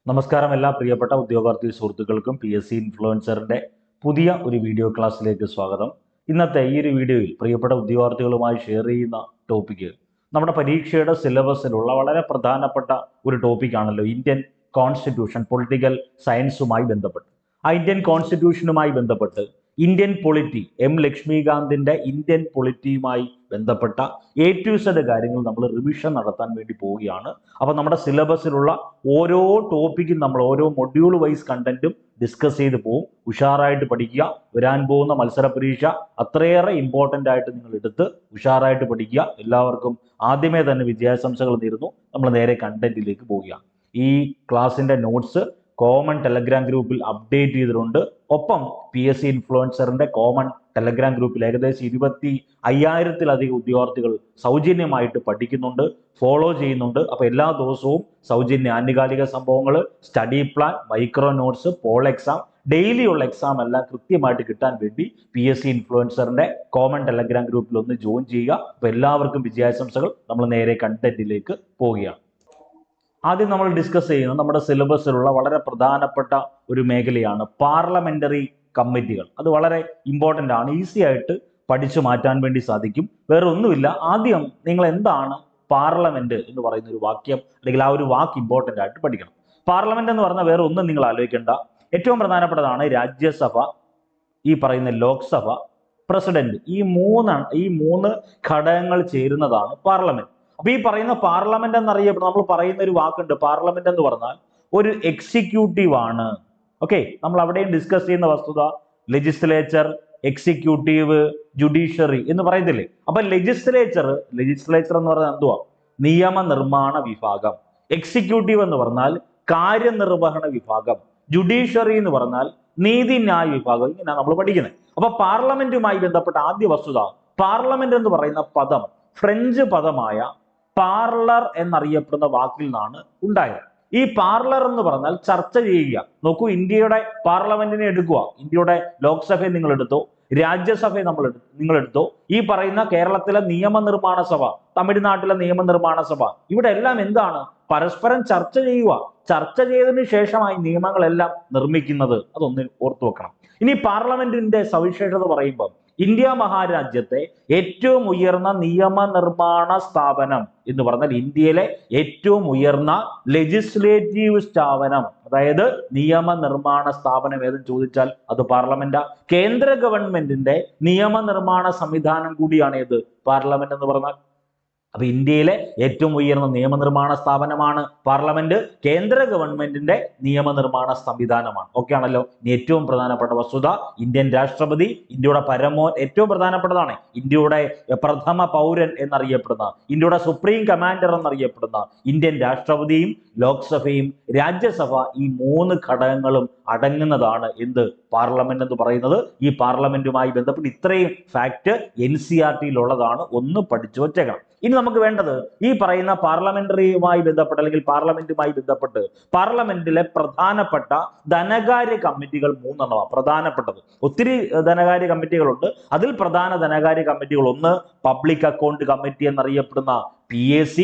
നമസ്കാരം എല്ലാ പ്രിയപ്പെട്ട ഉദ്യോഗാർത്ഥി സുഹൃത്തുക്കൾക്കും PSC ഇൻഫ്ലുവൻസറിന്റെ പുതിയ ഒരു വീഡിയോ ക്ലാസ്സിലേക്ക് സ്വാഗതം. ഇന്നത്തെ ഈ ഒരു വീഡിയോയിൽ പ്രിയപ്പെട്ട ഉദ്യോഗാർത്ഥികളുമായി ഷെയർ ചെയ്യുന്ന ടോപ്പിക്ക് നമ്മുടെ പരീക്ഷയുടെ സിലബസിലുള്ള വളരെ പ്രധാനപ്പെട്ട ഒരു ടോപ്പിക്കാണല്ലോ ഇന്ത്യൻ കോൺസ്റ്റിറ്റ്യൂഷൻ, പൊളിറ്റിക്കൽ സയൻസുമായി ബന്ധപ്പെട്ട്. ആ ഇന്ത്യൻ കോൺസ്റ്റിറ്റ്യൂഷനുമായി ബന്ധപ്പെട്ട് ഇന്ത്യൻ പൊളിറ്റി ലക്ഷ്മികാന്തിന്റെ ഇന്ത്യൻ പൊളിറ്റിയുമായി ബന്ധപ്പെട്ട A to Z കാര്യങ്ങൾ നമ്മൾ റിവിഷൻ നടത്താൻ വേണ്ടി പോവുകയാണ്. അപ്പോൾ നമ്മുടെ സിലബസിലുള്ള ഓരോ ടോപ്പിക്കും നമ്മൾ ഓരോ മൊഡ്യൂൾ വൈസ് കണ്ടന്റും ഡിസ്കസ് ചെയ്ത് പോകും. ഉഷാറായിട്ട് പഠിക്കുക. വരാൻ പോകുന്ന മത്സര പരീക്ഷ അത്രയേറെ ഇമ്പോർട്ടൻ്റ് ആയിട്ട് നിങ്ങൾ എടുത്ത് ഉഷാറായിട്ട് പഠിക്കുക. എല്ലാവർക്കും ആദ്യമേ തന്നെ വിജയാശംസകൾ നേരുന്നു. നമ്മൾ നേരെ കണ്ടന്റിലേക്ക് പോവുകയാണ്. ഈ ക്ലാസിന്റെ നോട്ട്സ് കോമൺ ടെലഗ്രാം ഗ്രൂപ്പിൽ അപ്ഡേറ്റ് ചെയ്തിട്ടുണ്ട്. ഒപ്പം PSC ഇൻഫ്ലുവൻസറിന്റെ കോമൺ ടെലഗ്രാം ഗ്രൂപ്പിൽ ഏകദേശം 25,000-ലധികം ഉദ്യോഗാർത്ഥികൾ സൗജന്യമായിട്ട് പഠിക്കുന്നുണ്ട്, ഫോളോ ചെയ്യുന്നുണ്ട്. അപ്പോൾ എല്ലാ ദിവസവും സൗജന്യ ആനുകാലിക സംഭവങ്ങൾ, study plan, micro notes, poll exam, daily ഉള്ള എക്സാം എല്ലാം കൃത്യമായിട്ട് കിട്ടാൻ വേണ്ടി PSC ഇൻഫ്ലുവൻസറിന്റെ കോമൺ ടെലഗ്രാം ഗ്രൂപ്പിൽ ഒന്ന് ജോയിൻ ചെയ്യുക. അപ്പോൾ എല്ലാവർക്കും വിജയാശംസകൾ. നമ്മൾ നേരെ കണ്ടന്റിലേക്ക് പോവുകയാണ്. ആദ്യം നമ്മൾ ഡിസ്കസ് ചെയ്യുന്നത് നമ്മുടെ സിലബസിലുള്ള വളരെ പ്രധാനപ്പെട്ട ഒരു മേഖലയാണ് പാർലമെന്ററി കമ്മിറ്റികൾ. അത് വളരെ ഇമ്പോർട്ടൻ്റ് ആണ്, ഈസി ആയിട്ട് പഠിച്ചു മാറ്റാൻ വേണ്ടി സാധിക്കും. വേറെ ഒന്നുമില്ല, ആദ്യം നിങ്ങൾ എന്താണ് പാർലമെന്റ് എന്ന് പറയുന്ന ഒരു വാക്യം അല്ലെങ്കിൽ ആ ഒരു വാക്ക് ഇമ്പോർട്ടൻ്റ് ആയിട്ട് പഠിക്കണം. പാർലമെന്റ് എന്ന് പറഞ്ഞാൽ വേറെ ഒന്നും നിങ്ങൾ ആലോചിക്കേണ്ട, ഏറ്റവും പ്രധാനപ്പെട്ടതാണ് രാജ്യസഭ, ഈ പറയുന്ന ലോക്സഭ, പ്രസിഡന്റ്. ഈ മൂന്ന് ഘടകങ്ങൾ ചേരുന്നതാണ് പാർലമെന്റ്. അപ്പൊ ഈ പറയുന്ന പാർലമെന്റ് എന്നറിയപ്പെടുന്ന, നമ്മൾ പറയുന്ന ഒരു വാക്കുണ്ട്, പാർലമെന്റ് എന്ന് പറഞ്ഞാൽ ഒരു എക്സിക്യൂട്ടീവ് ആണ്. ഓക്കെ, നമ്മൾ അവിടെയും ഡിസ്കസ് ചെയ്യുന്ന വസ്തുത ലെജിസ്ലേച്ചർ, എക്സിക്യൂട്ടീവ്, ജുഡീഷ്യറി എന്ന് പറയത്തില്ലേ. അപ്പൊ ലെജിസ്ലേച്ചർ എന്ന് പറഞ്ഞാൽ എന്തുവാ? നിയമനിർമ്മാണ വിഭാഗം. എക്സിക്യൂട്ടീവ് എന്ന് പറഞ്ഞാൽ കാര്യനിർവഹണ വിഭാഗം. ജുഡീഷ്യറി എന്ന് പറഞ്ഞാൽ നീതിന്യായ വിഭാഗം. ഇങ്ങനെ നമ്മൾ പഠിക്കുന്നത്. അപ്പൊ പാർലമെന്റുമായി ബന്ധപ്പെട്ട ആദ്യ വസ്തുത, പാർലമെന്റ് എന്ന് പറയുന്ന പദം ഫ്രഞ്ച് പദമായ പാർലർ എന്നറിയപ്പെടുന്ന വാക്കിൽ നിന്നാണ് ഉണ്ടായത്. ഈ പാർലർ എന്ന് പറഞ്ഞാൽ ചർച്ച ചെയ്യുക. നോക്കൂ, ഇന്ത്യയുടെ പാർലമെന്റിനെ എടുക്കുക, ഇന്ത്യയുടെ ലോക്സഭയെ നിങ്ങൾ എടുത്തോ, രാജ്യസഭയെ നിങ്ങൾ എടുത്തോ, ഈ പറയുന്ന കേരളത്തിലെ നിയമനിർമ്മാണ സഭ, തമിഴ്നാട്ടിലെ നിയമനിർമ്മാണ സഭ, ഇവിടെ എല്ലാം എന്താണ്? പരസ്പരം ചർച്ച ചെയ്യുക. ചർച്ച ചെയ്തതിനു ശേഷമായി നിയമങ്ങളെല്ലാം നിർമ്മിക്കുന്നത്. അതൊന്ന് ഓർത്തു വെക്കണം. ഇനി പാർലമെന്റിന്റെ സവിശേഷത പറയുമ്പോൾ, ഇന്ത്യ മഹാരാജ്യത്തെ ഏറ്റവും ഉയർന്ന നിയമനിർമ്മാണ സ്ഥാപനം എന്ന് പറഞ്ഞാൽ ഇന്ത്യയിലെ ഏറ്റവും ഉയർന്ന ലെജിസ്ലേറ്റീവ് സ്ഥാപനം, അതായത് നിയമനിർമ്മാണ സ്ഥാപനം ഏതെന്ന് ചോദിച്ചാൽ അത് പാർലമെന്റാ. കേന്ദ്ര ഗവൺമെന്റിന്റെ നിയമനിർമ്മാണ സംവിധാനം കൂടിയാണ് ഏത്? പാർലമെന്റ് എന്ന് പറഞ്ഞാൽ. അപ്പൊ ഇന്ത്യയിലെ ഏറ്റവും ഉയർന്ന നിയമനിർമ്മാണ സ്ഥാപനമാണ് പാർലമെന്റ്, കേന്ദ്ര ഗവൺമെന്റിന്റെ നിയമനിർമ്മാണ സംവിധാനമാണ്. ഓക്കെ ആണല്ലോ. ഇനി ഏറ്റവും പ്രധാനപ്പെട്ട വസ്തുത, ഇന്ത്യൻ രാഷ്ട്രപതി, ഇന്ത്യയുടെ ഏറ്റവും പ്രധാനപ്പെട്ടതാണ്, ഇന്ത്യയുടെ പ്രഥമ പൗരൻ എന്നറിയപ്പെടുന്ന, ഇന്ത്യയുടെ സുപ്രീം കമാൻഡർ എന്നറിയപ്പെടുന്ന ഇന്ത്യൻ രാഷ്ട്രപതിയും ലോക്സഭയും രാജ്യസഭ, ഈ മൂന്ന് ഘടകങ്ങളും അടങ്ങുന്നതാണ് എന്ത്? പാർലമെന്റ് എന്ന് പറയുന്നത്. ഈ പാർലമെന്റുമായി ബന്ധപ്പെട്ട് ഇത്രയും ഫാക്ട് NCERT-യിലുള്ളതാണ്, ഒന്ന് പഠിച്ചു വച്ചേക്കണം. ഇനി നമുക്ക് വേണ്ടത് ഈ പറയുന്ന പാർലമെന്ററിയുമായി ബന്ധപ്പെട്ട് അല്ലെങ്കിൽ പാർലമെന്റുമായി ബന്ധപ്പെട്ട് പാർലമെന്റിലെ പ്രധാനപ്പെട്ട ധനകാര്യ കമ്മിറ്റികൾ 3 എണ്ണമാണ് പ്രധാനപ്പെട്ടത്. ഒത്തിരി ധനകാര്യ കമ്മിറ്റികളുണ്ട്. അതിൽ പ്രധാന ധനകാര്യ കമ്മിറ്റികൾ, ഒന്ന് പബ്ലിക് അക്കൗണ്ട് കമ്മിറ്റി എന്നറിയപ്പെടുന്ന PAC,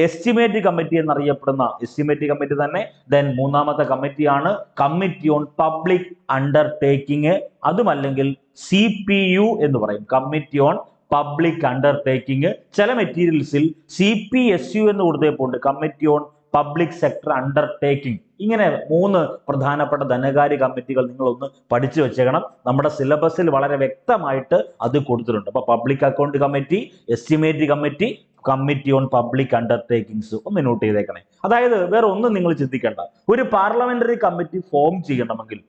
എസ്റ്റിമേറ്റ് കമ്മിറ്റി എന്നറിയപ്പെടുന്ന എസ്റ്റിമേറ്റ് കമ്മിറ്റി തന്നെ. ദെൻ മൂന്നാമത്തെ കമ്മിറ്റിയാണ് കമ്മിറ്റി ഓൺ പബ്ലിക് അണ്ടർടേക്കിംഗ്, അതുമല്ലെങ്കിൽ CPU എന്ന് പറയും, കമ്മിറ്റി ഓൺ പബ്ലിക് അണ്ടർടേക്കിംഗ്. ചില മെറ്റീരിയൽസിൽ CPSU എന്ന് കൊടുത്തേപ്പുണ്ട്, committee on public sector undertaking. ഇങ്ങനെ 3 പ്രധാനപ്പെട്ട ധനകാര്യ കമ്മിറ്റികൾ നിങ്ങളൊന്ന് പഠിച്ചു വെച്ചേക്കണം. നമ്മുടെ സിലബസിൽ വളരെ വ്യക്തമായിട്ട് അത് കൊടുത്തിട്ടുണ്ട്. അപ്പൊ public account committee, estimate committee, committee on public undertakings ഒന്ന് നോട്ട് ചെയ്തേക്കണേ. അതായത് വേറെ ഒന്നും നിങ്ങൾ ചിന്തിക്കേണ്ട, ഒരു പാർലമെന്ററി കമ്മിറ്റി ഫോം ചെയ്യണമെങ്കിൽ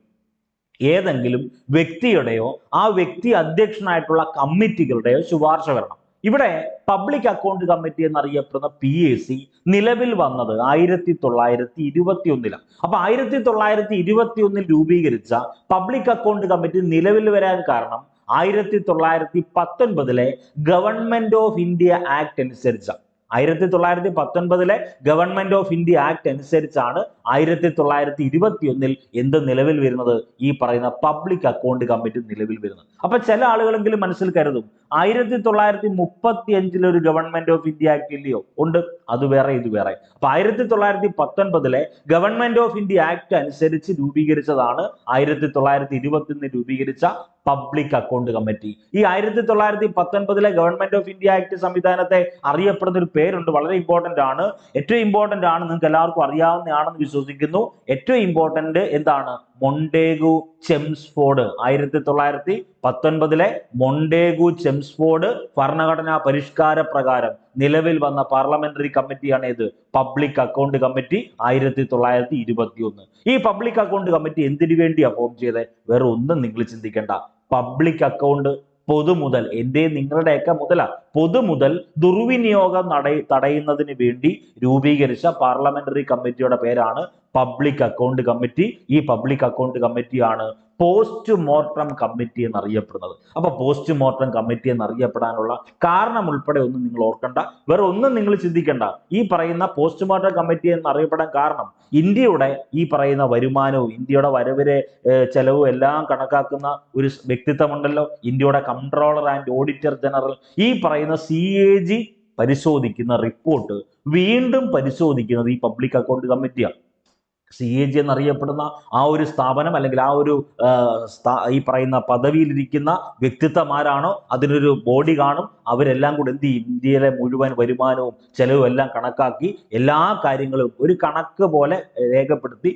ഏതെങ്കിലും വ്യക്തിയുടെയോ ആ വ്യക്തി അധ്യക്ഷനായിട്ടുള്ള കമ്മിറ്റികളുടെയോ ശുപാർശ വരണം. ഇവിടെ പബ്ലിക് അക്കൗണ്ട് കമ്മിറ്റി എന്നറിയപ്പെടുന്ന PAC നിലവിൽ വന്നത് 1921. അപ്പൊ 1921 രൂപീകരിച്ച പബ്ലിക് അക്കൗണ്ട് കമ്മിറ്റി നിലവിൽ വരാൻ കാരണം 1919 ഗവൺമെന്റ് ഓഫ് ഇന്ത്യ ആക്ട് അനുസരിച്ച 1919 ഗവൺമെന്റ് ഓഫ് ഇന്ത്യ ആക്ട് അനുസരിച്ചാണ് 1921 എന്ത് നിലവിൽ വരുന്നത്? ഈ പറയുന്ന പബ്ലിക് അക്കൗണ്ട് കമ്മിറ്റി നിലവിൽ വരുന്നത്. അപ്പൊ ചില ആളുകളെങ്കിലും മനസ്സിൽ കരുതും 1935 ഒരു ഗവൺമെന്റ് ഓഫ് ഇന്ത്യ ആക്ട് ഇല്ലയോ? ഉണ്ട്. അത് വേറെ ഇത് വേറെ. അപ്പൊ 1919 ഗവൺമെന്റ് ഓഫ് ഇന്ത്യ ആക്ട് അനുസരിച്ച് രൂപീകരിച്ചതാണ് 1921 രൂപീകരിച്ച പബ്ലിക് അക്കൗണ്ട് കമ്മിറ്റി. ഈ 1919 ഗവൺമെന്റ് ഓഫ് ഇന്ത്യ ആക്ട് സംവിധാനത്തെ അറിയപ്പെടുന്ന ഒരു പേരുണ്ട്, വളരെ ഇമ്പോർട്ടന്റ് ആണ്, ഏറ്റവും ഇമ്പോർട്ടന്റ് ആണ്, നിങ്ങൾക്ക് എല്ലാവർക്കും അറിയാവുന്നതാണെന്ന് വിശ്വസിക്കുന്നു. ഏറ്റവും ഇമ്പോർട്ടന്റ് എന്താണ്? Montagu Chelmsford. 1919 മൊണ്ടേഗു ചെംസ്ഫോർഡ് ഭരണഘടനാ പരിഷ്കാര പ്രകാരം നിലവിൽ വന്ന പാർലമെന്ററി കമ്മിറ്റിയാണ് ഇത്, പബ്ലിക് അക്കൗണ്ട് കമ്മിറ്റി 1921. ഈ പബ്ലിക് അക്കൗണ്ട് കമ്മിറ്റി എന്തിനു വേണ്ടിയാ ഫോം ചെയ്തത്? വേറെ ഒന്നും നിങ്ങൾ ചിന്തിക്കേണ്ട. പബ്ലിക് അക്കൗണ്ട് പൊതുമുതൽ, എന്റെ നിങ്ങളുടെയൊക്കെ മുതല, പൊതുമുതൽ ദുർവിനിയോഗം തടയുന്നതിന് വേണ്ടി രൂപീകരിച്ച പാർലമെന്ററി കമ്മിറ്റിയുടെ പേരാണ് പബ്ലിക് അക്കൗണ്ട് കമ്മിറ്റി. ഈ പബ്ലിക് അക്കൗണ്ട് കമ്മിറ്റിയാണ് പോസ്റ്റ് മോർട്ടം കമ്മിറ്റി എന്നറിയപ്പെടുന്നത്. അപ്പൊ പോസ്റ്റ് മോർട്ടം കമ്മിറ്റി എന്നറിയപ്പെടാനുള്ള കാരണം ഉൾപ്പെടെ ഒന്നും നിങ്ങൾ ഓർക്കണ്ട, വേറെ ഒന്നും നിങ്ങൾ ചിന്തിക്കണ്ട. ഈ പറയുന്ന പോസ്റ്റ് മോർട്ടം കമ്മിറ്റി എന്നറിയപ്പെടാൻ കാരണം ഇന്ത്യയുടെ ഈ പറയുന്ന വരുമാനവും ഇന്ത്യയുടെ വരവിലെ ചെലവും എല്ലാം കണക്കാക്കുന്ന ഒരു വ്യക്തിത്വമുണ്ടല്ലോ, ഇന്ത്യയുടെ കൺട്രോളർ ആൻഡ് ഓഡിറ്റർ ജനറൽ. ഈ പറയുന്ന CAG പരിശോധിക്കുന്ന റിപ്പോർട്ട് വീണ്ടും പരിശോധിക്കുന്നത് ഈ പബ്ലിക് അക്കൗണ്ട് കമ്മിറ്റിയാണ്. CAG എന്നറിയപ്പെടുന്ന ആ ഒരു സ്ഥാപനം അല്ലെങ്കിൽ ആ ഒരു ഈ പറയുന്ന പദവിയിലിരിക്കുന്ന വ്യക്തിത്വം ആരാണോ അതിനൊരു ബോഡി കാണും. അവരെല്ലാം കൂടെ എന്ത് ചെയ്യും? ഇന്ത്യയിലെ മുഴുവൻ വരുമാനവും ചെലവും എല്ലാം കണക്കാക്കി എല്ലാ കാര്യങ്ങളും ഒരു കണക്ക് പോലെ രേഖപ്പെടുത്തി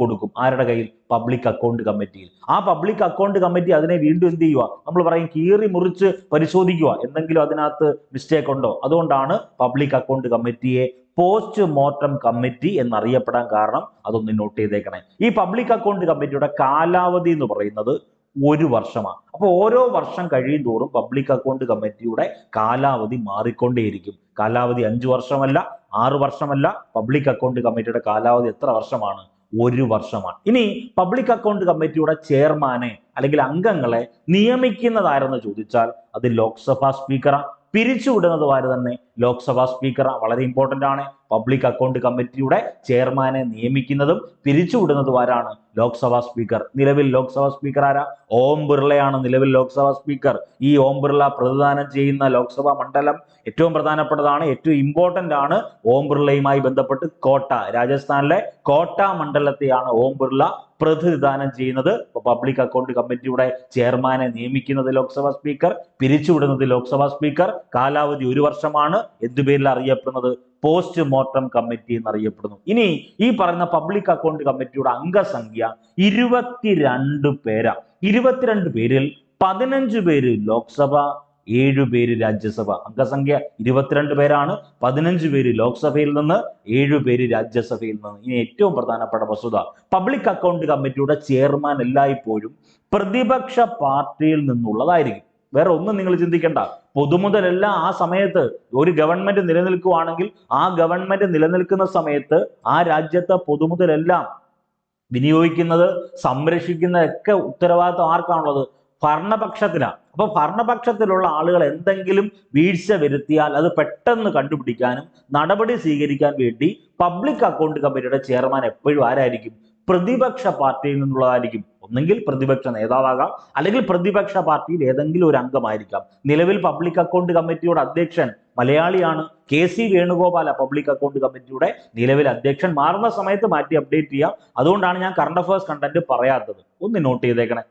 കൊടുക്കും. ആരുടെ കയ്യിൽ? പബ്ലിക് അക്കൗണ്ട് കമ്മിറ്റിയിൽ. ആ പബ്ലിക് അക്കൗണ്ട് കമ്മിറ്റി അതിനെ വീണ്ടും എന്ത് ചെയ്യുക? നമ്മൾ പറയും കീറി മുറിച്ച് പരിശോധിക്കുക, എന്തെങ്കിലും അതിനകത്ത് മിസ്റ്റേക്ക് ഉണ്ടോ. അതുകൊണ്ടാണ് പബ്ലിക് അക്കൗണ്ട് കമ്മിറ്റിയെ പോസ്റ്റ് മോർട്ടം കമ്മിറ്റി എന്നറിയപ്പെടാൻ കാരണം. അതൊന്ന് നോട്ട് ചെയ്തേക്കണേ. ഈ പബ്ലിക് അക്കൗണ്ട് കമ്മിറ്റിയുടെ കാലാവധി എന്ന് പറയുന്നത് 1 വർഷമാണ്. അപ്പൊ ഓരോ വർഷം കഴിയും തോറും പബ്ലിക് അക്കൗണ്ട് കമ്മിറ്റിയുടെ കാലാവധി മാറിക്കൊണ്ടേയിരിക്കും. കാലാവധി 5 വർഷമല്ല, 6 വർഷമല്ല. പബ്ലിക് അക്കൗണ്ട് കമ്മിറ്റിയുടെ കാലാവധി എത്ര വർഷമാണ്? 1 വർഷമാണ്. ഇനി പബ്ലിക് അക്കൗണ്ട് കമ്മിറ്റിയുടെ ചെയർമാനെ അല്ലെങ്കിൽ അംഗങ്ങളെ നിയമിക്കുന്നതാരെന്ന് ചോദിച്ചാൽ അത് ലോക്സഭാ സ്പീക്കറാണ്. പിരിച്ചുവിടുന്നത് ആര് തന്നെ? ലോക്സഭാ സ്പീക്കറാണ്. വളരെ ഇമ്പോർട്ടന്റ് ആണ്. പബ്ലിക് അക്കൗണ്ട് കമ്മിറ്റിയുടെ ചെയർമാനെ നിയമിക്കുന്നതും പിരിച്ചുവിടുന്നതും ആരാണ്? ലോക്സഭാ സ്പീക്കർ. നിലവിൽ ലോക്സഭാ സ്പീക്കർ ആരാ? ഓം ബിർളയാണ് നിലവിൽ ലോക്സഭാ സ്പീക്കർ. ഈ ഓം ബിർള പ്രതിദാനം ചെയ്യുന്ന ലോക്സഭാ മണ്ഡലം ഏറ്റവും പ്രധാനപ്പെട്ടതാണ്, ഏറ്റവും ഇമ്പോർട്ടന്റ് ആണ്. ഓം ബിർളയുമായി ബന്ധപ്പെട്ട് കോട്ട, രാജസ്ഥാനിലെ കോട്ട മണ്ഡലത്തെയാണ് ഓം ബിർള പ്രതിനിധാനം ചെയ്യുന്നത്. പബ്ലിക് അക്കൗണ്ട് കമ്മിറ്റിയുടെ ചെയർമാനെ നിയമിക്കുന്നത് ലോക്സഭാ സ്പീക്കർ, പിരിച്ചുവിടുന്നത് ലോക്സഭാ സ്പീക്കർ. കാലാവധി 1 വർഷമാണ്. എന്തുപേരിൽ അറിയപ്പെടുന്നത്? പോസ്റ്റ് മോർട്ടം കമ്മിറ്റി എന്നറിയപ്പെടുന്നു. ഇനി ഈ പറയുന്ന പബ്ലിക് അക്കൗണ്ട് കമ്മിറ്റിയുടെ അംഗസംഖ്യ 22 പേരാ. 22 പേരിൽ 15 പേര് ലോക്സഭ, 7 പേര് രാജ്യസഭ. അംഗസംഖ്യ 22 പേരാണ്. 15 പേര് ലോക്സഭയിൽ നിന്ന്, 7 പേര് രാജ്യസഭയിൽ നിന്ന്. ഇനി ഏറ്റവും പ്രധാനപ്പെട്ട വസ്തുത, പബ്ലിക് അക്കൗണ്ട് കമ്മിറ്റിയുടെ ചെയർമാൻ എല്ലായ്പ്പോഴും പ്രതിപക്ഷ പാർട്ടിയിൽ നിന്നുള്ളതായിരിക്കും. വേറെ ഒന്നും നിങ്ങൾ ചിന്തിക്കേണ്ട. പൊതുമുതലെല്ലാം ആ സമയത്ത് ഒരു ഗവൺമെന്റ് നിലനിൽക്കുകയാണെങ്കിൽ ആ ഗവൺമെന്റ് നിലനിൽക്കുന്ന സമയത്ത് ആ രാജ്യത്തെ പൊതുമുതലെല്ലാം വിനിയോഗിക്കുന്നത്, സംരക്ഷിക്കുന്നതൊക്കെ ഉത്തരവാദിത്വം ആർക്കാണുള്ളത്? ഭരണപക്ഷത്തിനാണ്. അപ്പൊ ഭരണപക്ഷത്തിലുള്ള ആളുകൾ എന്തെങ്കിലും വീഴ്ച വരുത്തിയാൽ അത് പെട്ടെന്ന് കണ്ടുപിടിക്കാനും നടപടി സ്വീകരിക്കാൻ വേണ്ടി പബ്ലിക് അക്കൗണ്ട് കമ്മിറ്റിയുടെ ചെയർമാൻ എപ്പോഴും ആരായിരിക്കും? പ്രതിപക്ഷ പാർട്ടിയിൽ നിന്നുള്ളതായിരിക്കും. ഒന്നെങ്കിൽ പ്രതിപക്ഷ നേതാവാകാം, അല്ലെങ്കിൽ പ്രതിപക്ഷ പാർട്ടിയിൽ ഏതെങ്കിലും ഒരു അംഗമായിരിക്കാം. നിലവിൽ പബ്ലിക് അക്കൗണ്ട് കമ്മിറ്റിയുടെ അധ്യക്ഷൻ മലയാളിയാണ്, KC വേണുഗോപാല പബ്ലിക് അക്കൗണ്ട് കമ്മിറ്റിയുടെ നിലവിൽ അധ്യക്ഷൻ. മാറുന്ന സമയത്ത് മാറ്റി അപ്ഡേറ്റ് ചെയ്യാം. അതുകൊണ്ടാണ് ഞാൻ കറണ്ട് അഫയേഴ്സ് കണ്ടന്റ് പറയാത്തത്. ഒന്ന് നോട്ട് ചെയ്തേക്കണേ.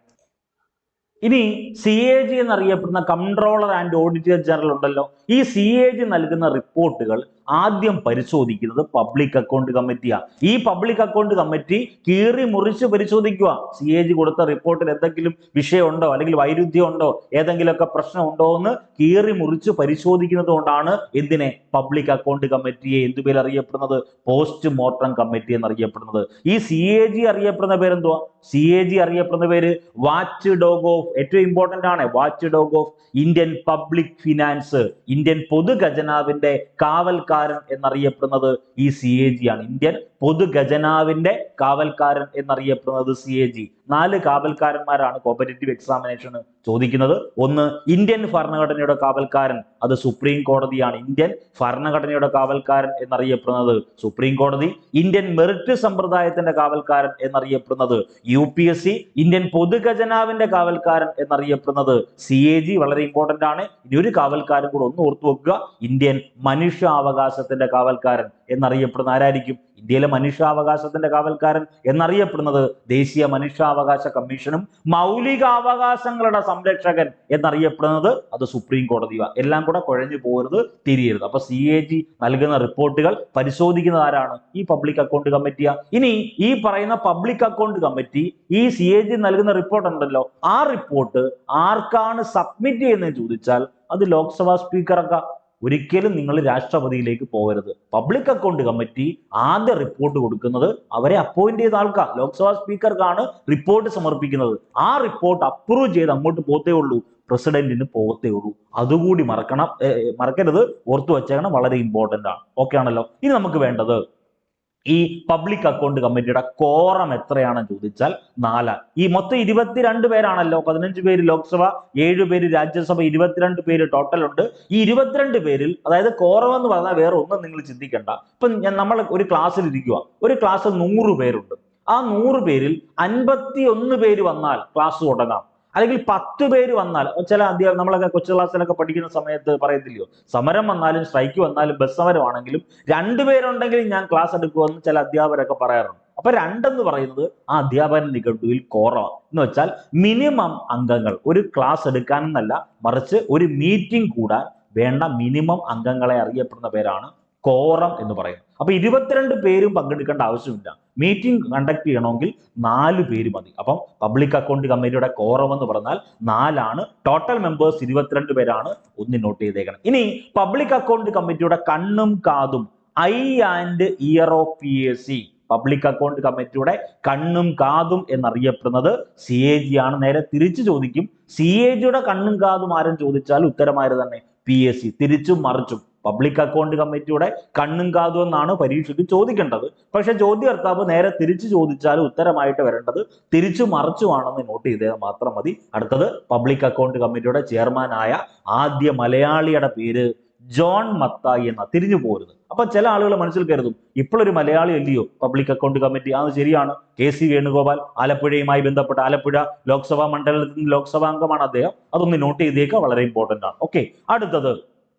ഇനി CAG എന്നറിയപ്പെടുന്ന കൺട്രോളർ ആൻഡ് ഓഡിറ്റർ ജനറൽ ഉണ്ടല്ലോ, ഈ CAG നൽകുന്ന റിപ്പോർട്ടുകൾ ആദ്യം പരിശോധിക്കുന്നത് പബ്ലിക് അക്കൗണ്ട് കമ്മിറ്റിയാണ്. ഈ പബ്ലിക് അക്കൗണ്ട് കമ്മിറ്റി കീറി മുറിച്ച് പരിശോധിക്കുക. CAG കൊടുത്ത റിപ്പോർട്ടിൽ എന്തെങ്കിലും വിഷയമുണ്ടോ അല്ലെങ്കിൽ വൈരുദ്ധ്യം ഉണ്ടോ, ഏതെങ്കിലുമൊക്കെ പ്രശ്നം ഉണ്ടോ എന്ന് കീറി മുറിച്ച് പരിശോധിക്കുന്നത് കൊണ്ടാണ് എന്തിനെ പബ്ലിക് അക്കൗണ്ട് കമ്മിറ്റിയെ എന്തുപേര് അറിയപ്പെടുന്നത്? പോസ്റ്റ് മോർട്ടം കമ്മിറ്റി എന്നറിയപ്പെടുന്നത്. ഈ CAG അറിയപ്പെടുന്ന പേരെന്തുവാ? CAG അറിയപ്പെടുന്ന പേര് വാച്ച് ഡോഗ് ഓഫ്, ഏറ്റവും ഇമ്പോർട്ടന്റ് ആണ്, watch dog of Indian public finance. Indian പൊതുഖജനാവിന്റെ കാവൽക്കാരൻ എന്നറിയപ്പെടുന്നത് ഈ CAG ആണ്. ഇന്ത്യൻ പൊതുഖജനാവിന്റെ കാവൽക്കാരൻ എന്നറിയപ്പെടുന്നത് CAG. 4 കാവൽക്കാരന്മാരാണ് കോമ്പറ്റേറ്റീവ് എക്സാമിനേഷന് ചോദിക്കുന്നത്. ഒന്ന് ഇന്ത്യൻ ഭരണഘടനയുടെ കാവൽക്കാരൻ, അത് സുപ്രീം കോടതിയാണ്. ഇന്ത്യൻ ഭരണഘടനയുടെ കാവൽക്കാരൻ എന്നറിയപ്പെടുന്നത് സുപ്രീം കോടതി. ഇന്ത്യൻ മെറിറ്റ് സമ്പ്രദായത്തിന്റെ കാവൽക്കാരൻ എന്നറിയപ്പെടുന്നത് UPSC. ഇന്ത്യൻ പൊതുഖജനാവിന്റെ കാവൽക്കാരൻ എന്നറിയപ്പെടുന്നത് CAG. വളരെ ഇമ്പോർട്ടന്റ് ആണ്. ഇനി ഒരു കാവൽക്കാരൻ കൂടെ ഒന്ന് ഓർത്തു വെക്കുക, ഇന്ത്യൻ മനുഷ്യാവകാശത്തിന്റെ കാവൽക്കാരൻ എന്നറിയപ്പെടുന്ന ആരായിരിക്കും? ഇന്ത്യയിലെ മനുഷ്യാവകാശത്തിന്റെ കാവൽക്കാരൻ എന്നറിയപ്പെടുന്നത് ദേശീയ മനുഷ്യാവകാശ കമ്മീഷനും മൗലികാവകാശങ്ങളുടെ സംരക്ഷകൻ എന്നറിയപ്പെടുന്നത് അത് സുപ്രീം കോടതിയാണ്. എല്ലാം കൂടെ കുഴഞ്ഞു പോകരുത്, തിരിയരുത്. അപ്പൊ CAG നൽകുന്ന റിപ്പോർട്ടുകൾ പരിശോധിക്കുന്നത് ആരാണ്? ഈ പബ്ലിക് അക്കൗണ്ട് കമ്മിറ്റിയാ. ഇനി ഈ പറയുന്ന പബ്ലിക് അക്കൗണ്ട് കമ്മിറ്റി ഈ CAG നൽകുന്ന റിപ്പോർട്ട് ഉണ്ടല്ലോ, ആ റിപ്പോർട്ട് ആർക്കാണ് സബ്മിറ്റ് ചെയ്യുന്നത് ചോദിച്ചാൽ അത് ലോക്സഭാ സ്പീക്കറൊക്കെ. ഒരിക്കലും നിങ്ങൾ രാഷ്ട്രപതിയിലേക്ക് പോകരുത്. പബ്ലിക് അക്കൗണ്ട് കമ്മിറ്റി ആദ്യ റിപ്പോർട്ട് കൊടുക്കുന്നത് അവരെ അപ്പോയിന്റ് ചെയ്ത ആൾക്കാർ, ലോക്സഭാ സ്പീക്കർക്കാണ് റിപ്പോർട്ട് സമർപ്പിക്കുന്നത്. ആ റിപ്പോർട്ട് അപ്രൂവ് ചെയ്ത് അങ്ങോട്ട് പോത്തേ ഉള്ളൂ, പ്രസിഡന്റിന് പോകത്തേ ഉള്ളൂ. അതുകൂടി മറക്കരുത്, ഓർത്തു വെച്ചേക്കണം, വളരെ ഇമ്പോർട്ടന്റ് ആണ്. ഓക്കെ ആണല്ലോ. ഇനി നമുക്ക് വേണ്ടത് ഈ പബ്ലിക് അക്കൗണ്ട് കമ്മിറ്റിയുടെ കോറം എത്രയാണെന്ന് ചോദിച്ചാൽ 4. ഈ മൊത്തം 22 പേരാണല്ലോ. 15 പേര് ലോക്സഭ, 7 പേര് രാജ്യസഭ, 22 പേര് ടോട്ടൽ ഉണ്ട്. ഈ 22 പേരിൽ, അതായത് കോറം എന്ന് പറഞ്ഞാൽ വേറെ ഒന്നും നിങ്ങൾ ചിന്തിക്കണ്ട. ഇപ്പൊ നമ്മൾ ഒരു ക്ലാസ്സിൽ ഇരിക്കുക, ഒരു ക്ലാസ്സിൽ 100 പേരുണ്ട്. ആ 100 പേരിൽ 51 പേര് വന്നാൽ ക്ലാസ് തുടങ്ങാം. അല്ലെങ്കിൽ 10 പേര് വന്നാൽ, ചില നമ്മളൊക്കെ കൊച്ചു ക്ലാസ്സിലൊക്കെ പഠിക്കുന്ന സമയത്ത് പറയത്തില്ലയോ, സമരം വന്നാലും സ്ട്രൈക്ക് വന്നാലും ബസ് സമരമാണെങ്കിലും 2 പേരുണ്ടെങ്കിലും ഞാൻ ക്ലാസ് എടുക്കുമെന്ന് ചില അധ്യാപകരൊക്കെ പറയാറുണ്ട്. അപ്പൊ 2 എന്ന് പറയുന്നത് ആ അധ്യാപന നിഘണ്ടുവിൽ കോറമാണ്. എന്ന് വെച്ചാൽ മിനിമം അംഗങ്ങൾ, ഒരു ക്ലാസ് എടുക്കാനെന്നല്ല, മറിച്ച് ഒരു മീറ്റിംഗ് കൂടാൻ വേണ്ട മിനിമം അംഗങ്ങളെ അറിയപ്പെടുന്ന പേരാണ് കോറം എന്ന് പറയുന്നത്. അപ്പൊ 22 പേരും പങ്കെടുക്കേണ്ട ആവശ്യമില്ല. മീറ്റിംഗ് കണ്ടക്ട് ചെയ്യണമെങ്കിൽ 4 പേര് മതി. അപ്പം പബ്ലിക് അക്കൗണ്ട് കമ്മിറ്റിയുടെ കോറം എന്ന് പറഞ്ഞാൽ 4 ആണ്. ടോട്ടൽ മെമ്പേഴ്സ് 22 പേരാണ്. ഒന്ന് നോട്ട് ചെയ്തേക്കണം. ഇനി പബ്ലിക് അക്കൗണ്ട് കമ്മിറ്റിയുടെ കണ്ണും കാതും, I and year of PSC, public account കമ്മിറ്റിയുടെ കണ്ണും കാതും എന്നറിയപ്പെടുന്നത് CAG ആണ്. നേരെ തിരിച്ചു ചോദിക്കും, CAGയുടെ കണ്ണും കാതും ആരും ചോദിച്ചാൽ ഉത്തരമാര് തന്നെ PSC. തിരിച്ചും മറിച്ചും പബ്ലിക് അക്കൗണ്ട് കമ്മിറ്റിയുടെ കണ്ണും കാതും എന്നാണ് പരീക്ഷയ്ക്ക് ചോദിക്കേണ്ടത്. പക്ഷെ ചോദ്യകർത്താവ് നേരെ തിരിച്ചു ചോദിച്ചാൽ ഉത്തരമായിട്ട് വരേണ്ടത് തിരിച്ചു മറിച്ചുമാണെന്ന് നോട്ട് ചെയ്താൽ മാത്രം മതി. അടുത്തത് പബ്ലിക് അക്കൗണ്ട് കമ്മിറ്റിയുടെ ചെയർമാനായ ആദ്യ മലയാളിയുടെ പേര് ജോൺ മത്തായി എന്ന. തിരിഞ്ഞു പോരുത്. അപ്പൊ ചില ആളുകൾ മനസ്സിൽ കരുതും ഇപ്പോഴൊരു മലയാളി അല്ലയോ പബ്ലിക് അക്കൗണ്ട് കമ്മിറ്റി. അത് ശരിയാണ്. KC വേണുഗോപാൽ, ആലപ്പുഴയുമായി ബന്ധപ്പെട്ട ആലപ്പുഴ ലോക്സഭാ മണ്ഡലത്തിൽ ലോക്സഭാ അംഗമാണ് അദ്ദേഹം. അതൊന്ന് നോട്ട് ചെയ്തേക്കുക, വളരെ ഇമ്പോർട്ടന്റ് ആണ്. ഓക്കെ, അടുത്തത്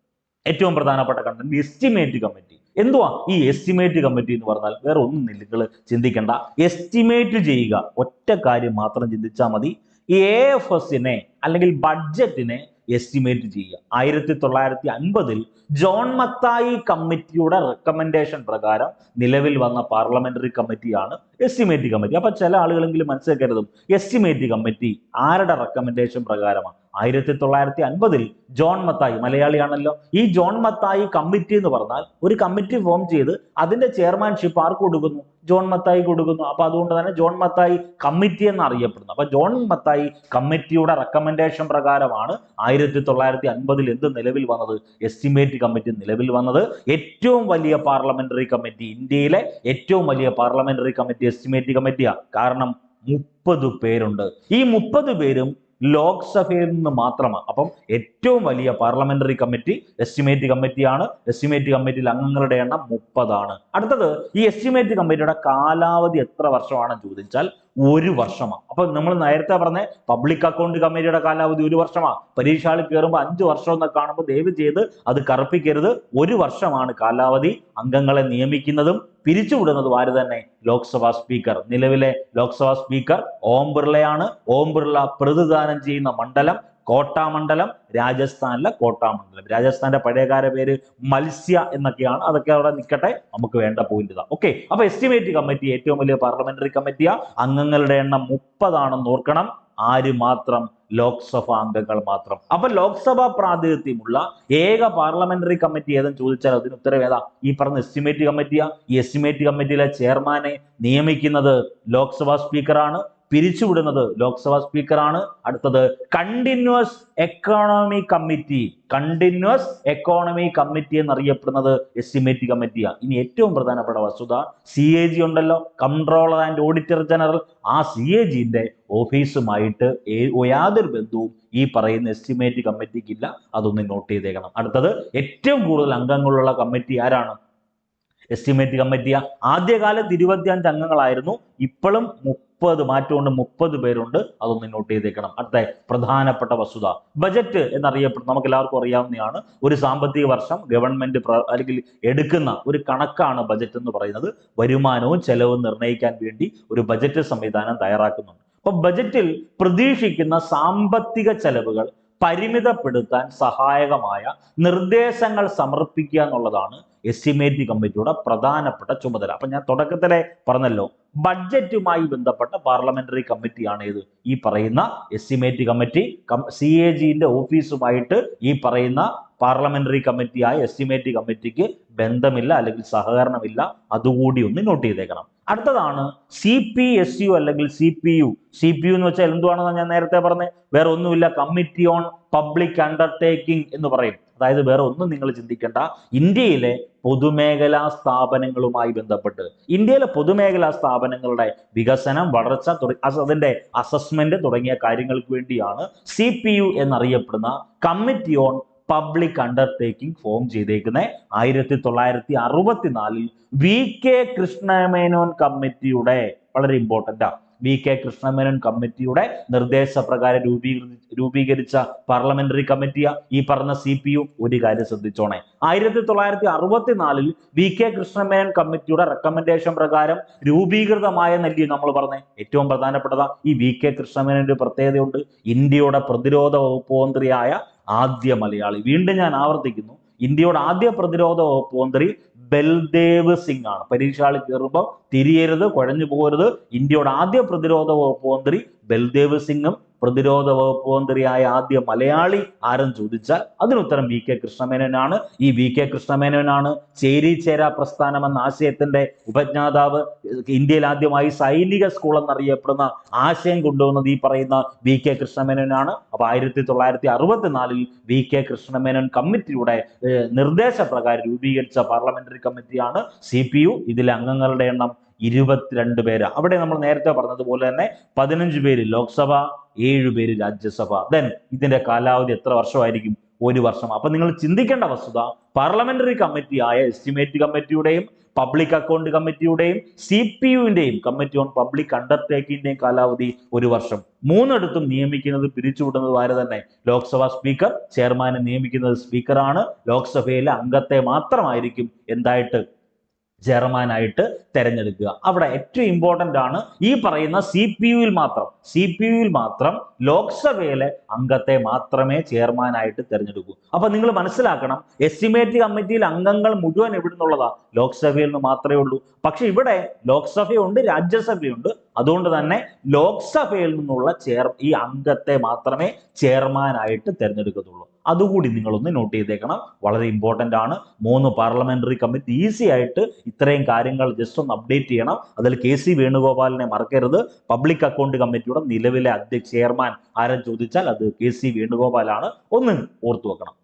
ഏറ്റവും പ്രധാനപ്പെട്ട കണ്ടന്റ് എസ്റ്റിമേറ്റ് കമ്മിറ്റി. എന്തുവാ ഈ എസ്റ്റിമേറ്റ് കമ്മിറ്റി എന്ന് പറഞ്ഞാൽ? വേറെ ഒന്നും നിങ്ങൾ ചിന്തിക്കേണ്ട, എസ്റ്റിമേറ്റ് ചെയ്യുക. ഒറ്റ കാര്യം മാത്രം ചിന്തിച്ചാൽ മതി. AFSനെ അല്ലെങ്കിൽ ബഡ്ജറ്റിനെ എസ്റ്റിമേറ്റ് ചെയ്യുക. 1950 ജോൺ മത്തായി കമ്മിറ്റിയുടെ റെക്കമെൻഡേഷൻ പ്രകാരം നിലവിൽ വന്ന പാർലമെന്ററി കമ്മിറ്റിയാണ് എസ്റ്റിമേറ്റ് കമ്മിറ്റി. അപ്പൊ ചില ആളുകളെങ്കിലും മനസ്സിലാക്കരുതും, എസ്റ്റിമേറ്റ് കമ്മിറ്റി ആരുടെ റെക്കമെൻഡേഷൻ പ്രകാരമാണ്? 1950 ജോൺ മത്തായി, മലയാളിയാണല്ലോ. ഈ ജോൺ മത്തായി കമ്മിറ്റി എന്ന് പറഞ്ഞാൽ ഒരു കമ്മിറ്റി ഫോം ചെയ്ത് അതിന്റെ ചെയർമാൻഷിപ്പ് ആർക്ക് കൊടുക്കുന്നു? ജോൺ മത്തായി കൊടുക്കുന്നു. അപ്പൊ അതുകൊണ്ട് തന്നെ ജോൺ മത്തായി കമ്മിറ്റി എന്ന് അറിയപ്പെടുന്നു. അപ്പൊ ജോൺ മത്തായി കമ്മിറ്റിയുടെ റെക്കമെൻഡേഷൻ പ്രകാരമാണ് 1950 എന്ത് നിലവിൽ വന്നത്? എസ്റ്റിമേറ്റ് കമ്മിറ്റി നിലവിൽ വന്നത്. ഏറ്റവും വലിയ പാർലമെന്ററി കമ്മിറ്റി, ഇന്ത്യയിലെ ഏറ്റവും വലിയ പാർലമെന്ററി കമ്മിറ്റി എസ്റ്റിമേറ്റ് കമ്മിറ്റിയാണ്. കാരണം 30 പേരുണ്ട്. ഈ 30 പേരും ലോക്സഭയിൽ നിന്ന് മാത്രമാണ്. അപ്പം ഏറ്റവും വലിയ പാർലമെന്ററി കമ്മിറ്റി എസ്റ്റിമേറ്റ് കമ്മിറ്റിയാണ്. എസ്റ്റിമേറ്റ് കമ്മിറ്റിയിൽ അംഗങ്ങളുടെ എണ്ണം 30 ആണ്. അടുത്തത്, ഈ എസ്റ്റിമേറ്റ് കമ്മിറ്റിയുടെ കാലാവധി എത്ര വർഷമാണെന്ന് ചോദിച്ചാൽ 1 വർഷമാണ്. അപ്പൊ നമ്മൾ നേരത്തെ പറഞ്ഞ പബ്ലിക് അക്കൗണ്ട് കമ്മിറ്റിയുടെ കാലാവധി 1 വർഷമാണ്. പരീക്ഷയിൽ കയറുമ്പോൾ 5 വർഷം എന്നൊക്കെ കാണുമ്പോൾ ദയവ് ചെയ്ത് അത് കറുപ്പിക്കരുത്. 1 വർഷമാണ് കാലാവധി. അംഗങ്ങളെ നിയമിക്കുന്നതും പിരിച്ചുവിടുന്നതും ആര് തന്നെ? ലോക്സഭാ സ്പീക്കർ. നിലവിലെ ലോക്സഭാ സ്പീക്കർ ഓം ബിർളയാണ്. ഓം ബിർള പ്രതിദാനം ചെയ്യുന്ന മണ്ഡലം കോട്ട മണ്ഡലം, രാജസ്ഥാനിലെ കോട്ട മണ്ഡലം. രാജസ്ഥാന്റെ പഴയകാല പേര് മത്സ്യ എന്നൊക്കെയാണ്. അതൊക്കെ അവിടെ നിൽക്കട്ടെ, നമുക്ക് വേണ്ട പോയിന്റ് ഇതാ. ഓക്കെ, അപ്പൊ എസ്റ്റിമേറ്റ് കമ്മിറ്റി ഏറ്റവും വലിയ പാർലമെന്ററി കമ്മിറ്റിയാ. അംഗങ്ങളുടെ എണ്ണം 30 ആണെന്ന് ഓർക്കണം. ആര് മാത്രം? ലോക്സഭാ അംഗങ്ങൾ മാത്രം. അപ്പൊ ലോക്സഭാ പ്രാതിനിധ്യമുള്ള ഏക പാർലമെന്ററി കമ്മിറ്റി ഏതെന്ന് ചോദിച്ചാൽ അതിന് ഉത്തരം ഏതാ? ഈ പറഞ്ഞ എസ്റ്റിമേറ്റ് കമ്മിറ്റിയാ. ഈ എസ്റ്റിമേറ്റ് കമ്മിറ്റിയിലെ ചെയർമാനെ നിയമിക്കുന്നത് ലോക്സഭാ സ്പീക്കറാണ്. പിരിച്ചുവിടുന്നത് ലോക്സഭാ സ്പീക്കറാണ്. അടുത്തത് continuous economy committee. Continuous economy committee എന്നറിയപ്പെടുന്നത് എസ്റ്റിമേറ്റ് കമ്മിറ്റിയാണ്. ഇനി ഏറ്റവും പ്രധാനപ്പെട്ട വസ്തുത, CAG ഉണ്ടല്ലോ, കൺട്രോളർ ആൻഡ് ഓഡിറ്റർ ജനറൽ. ആ CAGന്റെ ഓഫീസുമായിട്ട് യാതൊരു ബന്ധവും ഈ പറയുന്ന എസ്റ്റിമേറ്റ് കമ്മിറ്റിക്ക് ഇല്ല. അതൊന്ന് നോട്ട് ചെയ്തേക്കണം. അടുത്തത് ഏറ്റവും കൂടുതൽ അംഗങ്ങളുള്ള കമ്മിറ്റി ആരാണ്? എസ്റ്റിമേറ്റ് കമ്മിറ്റിയ. ആദ്യകാലത്ത് 25 അംഗങ്ങളായിരുന്നു, ഇപ്പോഴും 30 മാറ്റമുണ്ട്, 30 പേരുണ്ട്. അതൊന്ന് നോട്ട് ചെയ്തേക്കണം. അടുത്ത പ്രധാനപ്പെട്ട വസ്തുത, ബജറ്റ് എന്നറിയപ്പെടുന്ന നമുക്ക് എല്ലാവർക്കും അറിയാവുന്നതാണ്. ഒരു സാമ്പത്തിക വർഷം ഗവൺമെന്റ് അല്ലെങ്കിൽ എടുക്കുന്ന ഒരു കണക്കാണ് ബജറ്റ് എന്ന് പറയുന്നത്. വരുമാനവും ചെലവും നിർണ്ണയിക്കാൻ വേണ്ടി ഒരു ബജറ്റ് സംവിധാനം തയ്യാറാക്കുന്നുണ്ട്. അപ്പൊ ബജറ്റിൽ പ്രതീക്ഷിക്കുന്ന സാമ്പത്തിക ചെലവുകൾ പരിമിതപ്പെടുത്താൻ സഹായകമായ നിർദ്ദേശങ്ങൾ സമർപ്പിക്കുക എന്നുള്ളതാണ് എസ്റ്റിമേറ്റ് കമ്മിറ്റിയുടെ പ്രധാനപ്പെട്ട ചുമതല. അപ്പൊ ഞാൻ തുടക്കത്തിലെ പറഞ്ഞല്ലോ, ബഡ്ജറ്റുമായി ബന്ധപ്പെട്ട പാർലമെന്ററി കമ്മിറ്റിയാണ് ഇത്, ഈ പറയുന്ന എസ്റ്റിമേറ്റ് കമ്മിറ്റി. CAGന്റെ ഓഫീസുമായിട്ട് ഈ പറയുന്ന പാർലമെന്ററി കമ്മിറ്റിയായ എസ്റ്റിമേറ്റ് കമ്മിറ്റിക്ക് ബന്ധമില്ല, അല്ലെങ്കിൽ സഹകരണമില്ല. അതുകൂടി ഒന്ന് നോട്ട് ചെയ്തേക്കണം. അടുത്തതാണ് CPSU അല്ലെങ്കിൽ CPU. CPU എന്ന് വെച്ചാൽ എന്തുവാണെന്ന് ഞാൻ നേരത്തെ പറഞ്ഞത്, വേറെ ഒന്നുമില്ല, കമ്മിറ്റി ഓൺ പബ്ലിക് അണ്ടർടേക്കിംഗ് എന്ന് പറയും. അതായത് വേറെ ഒന്നും നിങ്ങൾ ചിന്തിക്കേണ്ട, ഇന്ത്യയിലെ പൊതുമേഖലാ സ്ഥാപനങ്ങളുമായി ബന്ധപ്പെട്ട് ഇന്ത്യയിലെ പൊതുമേഖലാ സ്ഥാപനങ്ങളുടെ വികസനം, വളർച്ച, അതിന്റെ അസസ്മെന്റ് തുടങ്ങിയ കാര്യങ്ങൾക്ക് വേണ്ടിയാണ് CPU എന്നറിയപ്പെടുന്ന committee on public undertaking form ചെയ്തേക്കുന്നത്. 1964 VK കൃഷ്ണമേനോൻ കമ്മിറ്റിയുടെ, വളരെ ഇമ്പോർട്ടൻ്റ്, VK കൃഷ്ണമേനോൻ കമ്മിറ്റിയുടെ നിർദ്ദേശപ്രകാരം രൂപീകരിച്ച പാർലമെന്ററി കമ്മിറ്റിയാ ഈ പറഞ്ഞ CPU. ഒരു കാര്യം ശ്രദ്ധിച്ചോണേ, 1964 VK കൃഷ്ണമേനോൻ കമ്മിറ്റിയുടെ റെക്കമെൻഡേഷൻ പ്രകാരം രൂപീകൃതമായ നെല്ലി നമ്മൾ പറഞ്ഞേ. ഏറ്റവും പ്രധാനപ്പെട്ടതാ ഈ VK കൃഷ്ണമേനോന്റെ പ്രത്യേകതയുണ്ട്, ഇന്ത്യയുടെ പ്രതിരോധ വകുപ്പ് മന്ത്രിയായ ആദ്യ മലയാളി. വീണ്ടും ഞാൻ ആവർത്തിക്കുന്നു, ഇന്ത്യയുടെ ആദ്യ പ്രതിരോധ വകുപ്പ് മന്ത്രി ബൽദേവ് സിംഗ് ആണ്. പരീക്ഷകളിൽ കയറുമ്പോൾ തിരിയരുത്, കുഴഞ്ഞു പോകരുത്. ഇന്ത്യയുടെ ആദ്യ പ്രതിരോധ വകുപ്പ് മന്ത്രി ബൽദേവ് സിംഗും പ്രതിരോധ വകുപ്പ് മന്ത്രിയായ ആദ്യ മലയാളി ആരെന്ന് ചോദിച്ചാൽ അതിനുത്തരം VK കൃഷ്ണമേനോനാണ്. ഈ VK കൃഷ്ണമേനോനാണ് ചേരി ചേരാ പ്രസ്ഥാനം എന്ന ആശയത്തിന്റെ ഉപജ്ഞാതാവ്. ഇന്ത്യയിൽ ആദ്യമായി സൈനിക സ്കൂൾ എന്നറിയപ്പെടുന്ന ആശയം കൊണ്ടുവന്നത് ഈ പറയുന്ന VK കൃഷ്ണമേനോനാണ്. അപ്പൊ 1964 VK കൃഷ്ണമേനോൻ കമ്മിറ്റിയുടെ നിർദ്ദേശപ്രകാരം രൂപീകരിച്ച പാർലമെന്ററി കമ്മിറ്റിയാണ് CPU. ഇതിലെ അംഗങ്ങളുടെ എണ്ണം 22 പേര്. അവിടെ നമ്മൾ നേരത്തെ പറഞ്ഞതുപോലെ തന്നെ 15 പേര് ലോക്സഭ, 7 പേര് രാജ്യസഭ. ദെൻ ഇതിന്റെ കാലാവധി എത്ര വർഷമായിരിക്കും? 1 വർഷം. അപ്പൊ നിങ്ങൾ ചിന്തിക്കേണ്ട വസ്തുത, പാർലമെന്ററി കമ്മിറ്റിയായ എസ്റ്റിമേറ്റ് കമ്മിറ്റിയുടെയും പബ്ലിക് അക്കൗണ്ട് കമ്മിറ്റിയുടെയും CPUവിന്റെയും കമ്മിറ്റി ഓൺ പബ്ലിക് അണ്ടർടേക്കിംഗിന്റെയും കാലാവധി 1 വർഷം. മൂന്നിടത്തും നിയമിക്കുന്നത്, പിരിച്ചുവിടുന്നത് ആര് തന്നെ? ലോക്സഭാ സ്പീക്കർ. ചെയർമാനെ നിയമിക്കുന്നത് സ്പീക്കറാണ്. ലോക്സഭയിലെ അംഗത്തെ മാത്രമായിരിക്കും എന്തായിട്ട് ചെയർമാനായിട്ട് തെരഞ്ഞെടുക്കുക. അവിടെ ഏറ്റവും ഇമ്പോർട്ടന്റ് ആണ് ഈ പറയുന്ന CPUവിൽ മാത്രം ലോക്സഭയിലെ അംഗത്തെ മാത്രമേ ചെയർമാനായിട്ട് തെരഞ്ഞെടുക്കൂ. അപ്പൊ നിങ്ങൾ മനസ്സിലാക്കണം, എസ്റ്റിമേറ്റ് കമ്മിറ്റിയിൽ അംഗങ്ങൾ മുഴുവൻ എവിടുന്നുള്ളതാ? ലോക്സഭയിൽ നിന്ന് മാത്രമേ ഉള്ളൂ. പക്ഷെ ഇവിടെ ലോക്സഭയുണ്ട്, രാജ്യസഭയുണ്ട്. അതുകൊണ്ട് തന്നെ ലോക്സഭയിൽ നിന്നുള്ള ഈ അംഗത്തെ മാത്രമേ ചെയർമാനായിട്ട് തെരഞ്ഞെടുക്കത്തുള്ളൂ. അതുകൂടി നിങ്ങളൊന്ന് നോട്ട് ചെയ്തേക്കണം, വളരെ ഇമ്പോർട്ടന്റ് ആണ്. 3 പാർലമെന്ററി കമ്മിറ്റി ഈസി ആയിട്ട് ഇത്രയും കാര്യങ്ങൾ ജസ്റ്റ് ഒന്ന് അപ്ഡേറ്റ് ചെയ്യണം. അതിൽ KC വേണുഗോപാലിനെ മറക്കരുത്. പബ്ലിക് അക്കൗണ്ട് കമ്മിറ്റിയുടെ നിലവിലെ ചെയർമാൻ ആരെന്ന് ചോദിച്ചാൽ അത് KC വേണുഗോപാലാണ്. ഒന്ന് ഓർത്തു വെക്കണം.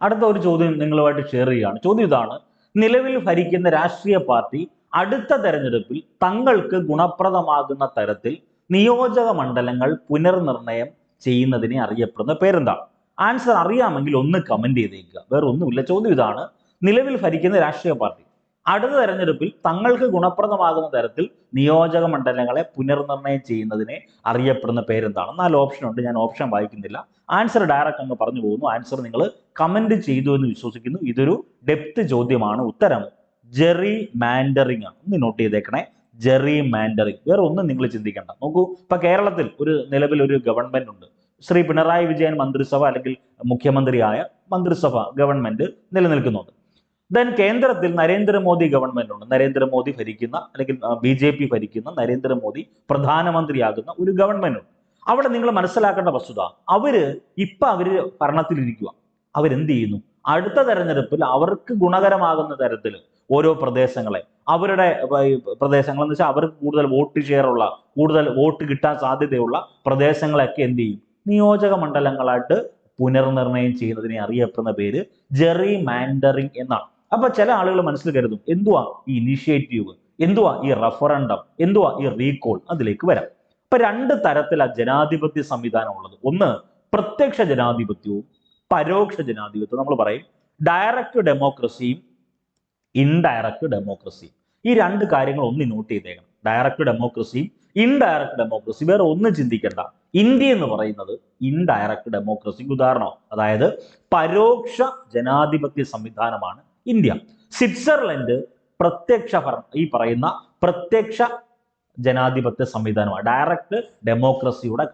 അടുത്ത ഒരു ചോദ്യം നിങ്ങളുമായിട്ട് ഷെയർ ചെയ്യുകയാണ്. ചോദ്യം ഇതാണ്, നിലവിൽ ഭരിക്കുന്ന രാഷ്ട്രീയ പാർട്ടി അടുത്ത തെരഞ്ഞെടുപ്പിൽ തങ്ങൾക്ക് ഗുണപ്രദമാകുന്ന തരത്തിൽ നിയോജക മണ്ഡലങ്ങൾ പുനർനിർണയം ചെയ്യുന്നതിനെ അറിയപ്പെടുന്ന പേരെന്താണ്? ആൻസർ അറിയാമെങ്കിൽ ഒന്ന് കമന്റ് ചെയ്തേക്കുക. വേറെ ഒന്നുമില്ല. ചോദ്യം ഇതാണ്, നിലവിൽ ഭരിക്കുന്ന രാഷ്ട്രീയ പാർട്ടി അടുത്ത തെരഞ്ഞെടുപ്പിൽ തങ്ങൾക്ക് ഗുണപ്രദമാകുന്ന തരത്തിൽ നിയോജക മണ്ഡലങ്ങളെ പുനർനിർണയം ചെയ്യുന്നതിനെ അറിയപ്പെടുന്ന പേരെന്താണ്? 4 ഓപ്ഷൻ ഉണ്ട്, ഞാൻ ഓപ്ഷൻ വായിക്കുന്നില്ല. ആൻസർ ഡയറക്റ്റ് അങ്ങ് പറഞ്ഞു പോകുന്നു. ആൻസർ നിങ്ങൾ കമന്റ് ചെയ്തു എന്ന് വിശ്വസിക്കുന്നു. ഇതൊരു ഡെപ്ത് ചോദ്യമാണ്. ഉത്തരം ജെറി മാൻഡറിംഗ് ആണ്. ഒന്ന് നോട്ട് ചെയ്തേക്കണേ, ജെറി മാൻഡറിംഗ്. വേറെ ഒന്നും നിങ്ങൾ ചിന്തിക്കേണ്ട. നോക്കൂ, ഇപ്പൊ കേരളത്തിൽ നിലവിൽ ഒരു ഗവൺമെന്റ് ഉണ്ട്. ശ്രീ പിണറായി വിജയൻ മന്ത്രിസഭ അല്ലെങ്കിൽ മുഖ്യമന്ത്രിയായ മന്ത്രിസഭ ഗവൺമെന്റ് നിലനിൽക്കുന്നുണ്ട്. ദെൻ കേന്ദ്രത്തിൽ നരേന്ദ്രമോദി ഗവൺമെന്റ് ഉണ്ട്. നരേന്ദ്രമോദി ഭരിക്കുന്ന അല്ലെങ്കിൽ BJP ഭരിക്കുന്ന നരേന്ദ്രമോദി പ്രധാനമന്ത്രിയാകുന്ന ഒരു ഗവൺമെന്റ് ഉണ്ട്. അവിടെ നിങ്ങൾ മനസ്സിലാക്കേണ്ട വസ്തുത, അവര് ഭരണത്തിലിരിക്കുക. അവരെന്ത് ചെയ്യുന്നു? അടുത്ത തെരഞ്ഞെടുപ്പിൽ അവർക്ക് ഗുണകരമാകുന്ന തരത്തിൽ ഓരോ പ്രദേശങ്ങളെ അവരുടെ പ്രദേശങ്ങൾ എന്ന് വെച്ചാൽ അവർക്ക് കൂടുതൽ വോട്ട് ഷെയർ ഉള്ള, കൂടുതൽ വോട്ട് കിട്ടാൻ സാധ്യതയുള്ള പ്രദേശങ്ങളൊക്കെ എന്ത് ചെയ്യും, നിയോജക മണ്ഡലങ്ങളായിട്ട് പുനർനിർണയം ചെയ്യുന്നതിനെ അറിയപ്പെടുന്ന പേര് ജെറി മാൻഡറിങ് എന്നാണ്. അപ്പൊ ചില ആളുകൾ മനസ്സിൽ കരുതും എന്തുവാ ഈ ഇനിഷ്യേറ്റീവ്, എന്തുവാ ഈ റഫറൻഡം, എന്തുവാ ഈ റീകോൾ. അതിലേക്ക് വരാം. ഇപ്പൊ രണ്ട് തരത്തിലാണ് ജനാധിപത്യ സംവിധാനം ഉള്ളത്. ഒന്ന് പ്രത്യക്ഷ ജനാധിപത്യവും പരോക്ഷ ജനാധിപത്യവും. നമ്മൾ പറയും ഡയറക്റ്റ് ഡെമോക്രസിയും ഇൻഡയറക്റ്റ് ഡെമോക്രസിയും. ഈ രണ്ട് കാര്യങ്ങൾ ഒന്ന് നോട്ട് ചെയ്തേക്കണം. ഡയറക്റ്റ് ഡെമോക്രസിയും ഇൻഡയറക്റ്റ് ഡെമോക്രസി. വേറെ ഒന്നും ചിന്തിക്കേണ്ട. ഇന്ത്യ എന്ന് പറയുന്നത് ഇൻഡയറക്റ്റ് ഡെമോക്രസിക്ക് ഉദാഹരണം, അതായത് പരോക്ഷ ജനാധിപത്യ സംവിധാനമാണ് ഇന്ത്യ. സ്വിറ്റ്സർലൻഡ് പ്രത്യക്ഷ ഈ പറയുന്ന പ്രത്യക്ഷ ജനാധിപത്യ സംവിധാനമാണ്, ഡയറക്റ്റ് ഡെമോക്രസിയുടെ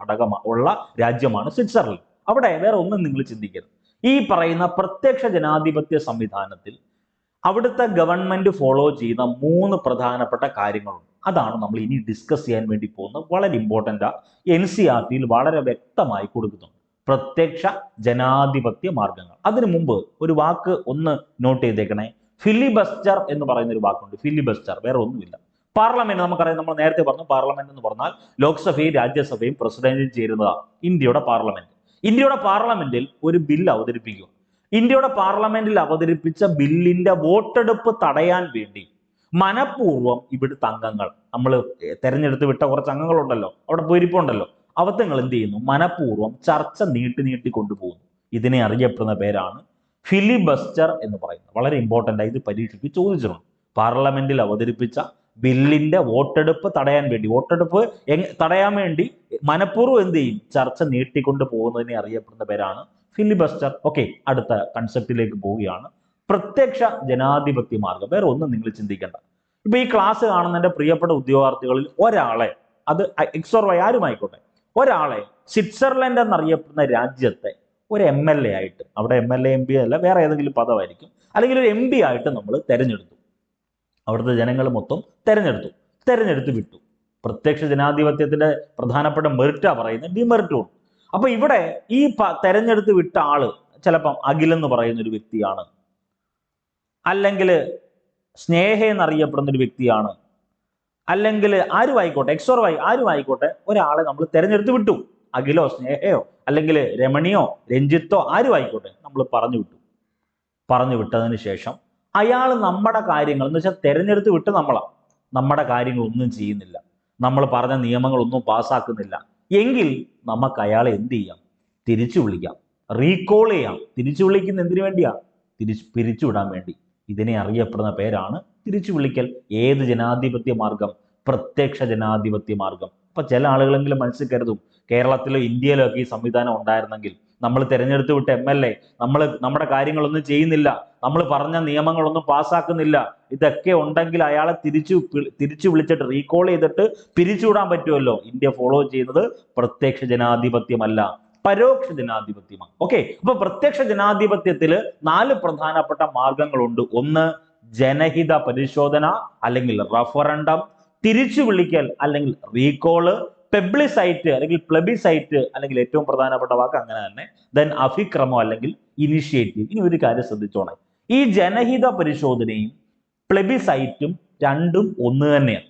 ഉള്ള രാജ്യമാണ് സ്വിറ്റ്സർലൻഡ്. അവിടെ വേറെ ഒന്നും നിങ്ങൾ ചിന്തിക്കരുത്. ഈ പറയുന്ന പ്രത്യക്ഷ ജനാധിപത്യ സംവിധാനത്തിൽ അവിടുത്തെ ഗവൺമെന്റ് ഫോളോ ചെയ്യുന്ന 3 പ്രധാനപ്പെട്ട കാര്യങ്ങളുണ്ട്. അതാണ് നമ്മൾ ഇനി ഡിസ്കസ് ചെയ്യാൻ വേണ്ടി പോകുന്നത്. വളരെ ഇമ്പോർട്ടൻ്റ്. NCERT-യിൽ വളരെ വ്യക്തമായി കൊടുക്കുന്നുണ്ട് പ്രത്യക്ഷ ജനാധിപത്യ മാർഗങ്ങൾ. അതിനു മുമ്പ് ഒരു വാക്ക് ഒന്ന് നോട്ട് ചെയ്തേക്കണേ. ഫിലിബസ്റ്റർ എന്ന് പറയുന്ന ഒരു വാക്കുണ്ട്. ഫിലിബസ്റ്റർ വേറെ ഒന്നുമില്ല. പാർലമെന്റ് നമുക്കറിയാം, നമ്മൾ നേരത്തെ പറഞ്ഞു, പാർലമെന്റ് എന്ന് പറഞ്ഞാൽ ലോക്സഭയും രാജ്യസഭയും പ്രസിഡന്റും ചേരുന്നതാണ് ഇന്ത്യയുടെ പാർലമെന്റ്. ഇന്ത്യയുടെ പാർലമെന്റിൽ ഒരു ബില്ല് അവതരിപ്പിക്കുക. ഇന്ത്യയുടെ പാർലമെന്റിൽ അവതരിപ്പിച്ച ബില്ലിന്റെ വോട്ടെടുപ്പ് തടയാൻ വേണ്ടി മനഃപൂർവ്വം ഇവിടുത്തെ അംഗങ്ങൾ, നമ്മൾ തെരഞ്ഞെടുത്ത് വിട്ട കുറച്ച് അംഗങ്ങളുണ്ടല്ലോ, അവിടെ പോയിരിപ്പുണ്ടല്ലോ, അവത്തങ്ങൾ എന്ത് ചെയ്യുന്നു, മനഃപൂർവ്വം ചർച്ച നീട്ടി കൊണ്ടുപോകുന്നു. ഇതിനെ അറിയപ്പെടുന്ന പേരാണ് ഫിലിബസ്റ്റർ എന്ന് പറയുന്നത്. വളരെ ഇമ്പോർട്ടൻ്റ് ആയി ഇത് പരീക്ഷയ്ക്ക് ചോദിച്ചിട്ടുണ്ട്. പാർലമെന്റിൽ അവതരിപ്പിച്ച ബില്ലിന്റെ വോട്ടെടുപ്പ് തടയാൻ വേണ്ടി, വോട്ടെടുപ്പ് തടയാൻ വേണ്ടി മനഃപൂർവ്വം എന്ത് ചെയ്യും, ചർച്ച നീട്ടിക്കൊണ്ട് പോകുന്നതിനെ അറിയപ്പെടുന്ന പേരാണ് ഫിലിബസ്റ്റർ. ഓക്കെ, അടുത്ത കൺസെപ്റ്റിലേക്ക് പോവുകയാണ്. പ്രത്യക്ഷ ജനാധിപത്യ മാർഗം. വേറെ ഒന്നും നിങ്ങൾ ചിന്തിക്കേണ്ട. ഇപ്പൊ ഈ ക്ലാസ് കാണുന്ന എൻ്റെ പ്രിയപ്പെട്ട ഉദ്യോഗാർത്ഥികളിൽ ഒരാളെ, അത് എക്സ് ഓർ വൈ ആരുമായിക്കോട്ടെ, ഒരാളെ സ്വിറ്റ്സർലൻഡ് എന്നറിയപ്പെടുന്ന രാജ്യത്തെ ഒരു MLA ആയിട്ട്, അവിടെ MLA MP അല്ല, വേറെ ഏതെങ്കിലും പദമായിരിക്കും, അല്ലെങ്കിൽ ഒരു MP ആയിട്ട് നമ്മൾ തെരഞ്ഞെടുത്തു. അവിടുത്തെ ജനങ്ങൾ മൊത്തം തെരഞ്ഞെടുത്ത് വിട്ടു. പ്രത്യക്ഷ ജനാധിപത്യത്തിന്റെ പ്രധാനപ്പെട്ട മെറിറ്റാ പറയുന്നത്, ഡിമെറിറ്റും ഉണ്ട്. അപ്പൊ ഇവിടെ ഈ തെരഞ്ഞെടുത്ത് വിട്ട ആള് ചിലപ്പം അഖിൽ എന്ന് പറയുന്ന ഒരു വ്യക്തിയാണ്, അല്ലെങ്കിൽ സ്നേഹ എന്നറിയപ്പെടുന്ന ഒരു വ്യക്തിയാണ്, അല്ലെങ്കിൽ ആരും ആയിക്കോട്ടെ, എക്സ് ഓർ വൈ ആരും ആയിക്കോട്ടെ, ഒരാളെ നമ്മൾ തെരഞ്ഞെടുത്ത് വിട്ടു. അഖിലോ സ്നേഹയോ അല്ലെങ്കിൽ രമണിയോ രഞ്ജിത്തോ ആരും ആയിക്കോട്ടെ, നമ്മൾ പറഞ്ഞു വിട്ടതിന് ശേഷം അയാൾ നമ്മുടെ കാര്യങ്ങൾ എന്ന് വെച്ചാൽ തെരഞ്ഞെടുത്ത് വിട്ട് നമ്മുടെ കാര്യങ്ങളൊന്നും ചെയ്യുന്നില്ല, നമ്മൾ പറഞ്ഞ നിയമങ്ങളൊന്നും പാസ്സാക്കുന്നില്ല എങ്കിൽ നമുക്ക് അയാളെ എന്ത് ചെയ്യാം, തിരിച്ചു വിളിക്കാം, റീകോൾ ചെയ്യാം. തിരിച്ചു വിളിക്കുന്ന എന്തിനു വേണ്ടിയാ? പിരിച്ചുവിടാൻ വേണ്ടി. ഇതിനെ അറിയപ്പെടുന്ന പേരാണ് തിരിച്ചു വിളിക്കൽ. ഏത് ജനാധിപത്യ മാർഗം? പ്രത്യക്ഷ ജനാധിപത്യ മാർഗം. അപ്പൊ ചില ആളുകളെങ്കിലും മനസ്സിൽ കരുതും, കേരളത്തിലോ ഇന്ത്യയിലോ ഒക്കെ ഈ സംവിധാനം ഉണ്ടായിരുന്നെങ്കിൽ, നമ്മൾ തിരഞ്ഞെടുത്ത് വിട്ട MLA നമ്മുടെ കാര്യങ്ങളൊന്നും ചെയ്യുന്നില്ല, നമ്മൾ പറഞ്ഞ നിയമങ്ങളൊന്നും പാസ്സാക്കുന്നില്ല, ഇതൊക്കെ ഉണ്ടെങ്കിൽ അയാളെ തിരിച്ചു വിളിച്ചിട്ട് റീകോൾ ചെയ്തിട്ട് പിരിച്ചുവിടാൻ പറ്റുമല്ലോ. ഇന്ത്യ ഫോളോ ചെയ്യുന്നത് പ്രത്യക്ഷ ജനാധിപത്യമല്ല, പരോക്ഷ ജനാധിപത്യമാണ്. ഓക്കെ, അപ്പൊ പ്രത്യക്ഷ ജനാധിപത്യത്തിൽ 4 പ്രധാനപ്പെട്ട മാർഗങ്ങളുണ്ട്. ഒന്ന് ജനഹിത പരിശോധന അല്ലെങ്കിൽ റഫറൻഡം, തിരിച്ചു വിളിക്കൽ അല്ലെങ്കിൽ റീകോള്, പെബ്ലിസൈറ്റ് അല്ലെങ്കിൽ പ്ലെബിസൈറ്റ്, അല്ലെങ്കിൽ ഏറ്റവും പ്രധാനപ്പെട്ട വാക്ക് അങ്ങനെ തന്നെ, ദെൻ അഭിക്രമം അല്ലെങ്കിൽ ഇനിഷ്യേറ്റീവ്. ഇനി ഒരു കാര്യം ശ്രദ്ധിച്ചോണേ, ഈ ജനഹിത പരിശോധനയും പ്ലെബിസൈറ്റും രണ്ടും ഒന്ന് തന്നെയാണ്.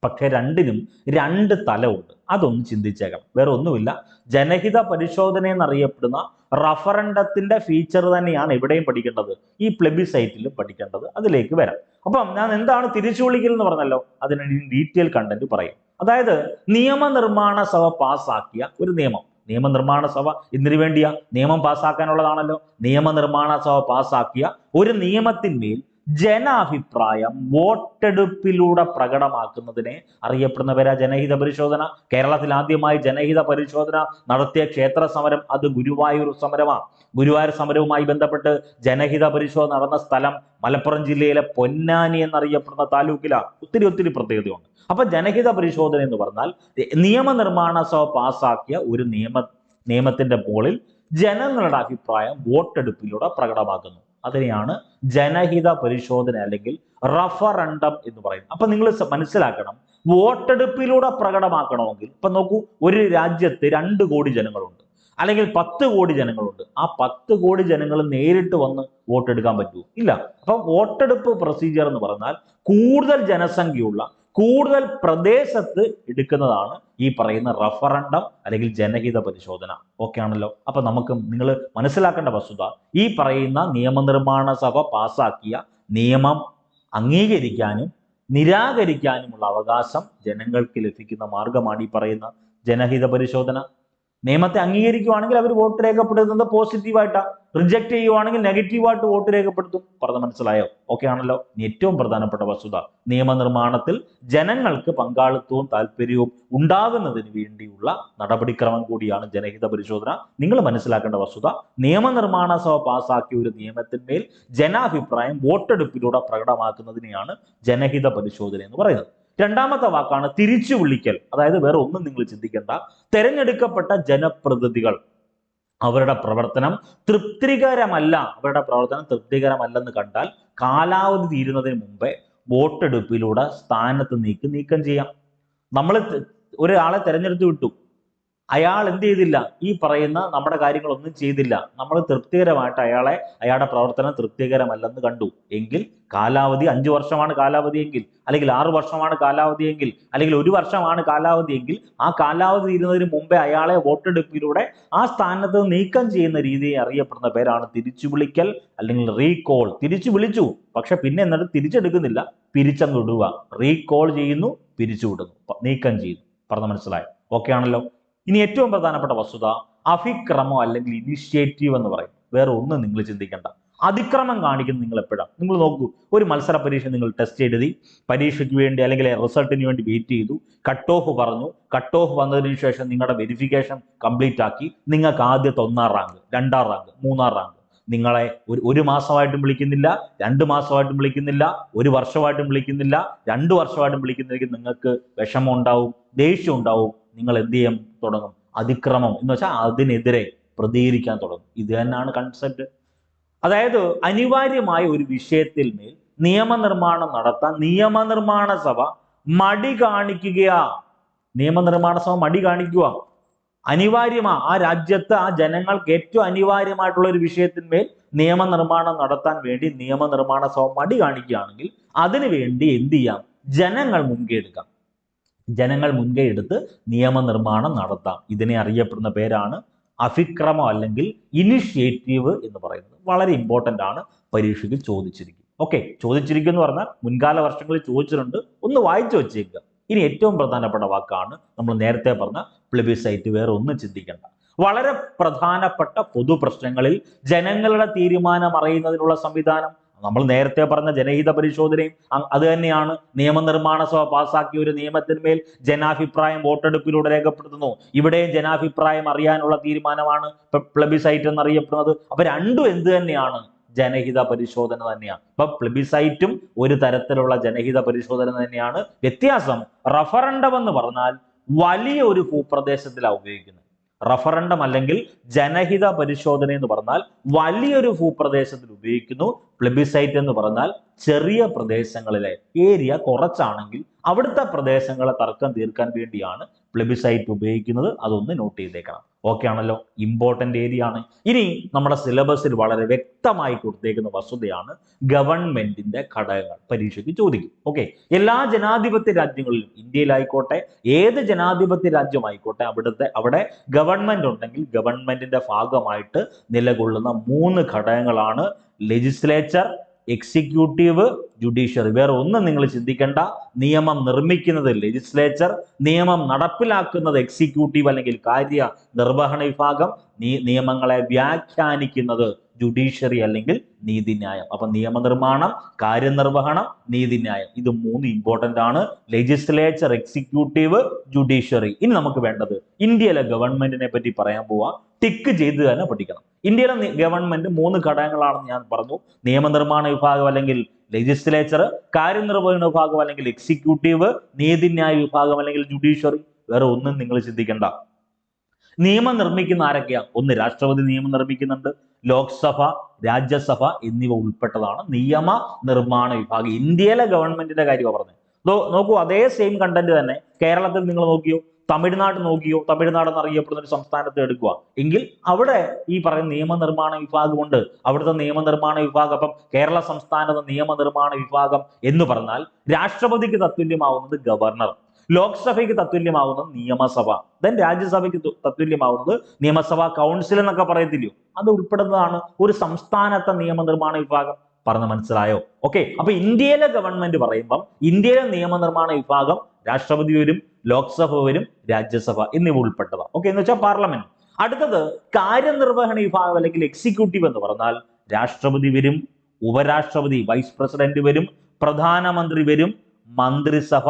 പക്ഷെ രണ്ടിനും 2 തലമുണ്ട്. അതൊന്ന് ചിന്തിച്ചേക്കണം. വേറെ ഒന്നുമില്ല, ജനഹിത പരിശോധന എന്നറിയപ്പെടുന്ന റഫറൻഡത്തിന്റെ ഫീച്ചർ തന്നെയാണ് എവിടെയും പഠിക്കേണ്ടത്, ഈ പ്ലെബിസൈറ്റിലും പഠിക്കേണ്ടത്. അതിലേക്ക് വരാം. അപ്പം ഞാൻ എന്താണ് തിരിച്ചു വിളിക്കൽ എന്ന് പറഞ്ഞല്ലോ, അതിന് ഡീറ്റെയിൽ കണ്ടന്റ് പറയും. അതായത് നിയമനിർമ്മാണ സഭ പാസ്സാക്കിയ ഒരു നിയമം, നിയമനിർമ്മാണ സഭ എന്തിനു വേണ്ടിയാ? നിയമം പാസ്സാക്കാനുള്ളതാണല്ലോ. നിയമനിർമ്മാണ സഭ പാസ്സാക്കിയ ഒരു നിയമത്തിന്മേൽ ജനാഭിപ്രായം വോട്ടെടുപ്പിലൂടെ പ്രകടമാക്കുന്നതിനെ അറിയപ്പെടുന്ന പേരാ ജനഹിത പരിശോധന. കേരളത്തിൽ ആദ്യമായി ജനഹിത പരിശോധന നടത്തിയ ക്ഷേത്ര സമരം അത് ഗുരുവായൂർ സമരമാണ്. ഗുരുവായൂർ സമരവുമായി ബന്ധപ്പെട്ട് ജനഹിത പരിശോധന നടന്ന സ്ഥലം മലപ്പുറം ജില്ലയിലെ പൊന്നാനി എന്നറിയപ്പെടുന്ന താലൂക്കിലാണ്. ഒത്തിരി പ്രത്യേകതയുണ്ട്. അപ്പൊ ജനഹിത പരിശോധന എന്ന് പറഞ്ഞാൽ നിയമനിർമ്മാണ സഭ പാസ്സാക്കിയ ഒരു നിയമത്തിന്റെ മുകളിൽ ജനങ്ങളുടെ അഭിപ്രായം വോട്ടെടുപ്പിലൂടെ പ്രകടമാക്കുന്നു. അതിനെയാണ് ജനഹിത പരിശോധന അല്ലെങ്കിൽ റഫറൻഡം എന്ന് പറയുന്നത്. അപ്പൊ നിങ്ങൾ മനസ്സിലാക്കണം, വോട്ടെടുപ്പിലൂടെ പ്രകടമാക്കണമെങ്കിൽ ഇപ്പൊ നോക്കൂ, ഒരു രാജ്യത്ത് 2 കോടി ജനങ്ങളുണ്ട്. അല്ലെങ്കിൽ 10 കോടി ജനങ്ങളുണ്ട്. ആ 10 കോടി ജനങ്ങൾ നേരിട്ട് വന്ന് വോട്ടെടുക്കാൻ പറ്റുമോ? ഇല്ല. അപ്പം വോട്ടെടുപ്പ് പ്രൊസീജിയർ എന്ന് പറഞ്ഞാൽ കൂടുതൽ ജനസംഖ്യയുള്ള കൂടുതൽ പ്രദേശത്ത് എടുക്കുന്നതാണ് ഈ പറയുന്ന റഫറണ്ടം അല്ലെങ്കിൽ ജനഹിത പരിശോധന. ഓക്കെ ആണല്ലോ. അപ്പൊ നമുക്ക് നിങ്ങൾ മനസ്സിലാക്കേണ്ട വസ്തുത, ഈ പറയുന്ന നിയമനിർമ്മാണ സഭ പാസാക്കിയ നിയമം അംഗീകരിക്കാനും നിരാകരിക്കാനുമുള്ള അവകാശം ജനങ്ങൾക്ക് ലഭിക്കുന്ന മാർഗമാണ് ഈ പറയുന്ന ജനഹിത പരിശോധന. നിയമത്തെ അംഗീകരിക്കുവാണെങ്കിൽ അവർ വോട്ട് രേഖപ്പെടുത്തുന്നത് പോസിറ്റീവായിട്ടാണ്, റിജക്ട് ചെയ്യുവാണെങ്കിൽ നെഗറ്റീവായിട്ട് വോട്ട് രേഖപ്പെടുത്തും. പറഞ്ഞ് മനസ്സിലായോ? ഓക്കെ ആണല്ലോ. ഏറ്റവും പ്രധാനപ്പെട്ട വസ്തുത, നിയമനിർമ്മാണത്തിൽ ജനങ്ങൾക്ക് പങ്കാളിത്തവും താല്പര്യവും ഉണ്ടാകുന്നതിന് വേണ്ടിയുള്ള നടപടിക്രമം കൂടിയാണ് ജനഹിത പരിശോധന. നിങ്ങൾ മനസ്സിലാക്കേണ്ട വസ്തുത, നിയമനിർമ്മാണ സഭ പാസാക്കിയ ഒരു നിയമത്തിന്മേൽ ജനാഭിപ്രായം വോട്ടെടുപ്പിലൂടെ പ്രകടമാക്കുന്നതിനെയാണ് ജനഹിത പരിശോധന എന്ന് പറയുന്നത്. രണ്ടാമത്തെ വാക്കാണ് തിരിച്ചു വിളിക്കൽ. അതായത് വേറെ ഒന്നും നിങ്ങൾ ചിന്തിക്കേണ്ട, തെരഞ്ഞെടുക്കപ്പെട്ട ജനപ്രതിനിധികൾ അവരുടെ പ്രവർത്തനം തൃപ്തികരമല്ലെന്ന് കണ്ടാൽ കാലാവധി തീരുന്നതിന് മുമ്പേ വോട്ടെടുപ്പിലൂടെ സ്ഥാനത്ത് നീക്കം ചെയ്യാം. നമ്മൾ ഒരാളെ തെരഞ്ഞെടുത്ത് വിട്ടു, അയാൾ എന്ത് ചെയ്തില്ല, ഈ പറയുന്ന നമ്മുടെ കാര്യങ്ങളൊന്നും ചെയ്തില്ല, നമ്മൾ തൃപ്തികരമായിട്ട് അയാളുടെ പ്രവർത്തനം തൃപ്തികരമല്ലെന്ന് കണ്ടു എങ്കിൽ കാലാവധി 5 വർഷമാണ് കാലാവധിയെങ്കിൽ, അല്ലെങ്കിൽ 6 വർഷമാണ് കാലാവധിയെങ്കിൽ, അല്ലെങ്കിൽ 1 വർഷമാണ് കാലാവധിയെങ്കിൽ, ആ കാലാവധി തീരുന്നതിന് മുമ്പേ അയാളെ വോട്ടെടുപ്പിലൂടെ ആ സ്ഥാനത്ത് നീക്കം ചെയ്യുന്ന രീതിയെ അറിയപ്പെടുന്ന പേരാണ് തിരിച്ചു വിളിക്കൽ അല്ലെങ്കിൽ റീകോൾ. തിരിച്ചു വിളിച്ചു, പക്ഷെ പിന്നെ എന്നിട്ട് തിരിച്ചെടുക്കുന്നില്ല, പിരിച്ചങ്ങ് വിടുക. റീകോൾ ചെയ്യുന്നു, പിരിച്ചുവിടുന്നു, നീക്കം ചെയ്യുന്നു. പറഞ്ഞ മനസ്സിലായി? ഓക്കെ ആണല്ലോ. ഇനി ഏറ്റവും പ്രധാനപ്പെട്ട വസ്തുത, അഭിക്രമം അല്ലെങ്കിൽ ഇനിഷ്യേറ്റീവ് എന്ന് പറയും. വേറെ ഒന്നും നിങ്ങൾ ചിന്തിക്കേണ്ട. അതിക്രമം കാണിക്കുന്നത് നിങ്ങൾ എപ്പോഴാണ്? നിങ്ങൾ നോക്കൂ, ഒരു മത്സര പരീക്ഷ നിങ്ങൾ ടെസ്റ്റ് എഴുതി, പരീക്ഷയ്ക്ക് വേണ്ടി അല്ലെങ്കിൽ റിസൾട്ടിന് വേണ്ടി വെയിറ്റ് ചെയ്തു, കട്ട് ഓഫ് പറഞ്ഞു, കട്ട് ഓഫ് വന്നതിന് ശേഷം നിങ്ങളുടെ വെരിഫിക്കേഷൻ കംപ്ലീറ്റ് ആക്കി, നിങ്ങൾക്ക് ആദ്യത്തെ 1ാം റാങ്ക്, 2ാം റാങ്ക്, 3ാം റാങ്ക്. നിങ്ങളെ ഒരു മാസമായിട്ടും വിളിക്കുന്നില്ല, 2 മാസമായിട്ടും വിളിക്കുന്നില്ല, 1 വർഷമായിട്ടും വിളിക്കുന്നില്ല, 2 വർഷമായിട്ടും വിളിക്കുന്നില്ലെങ്കിൽ നിങ്ങൾക്ക് വിഷമം ഉണ്ടാവും, ദേഷ്യം ഉണ്ടാവും. നിങ്ങൾ എന്ത് ചെയ്യാൻ തുടങ്ങും? അതിക്രമം എന്ന് വെച്ചാൽ അതിനെതിരെ പ്രതികരിക്കാൻ തുടങ്ങും. ഇത് തന്നെയാണ് കൺസെപ്റ്റ്. അതായത് അനിവാര്യമായ ഒരു വിഷയത്തിൽ മേൽ നിയമനിർമ്മാണം നടത്താൻ നിയമനിർമ്മാണ സഭ മടി കാണിക്കുക. ആ രാജ്യത്ത് ആ ജനങ്ങൾക്ക് ഏറ്റവും അനിവാര്യമായിട്ടുള്ള ഒരു വിഷയത്തിന്മേൽ നിയമനിർമ്മാണം നടത്താൻ വേണ്ടി നിയമനിർമ്മാണ സഭ മടി കാണിക്കുകയാണെങ്കിൽ അതിനു വേണ്ടി എന്ത് ചെയ്യാം? ജനങ്ങൾ മുൻകൈ എടുത്ത് നിയമനിർമ്മാണം നടത്താം. ഇതിനെ അറിയപ്പെടുന്ന പേരാണ് അഭിക്രമം അല്ലെങ്കിൽ ഇനിഷ്യേറ്റീവ് എന്ന് പറയുന്നത്. വളരെ ഇമ്പോർട്ടൻ്റ് ആണ്, പരീക്ഷയ്ക്ക് ചോദിച്ചിരിക്കും. ഓക്കെ, ചോദിച്ചിരിക്കും എന്ന് പറഞ്ഞാൽ മുൻകാല വർഷങ്ങളിൽ ചോദിച്ചിട്ടുണ്ട്, ഒന്ന് വായിച്ചു വെച്ചേക്കുക. ഇനി ഏറ്റവും പ്രധാനപ്പെട്ട വാക്കാണ് നമ്മൾ നേരത്തെ പറഞ്ഞ പ്ലെബിസൈറ്റ്. വേറെ ഒന്നും ചിന്തിക്കേണ്ട. വളരെ പ്രധാനപ്പെട്ട പൊതു പ്രശ്നങ്ങളിൽ ജനങ്ങളുടെ തീരുമാനം അറിയുന്നതിനുള്ള സംവിധാനം നമ്മൾ നേരത്തെ പറഞ്ഞ ജനഹിത പരിശോധനയും അത് തന്നെയാണ്. നിയമനിർമ്മാണ സഭ പാസാക്കിയ ഒരു നിയമത്തിന്മേൽ ജനാഭിപ്രായം വോട്ടെടുപ്പിലൂടെ രേഖപ്പെടുത്തുന്നു. ഇവിടെയും ജനാഭിപ്രായം അറിയാനുള്ള തീരുമാനമാണ് പ്ലെബിസൈറ്റ് എന്നറിയപ്പെടുന്നത്. അപ്പൊ രണ്ടും എന്ത് തന്നെയാണ്? ജനഹിത പരിശോധന തന്നെയാണ്. അപ്പൊ പ്ലെബിസൈറ്റും ഒരു തരത്തിലുള്ള ജനഹിത പരിശോധന തന്നെയാണ്. വ്യത്യാസം, റഫറണ്ടം എന്ന് പറഞ്ഞാൽ വലിയ ഒരു ഭൂപ്രദേശത്തിലാണ് ഉപയോഗിക്കുന്നത്. റഫറണ്ടം അല്ലെങ്കിൽ ജനഹിത പരിശോധന എന്ന് പറഞ്ഞാൽ വലിയൊരു ഭൂപ്രദേശത്തിൽ ഉപയോഗിക്കുന്നു. പ്ലെബിസൈറ്റ് എന്ന് പറഞ്ഞാൽ ചെറിയ പ്രദേശങ്ങളിലെ ഏരിയ കുറച്ചാണെങ്കിൽ അവിടുത്തെ പ്രദേശങ്ങളെ തർക്കം തീർക്കാൻ വേണ്ടിയാണ് പ്ലെബിസൈറ്റ് ഉപയോഗിക്കുന്നത്. അതൊന്ന് നോട്ട് ചെയ്തേക്കണം. ഓക്കെ ആണല്ലോ. ഇമ്പോർട്ടൻ്റ് ഏരിയ ആണ്. ഇനി നമ്മുടെ സിലബസിൽ വളരെ വ്യക്തമായി കൊടുത്തേക്കുന്ന വസ്തുതയാണ് ഗവൺമെന്റിന്റെ ഘടകങ്ങൾ. പരീക്ഷയ്ക്ക് ചോദിക്കും. ഓക്കെ, എല്ലാ ജനാധിപത്യ രാജ്യങ്ങളിലും, ഇന്ത്യയിലായിക്കോട്ടെ ഏത് ജനാധിപത്യ രാജ്യമായിക്കോട്ടെ, അവിടെ ഗവൺമെന്റ് ഉണ്ടെങ്കിൽ ഗവൺമെന്റിന്റെ ഭാഗമായിട്ട് നിലകൊള്ളുന്ന 3 ഘടകങ്ങളാണ് ലെജിസ്ലേച്ചർ, എക്സിക്യൂട്ടീവ്, ജുഡീഷ്യറി. വേറെ ഒന്നും നിങ്ങൾ ചിന്തിക്കേണ്ട. നിയമം നിർമ്മിക്കുന്നത് ലെജിസ്ലേച്ചർ, നിയമം നടപ്പിലാക്കുന്നത് എക്സിക്യൂട്ടീവ് അല്ലെങ്കിൽ കാര്യ നിർവഹണ വിഭാഗം, നിയമങ്ങളെ വ്യാഖ്യാനിക്കുന്നത് ജുഡീഷ്യറി അല്ലെങ്കിൽ നീതിന്യായം. അപ്പൊ നിയമനിർമ്മാണം, കാര്യനിർവഹണം, നീതിന്യായം, ഇത് 3 ഇമ്പോർട്ടൻ്റ് ആണ്. Legislature, executive, judiciary. ഇനി നമുക്ക് വേണ്ടത് ഇന്ത്യയിലെ ഗവൺമെന്റിനെ പറ്റി പറയാൻ പോവാ. ടിക്ക് ചെയ്ത് തന്നെ പഠിക്കണം. ഇന്ത്യയിലെ ഗവൺമെന്റ് 3 ഘടകങ്ങളാണെന്ന് ഞാൻ പറഞ്ഞു. നിയമനിർമ്മാണ വിഭാഗം അല്ലെങ്കിൽ ലെജിസ്ലേച്ചർ, കാര്യനിർവഹണ വിഭാഗം അല്ലെങ്കിൽ എക്സിക്യൂട്ടീവ്, നീതിന്യായ വിഭാഗം അല്ലെങ്കിൽ ജുഡീഷ്യറി. വേറെ ഒന്നും നിങ്ങൾ ചിന്തിക്കേണ്ട. നിയമം നിർമ്മിക്കുന്ന ആരൊക്കെയാ? ഒന്ന്, രാഷ്ട്രപതി നിയമം നിർമ്മിക്കുന്നുണ്ട്. ലോക്സഭ, രാജ്യസഭ എന്നിവ ഉൾപ്പെട്ടതാണ് നിയമ നിർമ്മാണ വിഭാഗം. ഇന്ത്യയിലെ ഗവൺമെന്റിന്റെ കാര്യമാണ് പറഞ്ഞത്. നോക്കൂ, അതേ സെയിം കണ്ടന്റ് തന്നെ കേരളത്തിൽ നിങ്ങൾ നോക്കിയോ. തമിഴ്നാട് നോക്കിയോ, തമിഴ്നാട് എന്നറിയപ്പെടുന്ന ഒരു സംസ്ഥാനത്ത് എടുക്കുക എങ്കിൽ അവിടെ ഈ പറയുന്ന നിയമനിർമ്മാണ വിഭാഗമുണ്ട്. അവിടുത്തെ നിയമനിർമ്മാണ വിഭാഗം, അപ്പം കേരള സംസ്ഥാനത്തെ നിയമനിർമ്മാണ വിഭാഗം എന്ന് പറഞ്ഞാൽ രാഷ്ട്രപതിക്ക് തത്തുല്യമാവുന്നത് ഗവർണർ, ലോക്സഭയ്ക്ക് തത്തുല്യമാവുന്നത് നിയമസഭ, ദെൻ രാജ്യസഭയ്ക്ക് തത്തുല്യമാവുന്നത് നിയമസഭാ കൗൺസിൽ എന്നൊക്കെ പറയത്തില്ലയോ, അത് ഉൾപ്പെടുന്നതാണ് ഒരു സംസ്ഥാനത്തെ നിയമനിർമ്മാണ വിഭാഗം. പറഞ്ഞ് മനസ്സിലായോ? ഓക്കെ. അപ്പൊ ഇന്ത്യയിലെ ഗവൺമെന്റ് പറയുമ്പം ഇന്ത്യയിലെ നിയമനിർമ്മാണ വിഭാഗം രാഷ്ട്രപതി വരും, ലോക്സഭ വരും, രാജ്യസഭ എന്നിവ ഉൾപ്പെട്ടതാണ്. ഓക്കെ, എന്ന് വെച്ചാൽ പാർലമെന്റ്. അടുത്തത് കാര്യനിർവഹണ വിഭാഗം അല്ലെങ്കിൽ എക്സിക്യൂട്ടീവ് എന്ന് പറഞ്ഞാൽ രാഷ്ട്രപതി വരും, ഉപരാഷ്ട്രപതി വൈസ് പ്രസിഡന്റ് വരും, പ്രധാനമന്ത്രി വരും, മന്ത്രിസഭ,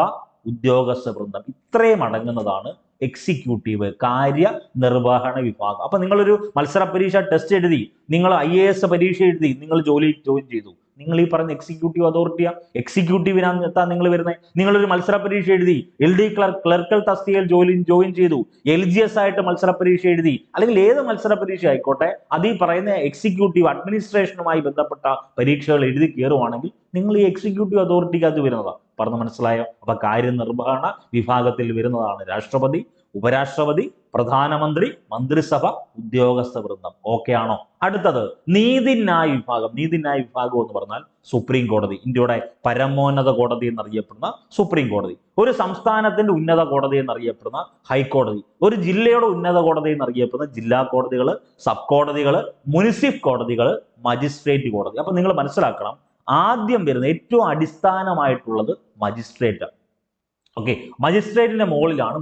ഉദ്യോഗസ്ഥ വൃന്ദം, ഇത്രയും അടങ്ങുന്നതാണ് എക്സിക്യൂട്ടീവ്, കാര്യനിർവഹണ വിഭാഗം. അപ്പൊ നിങ്ങളൊരു മത്സര പരീക്ഷ ടെസ്റ്റ് എഴുതി, നിങ്ങൾ IAS പരീക്ഷ എഴുതി, നിങ്ങൾ ജോലി ജോയിൻ ചെയ്തു, നിങ്ങൾ ഈ പറഞ്ഞ എക്സിക്യൂട്ടീവ് അതോറിറ്റിയാ, എക്സിക്യൂട്ടീവിനാണ് നിങ്ങൾ വരുന്നത്. നിങ്ങളൊരു മത്സര പരീക്ഷ എഴുതി, LD ക്ലർക്കൽ തസ്തികയിൽ ജോയിൻ ചെയ്തു, LGS ആയിട്ട് മത്സര പരീക്ഷ എഴുതി, അല്ലെങ്കിൽ ഏത് മത്സര പരീക്ഷ ആയിക്കോട്ടെ, അത് ഈ പറയുന്ന എക്സിക്യൂട്ടീവ് അഡ്മിനിസ്ട്രേഷനുമായി ബന്ധപ്പെട്ട പരീക്ഷകൾ എഴുതി കയറുവാണെങ്കിൽ നിങ്ങൾ ഈ എക്സിക്യൂട്ടീവ് അതോറിറ്റിക്ക് അത് വരുന്നതാണ്. പറഞ്ഞ് മനസ്സിലായോ? അപ്പൊ കാര്യനിർവഹണ വിഭാഗത്തിൽ വരുന്നതാണ് രാഷ്ട്രപതി, ഉപരാഷ്ട്രപതി, പ്രധാനമന്ത്രി, മന്ത്രിസഭ, ഉദ്യോഗസ്ഥ വൃന്ദം. ഓക്കെ ആണോ? അടുത്തത് നീതിന്യായ വിഭാഗം. നീതിന്യായ വിഭാഗം എന്ന് പറഞ്ഞാൽ സുപ്രീം കോടതി, ഇന്ത്യയുടെ പരമോന്നത കോടതി എന്നറിയപ്പെടുന്ന സുപ്രീം കോടതി, ഒരു സംസ്ഥാനത്തിന്റെ ഉന്നത കോടതി എന്നറിയപ്പെടുന്ന ഹൈക്കോടതി, ഒരു ജില്ലയുടെ ഉന്നത കോടതി എന്നറിയപ്പെടുന്ന ജില്ലാ കോടതികൾ, സബ് കോടതികൾ, മുനിസിഫ് കോടതികൾ, മജിസ്ട്രേറ്റ് കോടതി. അപ്പൊ നിങ്ങൾ മനസ്സിലാക്കണം, ആദ്യം വരുന്ന ഏറ്റവും അടിസ്ഥാനമായിട്ടുള്ളത് മജിസ്ട്രേറ്റ്. ഓക്കെ, മജിസ്ട്രേറ്റിന്റെ മുകളിലാണ്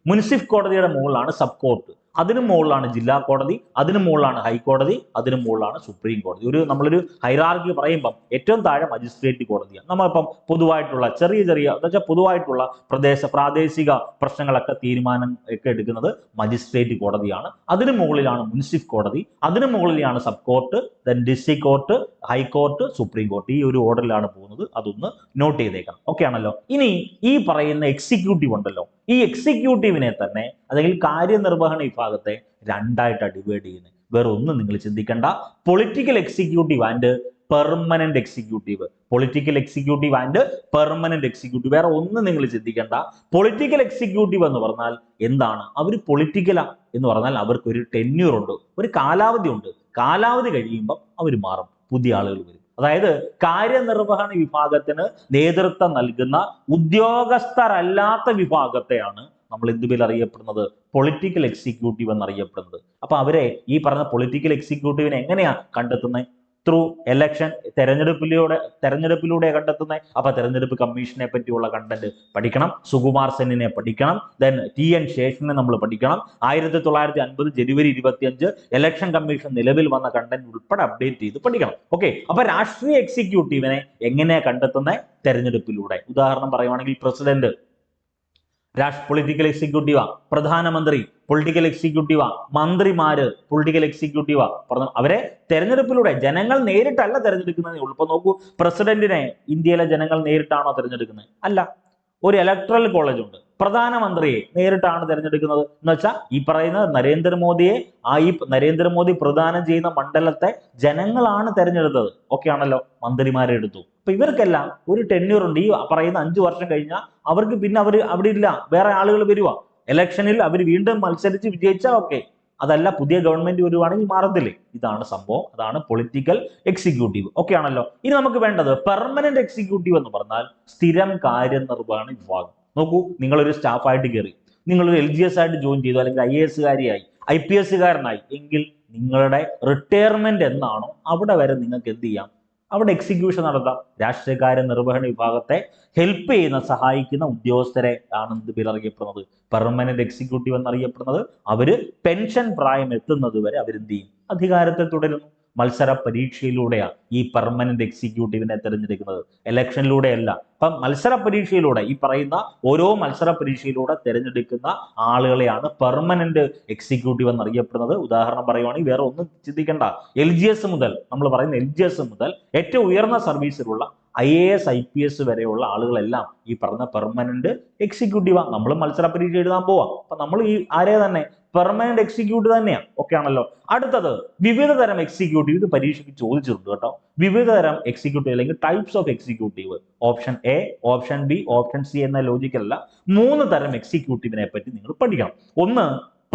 മുനിസിഫ് കോടതിയുടെ മുകളിലാണ് സബ് കോർട്ട്, അതിനു മുകളിലാണ് ജില്ലാ കോടതി, അതിനു മുകളിലാണ് ഹൈക്കോടതി, അതിനു മുകളിലാണ് സുപ്രീം കോടതി. നമ്മളൊരു ഹൈറാർക്കി പറയുമ്പം ഏറ്റവും താഴെ മജിസ്ട്രേറ്റ് കോടതിയാണ്. നമ്മളിപ്പം പൊതുവായിട്ടുള്ള ചെറിയ എന്ന് വെച്ചാൽ പൊതുവായിട്ടുള്ള പ്രാദേശിക പ്രശ്നങ്ങളൊക്കെ തീരുമാനം ഒക്കെ എടുക്കുന്നത് മജിസ്ട്രേറ്റ് കോടതിയാണ്. അതിനു മുകളിലാണ് മുനിസിഫ് കോടതി, അതിനു മുകളിലാണ് sub court, then district court, high court, supreme court. ഈ ഒരു ഓർഡറിലാണ് പോകുന്നത്. അതൊന്ന് നോട്ട് ചെയ്തേക്കണം. ഓക്കെ ആണല്ലോ? ഇനി ഈ പറയുന്ന എക്സിക്യൂട്ടീവ് ഉണ്ടല്ലോ, ഈ എക്സിക്യൂട്ടീവിനെ തന്നെ അല്ലെങ്കിൽ കാര്യനിർവഹണ വിഭാഗത്തെ രണ്ടായിട്ടാണ് ഡിവൈഡ് ചെയ്യുന്നത്. വേറെ ഒന്നും നിങ്ങൾ ചിന്തിക്കേണ്ട. Political executive and permanent executive. Political executive and permanent executive. വേറെ ഒന്നും നിങ്ങൾ ചിന്തിക്കേണ്ട. പൊളിറ്റിക്കൽ എക്സിക്യൂട്ടീവ് എന്ന് പറഞ്ഞാൽ എന്താണ്? അവർ പൊളിറ്റിക്കലാ എന്ന് പറഞ്ഞാൽ അവർക്ക് ഒരു ടെന്യൂർ ഉണ്ട്, ഒരു കാലാവധി ഉണ്ട്. കാലാവധി കഴിയുമ്പം അവർ മാറും, പുതിയ ആളുകൾ വരും. അതായത് കാര്യനിർവഹണ വിഭാഗത്തിന് നേതൃത്വം നൽകുന്ന ഉദ്യോഗസ്ഥരല്ലാത്ത വിഭാഗത്തെയാണ് നമ്മൾ എന്തുപേരിൽ അറിയപ്പെടുന്നത്? പൊളിറ്റിക്കൽ എക്സിക്യൂട്ടീവ് എന്നറിയപ്പെടുന്നത്. അപ്പൊ അവരെ ഈ പറഞ്ഞ പൊളിറ്റിക്കൽ എക്സിക്യൂട്ടീവിനെ എങ്ങനെയാ കണ്ടെത്തുന്നത്? ത്രൂ എലക്ഷൻ, തെരഞ്ഞെടുപ്പിലൂടെ കണ്ടെത്തുന്നത്. അപ്പൊ തെരഞ്ഞെടുപ്പ് കമ്മീഷനെ പറ്റിയുള്ള കണ്ടന്റ് പഠിക്കണം, സുകുമാർ സെന്നിനെ പഠിക്കണം, ദെൻ TN ശേഷനെ നമ്മൾ പഠിക്കണം. 1950 ജനുവരി 25 ഇലക്ഷൻ കമ്മീഷൻ നിലവിൽ വന്ന കണ്ടന്റ് ഉൾപ്പെടെ അപ്ഡേറ്റ് ചെയ്ത് പഠിക്കണം. ഓക്കെ, അപ്പൊ രാഷ്ട്രീയ എക്സിക്യൂട്ടീവിനെ എങ്ങനെയാ കണ്ടെത്തുന്നത്? തെരഞ്ഞെടുപ്പിലൂടെ. ഉദാഹരണം പറയുവാണെങ്കിൽ പ്രസിഡന്റ് പൊളിറ്റിക്കൽ എക്സിക്യൂട്ടീവാ, പ്രധാനമന്ത്രി പൊളിറ്റിക്കൽ എക്സിക്യൂട്ടീവാ, മന്ത്രിമാര് പൊളിറ്റിക്കൽ എക്സിക്യൂട്ടീവാ. പറഞ്ഞു അവരെ തെരഞ്ഞെടുപ്പിലൂടെ, ജനങ്ങൾ നേരിട്ടല്ല തെരഞ്ഞെടുക്കുന്നതേ ഉള്ളൂ. ഇപ്പൊ നോക്കൂ, പ്രസിഡന്റിനെ ഇന്ത്യയിലെ ജനങ്ങൾ നേരിട്ടാണോ തെരഞ്ഞെടുക്കുന്നത്? അല്ല, ഒരു ഇലക്ട്രൽ കോളേജ് ഉണ്ട്. പ്രധാനമന്ത്രിയെ നേരിട്ടാണ് തെരഞ്ഞെടുക്കുന്നത് എന്ന് വെച്ചാൽ ഈ പറയുന്ന നരേന്ദ്രമോദി പ്രദാനം ചെയ്യുന്ന മണ്ഡലത്തെ ജനങ്ങളാണ് തെരഞ്ഞെടുത്തത്. ഓക്കെ ആണല്ലോ? മന്ത്രിമാരെ എടുത്തു. അപ്പൊ ഇവർക്കെല്ലാം ഒരു ടെന്യൂർ ഉണ്ട്. ഈ പറയുന്ന 5 വർഷം കഴിഞ്ഞാൽ അവർക്ക് പിന്നെ അവിടെ ഇല്ല, വേറെ ആളുകൾ വരുക. ഇലക്ഷനിൽ അവർ വീണ്ടും മത്സരിച്ച് വിജയിച്ചാൽ ഓക്കെ, അതല്ല പുതിയ ഗവൺമെന്റ് വരുവാണെങ്കിൽ മാറത്തില്ലേ? ഇതാണ് സംഭവം. അതാണ് പൊളിറ്റിക്കൽ എക്സിക്യൂട്ടീവ്. ഓക്കെ ആണല്ലോ? ഇനി നമുക്ക് വേണ്ടത് പെർമനന്റ് എക്സിക്യൂട്ടീവ് എന്ന് പറഞ്ഞാൽ സ്ഥിരം കാര്യനിർവഹണ വിഭാഗം. നോക്കൂ, നിങ്ങളൊരു സ്റ്റാഫായിട്ട് കയറി, നിങ്ങളൊരു LGS ആയിട്ട് ജോയിൻ ചെയ്തു, അല്ലെങ്കിൽ IAS കാരിയായി, IPS കാരനായി എങ്കിൽ നിങ്ങളുടെ റിട്ടയർമെന്റ് എന്നാണോ അവിടെ വരെ നിങ്ങൾക്ക് എന്ത് ചെയ്യാം? അവിടെ എക്സിക്യൂഷൻ നടത്താം. രാഷ്ട്രീയകാര്യ നിർവഹണ വിഭാഗത്തെ ഹെൽപ്പ് ചെയ്യുന്ന, സഹായിക്കുന്ന ഉദ്യോഗസ്ഥരെ ആണ് എന്ത് പേര് അറിയപ്പെടുന്നത്? പെർമനന്റ് എക്സിക്യൂട്ടീവ് എന്നറിയപ്പെടുന്നത്. അവര് പെൻഷൻ പ്രായം എത്തുന്നത് വരെ അവരെന്ത് ചെയ്യും? അധികാരത്തിൽ തുടരുന്നു. മത്സര പരീക്ഷയിലൂടെയാണ് ഈ പെർമനന്റ് എക്സിക്യൂട്ടീവിനെ തിരഞ്ഞെടുക്കുന്നത്, ഇലക്ഷനിലൂടെയല്ല. അപ്പം മത്സര പരീക്ഷയിലൂടെ, ഈ പറയുന്ന ഓരോ മത്സര പരീക്ഷയിലൂടെ തിരഞ്ഞെടുക്കുന്ന ആളുകളെയാണ് പെർമനന്റ് എക്സിക്യൂട്ടീവ് എന്നറിയപ്പെടുന്നത്. ഉദാഹരണം പറയുവാണെങ്കിൽ വേറെ ഒന്നും ചിന്തിക്കേണ്ട. നമ്മൾ പറയുന്ന LGS മുതൽ ഏറ്റവും ഉയർന്ന സർവീസിലുള്ള IAS IPS വരെയുള്ള ആളുകളെല്ലാം ഈ പറഞ്ഞ പെർമനന്റ് എക്സിക്യൂട്ടീവാണ്. നമ്മൾ മത്സര പരീക്ഷ എഴുതാൻ പോവാം. അപ്പൊ നമ്മൾ ഈ ആരെ തന്നെ പെർമനന്റ് എക്സിക്യൂട്ടീവ് തന്നെയാണ്. ഓക്കെ ആണല്ലോ. അടുത്തത് വിവിധ തരം എക്സിക്യൂട്ടീവ്. ഇത് പരീക്ഷയ്ക്ക് ചോദിച്ചിട്ടുണ്ട് കേട്ടോ. വിവിധ തരം എക്സിക്യൂട്ടീവ് അല്ലെങ്കിൽ types of executive. Option A, option B, option C എന്ന ലോജിക്കല്ല. 3 തരം എക്സിക്യൂട്ടീവിനെ പറ്റി നിങ്ങൾ പഠിക്കണം. ഒന്ന്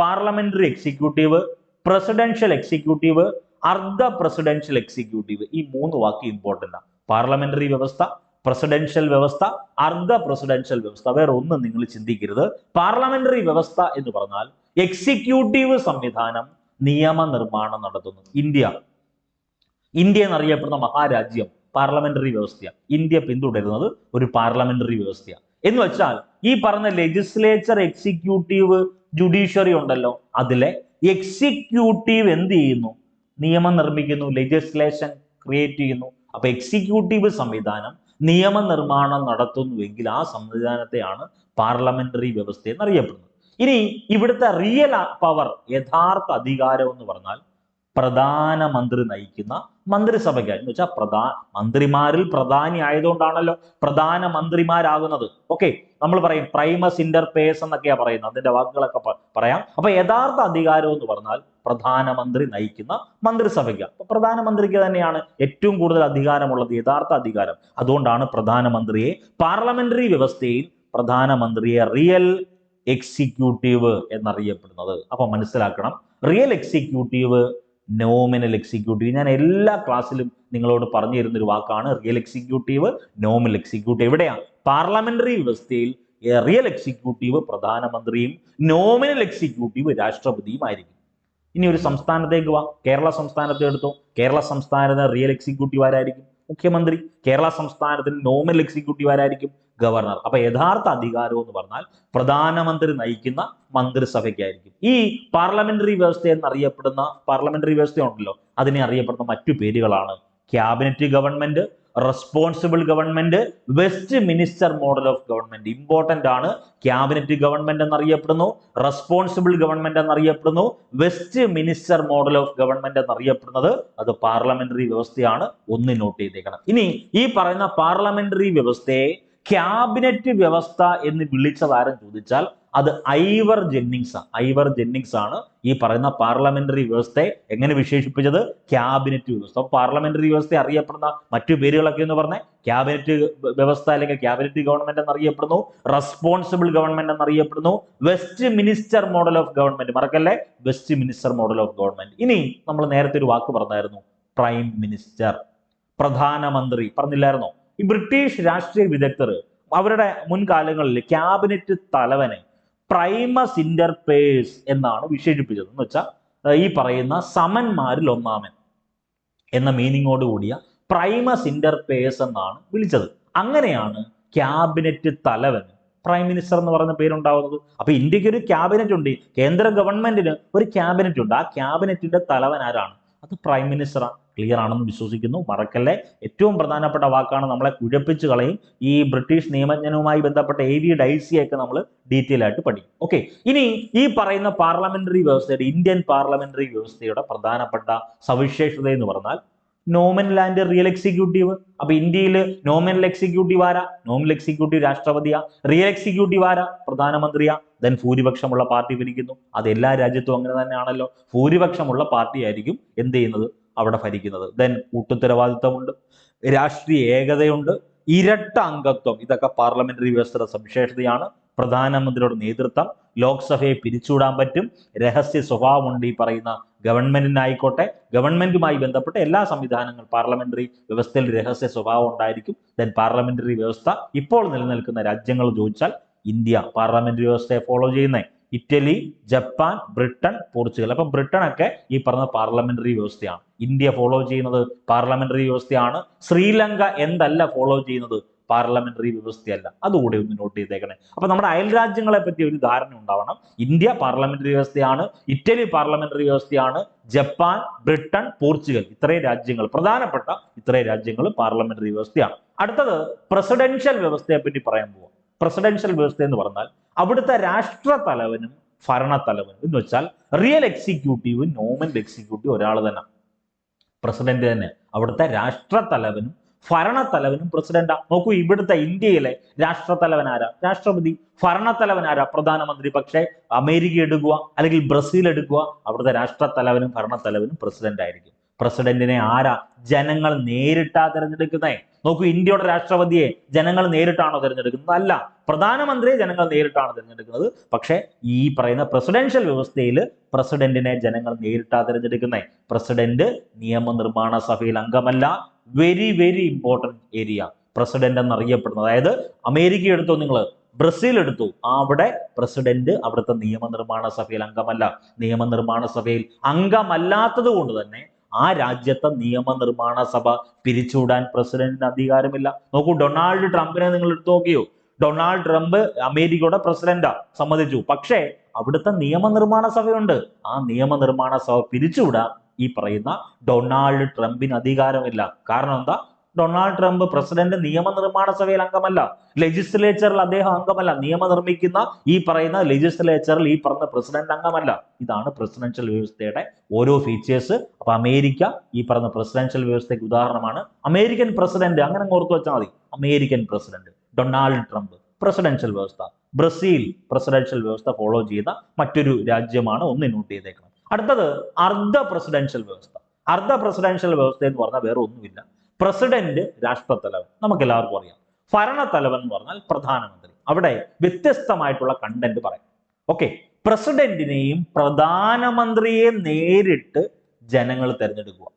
പാർലമെന്ററി എക്സിക്യൂട്ടീവ്, പ്രസിഡൻഷ്യൽ എക്സിക്യൂട്ടീവ്, അർദ്ധ പ്രസിഡൻഷ്യൽ എക്സിക്യൂട്ടീവ്. ഈ 3 വാക്ക് ഇമ്പോർട്ടന്റ് ആണ്. പാർലമെന്ററി വ്യവസ്ഥ, പ്രസിഡൻഷ്യൽ വ്യവസ്ഥ, അർദ്ധ പ്രസിഡൻഷ്യൽ വ്യവസ്ഥ. വേറെ ഒന്നും നിങ്ങൾ ചിന്തിക്കരുത്. പാർലമെന്ററി വ്യവസ്ഥ എന്ന് പറഞ്ഞാൽ എക്സിക്യൂട്ടീവ് സംവിധാനം നിയമനിർമ്മാണം നടത്തുന്നു. ഇന്ത്യ എന്നറിയപ്പെടുന്ന മഹാരാജ്യം പാർലമെന്ററി വ്യവസ്ഥയാണ്. ഇന്ത്യ പിന്തുടരുന്നത് ഒരു പാർലമെന്ററി വ്യവസ്ഥയാണ്. എന്ന് വെച്ചാൽ ഈ പറഞ്ഞ ലെജിസ്ലേച്ചർ, എക്സിക്യൂട്ടീവ്, ജുഡീഷ്യറി ഉണ്ടല്ലോ, അതിലെ എക്സിക്യൂട്ടീവ് എന്ത് ചെയ്യുന്നു? നിയമം നിർമ്മിക്കുന്നു, ലെജിസ്ലേഷൻ ക്രിയേറ്റ് ചെയ്യുന്നു. അപ്പൊ എക്സിക്യൂട്ടീവ് സംവിധാനം നിയമനിർമ്മാണം നടത്തുന്നുവെങ്കിൽ ആ സംവിധാനത്തെയാണ് പാർലമെന്ററി വ്യവസ്ഥ എന്നറിയപ്പെടുന്നത്. ഇനി ഇവിടുത്തെ റിയൽ പവർ, യഥാർത്ഥ അധികാരം എന്ന് പറഞ്ഞാൽ പ്രധാനമന്ത്രി നയിക്കുന്ന മന്ത്രിസഭയ്ക്ക്, എന്ന് വെച്ചാൽ മന്ത്രിമാരിൽ പ്രധാനി ആയതുകൊണ്ടാണല്ലോ പ്രധാനമന്ത്രിമാരാകുന്നത്. ഓക്കെ, നമ്മൾ പറയും പ്രൈമസ് ഇന്റർ പേഴ്സ് എന്നൊക്കെയാ പറയുന്നത്, അതിന്റെ വാക്കുകളൊക്കെ പറയാം. അപ്പൊ യഥാർത്ഥ അധികാരം എന്ന് പറഞ്ഞാൽ പ്രധാനമന്ത്രി നയിക്കുന്ന മന്ത്രിസഭയ്ക്ക്. അപ്പൊ പ്രധാനമന്ത്രിക്ക് തന്നെയാണ് ഏറ്റവും കൂടുതൽ അധികാരമുള്ളത്, യഥാർത്ഥ അധികാരം. അതുകൊണ്ടാണ് പ്രധാനമന്ത്രിയെ പാർലമെന്ററി വ്യവസ്ഥയിൽ പ്രധാനമന്ത്രിയെ റിയൽ എക്സിക്യൂട്ടീവ് എന്നറിയപ്പെടുന്നത്. അപ്പൊ മനസ്സിലാക്കണം, റിയൽ എക്സിക്യൂട്ടീവ്, നോമിനൽ എക്സിക്യൂട്ടീവ്. ഞാൻ എല്ലാ ക്ലാസ്സിലും നിങ്ങളോട് പറഞ്ഞു തരുന്നൊരു വാക്കാണ് റിയൽ എക്സിക്യൂട്ടീവ്, നോമിനൽ എക്സിക്യൂട്ടീവ്. എവിടെയാണ്? പാർലമെന്ററി വ്യവസ്ഥയിൽ റിയൽ എക്സിക്യൂട്ടീവ് പ്രധാനമന്ത്രിയും നോമിനൽ എക്സിക്യൂട്ടീവ് രാഷ്ട്രപതിയും ആയിരിക്കും. ഇനി ഒരു സംസ്ഥാനത്തേക്ക് വാ. കേരള സംസ്ഥാനത്തെ എടുത്തോ. കേരള സംസ്ഥാനത്തിന് റിയൽ എക്സിക്യൂട്ടീവ് ആരായിരിക്കും? മുഖ്യമന്ത്രി. കേരള സംസ്ഥാനത്തിന് നോമിനൽ എക്സിക്യൂട്ടീവ് ആരായിരിക്കും? ഗവർണർ. അപ്പൊ യഥാർത്ഥ അധികാരം എന്ന് പറഞ്ഞാൽ പ്രധാനമന്ത്രി നയിക്കുന്ന മന്ത്രിസഭയ്ക്കായിരിക്കും. ഈ പാർലമെന്ററി വ്യവസ്ഥ എന്നറിയപ്പെടുന്ന പാർലമെന്ററി വ്യവസ്ഥ ഉണ്ടല്ലോ, അതിനെ അറിയപ്പെടുന്ന മറ്റു പേരുകളാണ് cabinet government, responsible government, west minister model of government. Important ആണ്. ക്യാബിനറ്റ് ഗവൺമെന്റ് എന്നറിയപ്പെടുന്നു, റെസ്പോൺസിബിൾ ഗവൺമെന്റ് എന്നറിയപ്പെടുന്നു, Westminster model of government എന്നറിയപ്പെടുന്നത് അത് പാർലമെന്ററി വ്യവസ്ഥയാണ്. ഒന്ന് നോട്ട് ചെയ്തേക്കണം. ഇനി ഈ പറയുന്ന പാർലമെന്ററി വ്യവസ്ഥയെ ക്യാബിനറ്റ് വ്യവസ്ഥ എന്ന് വിളിച്ചതാരും ചോദിച്ചാൽ അത് ഐവർ ജെന്നിങ്സ് ആണ് ഈ പറയുന്ന പാർലമെന്ററി വ്യവസ്ഥയെ എങ്ങനെ വിശേഷിപ്പിച്ചത്? ക്യാബിനറ്റ് വ്യവസ്ഥ. പാർലമെന്ററി വ്യവസ്ഥ അറിയപ്പെടുന്ന മറ്റു പേരുകളൊക്കെ എന്ന് പറഞ്ഞാൽ ക്യാബിനറ്റ് വ്യവസ്ഥ അല്ലെങ്കിൽ ക്യാബിനറ്റ് ഗവൺമെന്റ് എന്നറിയപ്പെടുന്നു, റെസ്പോൺസിബിൾ ഗവൺമെന്റ് എന്നറിയപ്പെടുന്നു, Westminster model of government. മറക്കല്ലേ, Westminster model of government. ഇനി നമ്മൾ നേരത്തെ ഒരു വാക്ക് പറഞ്ഞായിരുന്നു, പ്രൈം മിനിസ്റ്റർ, പ്രധാനമന്ത്രി പറഞ്ഞില്ലായിരുന്നോ? ഈ ബ്രിട്ടീഷ് രാഷ്ട്രീയ വിദഗ്ധർ അവരുടെ മുൻകാലങ്ങളിൽ ക്യാബിനറ്റ് തലവനെ പ്രൈമസ് ഇന്റർ പേഴ്സ് എന്നാണ് വിശേഷിപ്പിച്ചത്. എന്ന് വെച്ചാൽ ഈ പറയുന്ന സമന്മാരിൽ ഒന്നാമൻ എന്ന മീനിങ്ങോട് കൂടിയ പ്രൈമസ് ഇന്റർ പേഴ്സ് എന്നാണ് വിളിച്ചത്. അങ്ങനെയാണ് ക്യാബിനറ്റ് തലവന് പ്രൈം മിനിസ്റ്റർ എന്ന് പറയുന്ന പേരുണ്ടാവുന്നത്. അപ്പൊ ഇന്ത്യക്ക് ഒരു ക്യാബിനറ്റ് ഉണ്ട്, കേന്ദ്ര ഗവൺമെന്റിന് ഒരു ക്യാബിനറ്റ് ഉണ്ട്. ആ ക്യാബിനറ്റിന്റെ തലവൻ ആരാണ്? അത് പ്രൈം മിനിസ്റ്ററാണ്. ക്ലിയർ ആണെന്ന് വിശ്വസിക്കുന്നു. മറക്കല്ലേ, ഏറ്റവും പ്രധാനപ്പെട്ട വാക്കാണ്, നമ്മളെ കുഴപ്പിച്ച് കളയും. ഈ ബ്രിട്ടീഷ് നിയമജ്ഞനുമായി ബന്ധപ്പെട്ട AV ഡൈസിയൊക്കെ നമ്മൾ ഡീറ്റെയിൽ ആയിട്ട് പഠിക്കും. ഓക്കെ, ഇനി ഈ പറയുന്ന പാർലമെന്ററി വ്യവസ്ഥയുടെ, ഇന്ത്യൻ പാർലമെന്ററി വ്യവസ്ഥയുടെ പ്രധാനപ്പെട്ട സവിശേഷത എന്ന് പറഞ്ഞാൽ നോമിനൽ ആൻഡ് റിയൽ എക്സിക്യൂട്ടീവ്. അപ്പൊ ഇന്ത്യയിൽ നോമിനൽ എക്സിക്യൂട്ടീവ് ആരാ? നോമിനൽ എക്സിക്യൂട്ടീവ് രാഷ്ട്രപതിയാ. റിയൽ എക്സിക്യൂട്ടീവ് ആരാ? പ്രധാനമന്ത്രിയാ. ദെൻ ഭൂരിപക്ഷമുള്ള പാർട്ടി ഭരിക്കുന്നു. അത് എല്ലാ രാജ്യത്തും അങ്ങനെ തന്നെയാണല്ലോ. ഭൂരിപക്ഷമുള്ള പാർട്ടി ആയിരിക്കും എന്ത് ചെയ്യുന്നത്? അവിടെ ഭരിക്കുന്നത്. ദെൻ കൂട്ടുത്തരവാദിത്വമുണ്ട്, രാഷ്ട്രീയ ഏകതയുണ്ട്, ഇരട്ട അംഗത്വം. ഇതൊക്കെ പാർലമെന്ററി വ്യവസ്ഥയുടെ സവിശേഷതയാണ്. പ്രധാനമന്ത്രിയുടെ നേതൃത്വം, ലോക്സഭയെ പിരിച്ചുവിടാൻ പറ്റും, രഹസ്യ സ്വഭാവമുണ്ട് ഈ പറയുന്ന ഗവൺമെന്റിനായിക്കോട്ടെ, ഗവൺമെന്റുമായി ബന്ധപ്പെട്ട എല്ലാ സംവിധാനങ്ങൾ പാർലമെന്ററി വ്യവസ്ഥയിൽ രഹസ്യ സ്വഭാവം ഉണ്ടായിരിക്കും. ദെൻ പാർലമെന്ററി വ്യവസ്ഥ ഇപ്പോൾ നിലനിൽക്കുന്ന രാജ്യങ്ങൾ ചോദിച്ചാൽ ഇന്ത്യ പാർലമെന്ററി വ്യവസ്ഥയെ ഫോളോ ചെയ്യുന്നത്, ഇറ്റലി, ജപ്പാൻ, ബ്രിട്ടൻ, പോർച്ചുഗൽ. അപ്പം ബ്രിട്ടൻ ഒക്കെ ഈ പറഞ്ഞ പാർലമെന്ററി വ്യവസ്ഥയാണ്. ഇന്ത്യ ഫോളോ ചെയ്യുന്നത് പാർലമെന്ററി വ്യവസ്ഥയാണ്. ശ്രീലങ്ക എന്തല്ല ഫോളോ ചെയ്യുന്നത്? പാർലമെന്ററി വ്യവസ്ഥയല്ല. അതുകൂടെ ഒന്ന് നോട്ട് ചെയ്തേക്കണേ. അപ്പൊ നമ്മുടെ അയൽ രാജ്യങ്ങളെ പറ്റി ഒരു ധാരണ ഉണ്ടാവണം. ഇന്ത്യ പാർലമെന്ററി വ്യവസ്ഥയാണ്, ഇറ്റലി പാർലമെന്ററി വ്യവസ്ഥയാണ്, ജപ്പാൻ, ബ്രിട്ടൻ, പോർച്ചുഗൽ, ഇത്രയും രാജ്യങ്ങൾ, പ്രധാനപ്പെട്ട ഇത്രയും രാജ്യങ്ങൾ പാർലമെന്ററി വ്യവസ്ഥയാണ്. അടുത്തത് പ്രസിഡൻഷ്യൽ വ്യവസ്ഥയെ പറ്റി പറയാൻ പോവാം. പ്രസിഡൻഷ്യൽ വ്യവസ്ഥ എന്ന് പറഞ്ഞാൽ അവിടുത്തെ രാഷ്ട്രതലവനും ഭരണത്തലവനും, എന്ന് വെച്ചാൽ റിയൽ എക്സിക്യൂട്ടീവും നോമിനൽ എക്സിക്യൂട്ടീവ് ഒരാൾ തന്നെ, പ്രസിഡന്റ് തന്നെ. അവിടുത്തെ രാഷ്ട്രതലവനും ഭരണത്തലവനും പ്രസിഡന്റാ. നോക്കൂ, ഇവിടുത്തെ ഇന്ത്യയിലെ രാഷ്ട്രത്തലവൻ ആരാ? രാഷ്ട്രപതി. ഭരണത്തലവൻ ആരാ? പ്രധാനമന്ത്രി. പക്ഷേ അമേരിക്ക എടുക്കുക അല്ലെങ്കിൽ ബ്രസീൽ എടുക്കുക, അവിടുത്തെ രാഷ്ട്രത്തലവനും ഭരണത്തലവനും പ്രസിഡന്റ് ആയിരിക്കും. പ്രസിഡന്റിനെ ആരാ? ജനങ്ങൾ നേരിട്ടാ തിരഞ്ഞെടുക്കുന്നേ. നോക്കൂ, ഇന്ത്യയുടെ രാഷ്ട്രപതിയെ ജനങ്ങൾ നേരിട്ടാണോ തിരഞ്ഞെടുക്കുന്നത്? അല്ല. പ്രധാനമന്ത്രിയെ ജനങ്ങൾ നേരിട്ടാണ് തിരഞ്ഞെടുക്കുന്നത്. പക്ഷേ ഈ പറയുന്ന പ്രസിഡൻഷ്യൽ വ്യവസ്ഥയിൽ പ്രസിഡന്റിനെ ജനങ്ങൾ നേരിട്ടാ തിരഞ്ഞെടുക്കുന്നേ. പ്രസിഡന്റ് നിയമനിർമ്മാണ സഭയിൽ അംഗമല്ല. Very very important area. President എന്നറിയപ്പെടുന്നത്, അതായത് അമേരിക്ക എടുത്തോ, നിങ്ങൾ ബ്രസീൽ എടുത്തു, അവിടെ പ്രസിഡന്റ് അവിടുത്തെ നിയമനിർമ്മാണ സഭയിൽ അംഗമല്ല. നിയമനിർമ്മാണ സഭയിൽ അംഗമല്ലാത്തത് കൊണ്ട് തന്നെ ആ രാജ്യത്തെ നിയമനിർമ്മാണ സഭ പിരിച്ചുവിടാൻ പ്രസിഡന്റിന് അധികാരമില്ല. നോക്കൂ, ഡൊണാൾഡ് ട്രംപിനെ നിങ്ങൾ എടുത്തു നോക്കിയോ? ഡൊണാൾഡ് ട്രംപ് അമേരിക്കയുടെ പ്രസിഡന്റാ, സമ്മതിച്ചു. പക്ഷേ അവിടുത്തെ നിയമനിർമ്മാണ സഭയുണ്ട്. ആ നിയമനിർമ്മാണ സഭ പിരിച്ചുവിടാൻ ഈ പറയുന്ന ഡൊണാൾഡ് ട്രംപിന് അധികാരമില്ല. കാരണം എന്താ? ഡൊണാൾഡ് ട്രംപ് പ്രസിഡന്റ് നിയമനിർമ്മാണ സഭയിൽ അംഗമല്ല. ലെജിസ്ലേച്ചറിൽ അദ്ദേഹം അംഗമല്ല. നിയമം നിർമ്മിക്കുന്ന ഈ പറയുന്ന ലെജിസ്ലേച്ചറിൽ ഈ പറഞ്ഞ പ്രസിഡന്റ് അംഗമല്ല. ഇതാണ് പ്രസിഡൻഷ്യൽ വ്യവസ്ഥയുടെ ഓരോ ഫീച്ചേഴ്സ്. അപ്പൊ അമേരിക്ക ഈ പറഞ്ഞ പ്രസിഡൻഷ്യൽ വ്യവസ്ഥയ്ക്ക് ഉദാഹരണമാണ്. അമേരിക്കൻ പ്രസിഡന്റ് അങ്ങനെ ഓർത്തു വെച്ചാൽ മതി. American president Donald Trump, presidential വ്യവസ്ഥ. ബ്രസീൽ പ്രസിഡൻഷ്യൽ വ്യവസ്ഥ ഫോളോ ചെയ്ത മറ്റൊരു രാജ്യമാണ്. ഒന്ന് നോട്ട് ചെയ്തേക്കണം. അടുത്തത് അർദ്ധ പ്രസിഡൻഷ്യൽ വ്യവസ്ഥ. അർദ്ധ പ്രസിഡൻഷ്യൽ വ്യവസ്ഥ എന്ന് പറഞ്ഞാൽ വേറെ ഒന്നുമില്ല. പ്രസിഡന്റ് രാഷ്ട്രത്തലവൻ, നമുക്ക് എല്ലാവർക്കും അറിയാം. ഭരണത്തലവൻ എന്ന് പറഞ്ഞാൽ പ്രധാനമന്ത്രി. അവിടെ വ്യത്യസ്തമായിട്ടുള്ള കണ്ടന്റ് പറയാം. ഓക്കെ, പ്രസിഡന്റിനെയും പ്രധാനമന്ത്രിയെയും നേരിട്ട് ജനങ്ങൾ തിരഞ്ഞെടുക്കുക.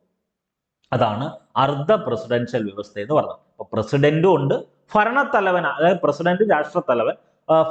അതാണ് അർദ്ധ പ്രസിഡൻഷ്യൽ വ്യവസ്ഥ എന്ന് പറഞ്ഞത്. അപ്പൊ പ്രസിഡന്റും ഉണ്ട്, ഭരണത്തലവൻ, അതായത് പ്രസിഡന്റ് രാഷ്ട്രത്തലവൻ,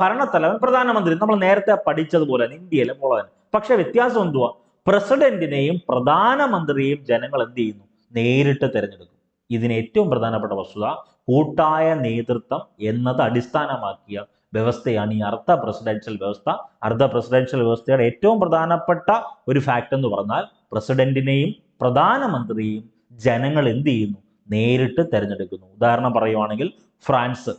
ഭരണത്തലവൻ പ്രധാനമന്ത്രി. നമ്മൾ നേരത്തെ പഠിച്ചതുപോലെ ഇന്ത്യയിലെ മുഴുവൻ. പക്ഷെ വ്യത്യാസം എന്തുവാ? പ്രസിഡന്റിനെയും പ്രധാനമന്ത്രിയെയും ജനങ്ങൾ എന്ത് ചെയ്യുന്നു? നേരിട്ട് തിരഞ്ഞെടുക്കും. ഇതിന് ഏറ്റവും പ്രധാനപ്പെട്ട വസ്തുത, കൂട്ടായ നേതൃത്വം എന്നത് അടിസ്ഥാനമാക്കിയ വ്യവസ്ഥയാണ് ഈ അർദ്ധ പ്രസിഡൻഷ്യൽ വ്യവസ്ഥ. അർദ്ധ പ്രസിഡൻഷ്യൽ വ്യവസ്ഥയുടെ ഏറ്റവും പ്രധാനപ്പെട്ട ഒരു ഫാക്ട് എന്ന് പറഞ്ഞാൽ പ്രസിഡന്റിനെയും പ്രധാനമന്ത്രിയെയും ജനങ്ങൾ എന്ത് ചെയ്യുന്നു? നേരിട്ട് തിരഞ്ഞെടുക്കുന്നു. ഉദാഹരണം പറയുവാണെങ്കിൽ ഫ്രാൻസ്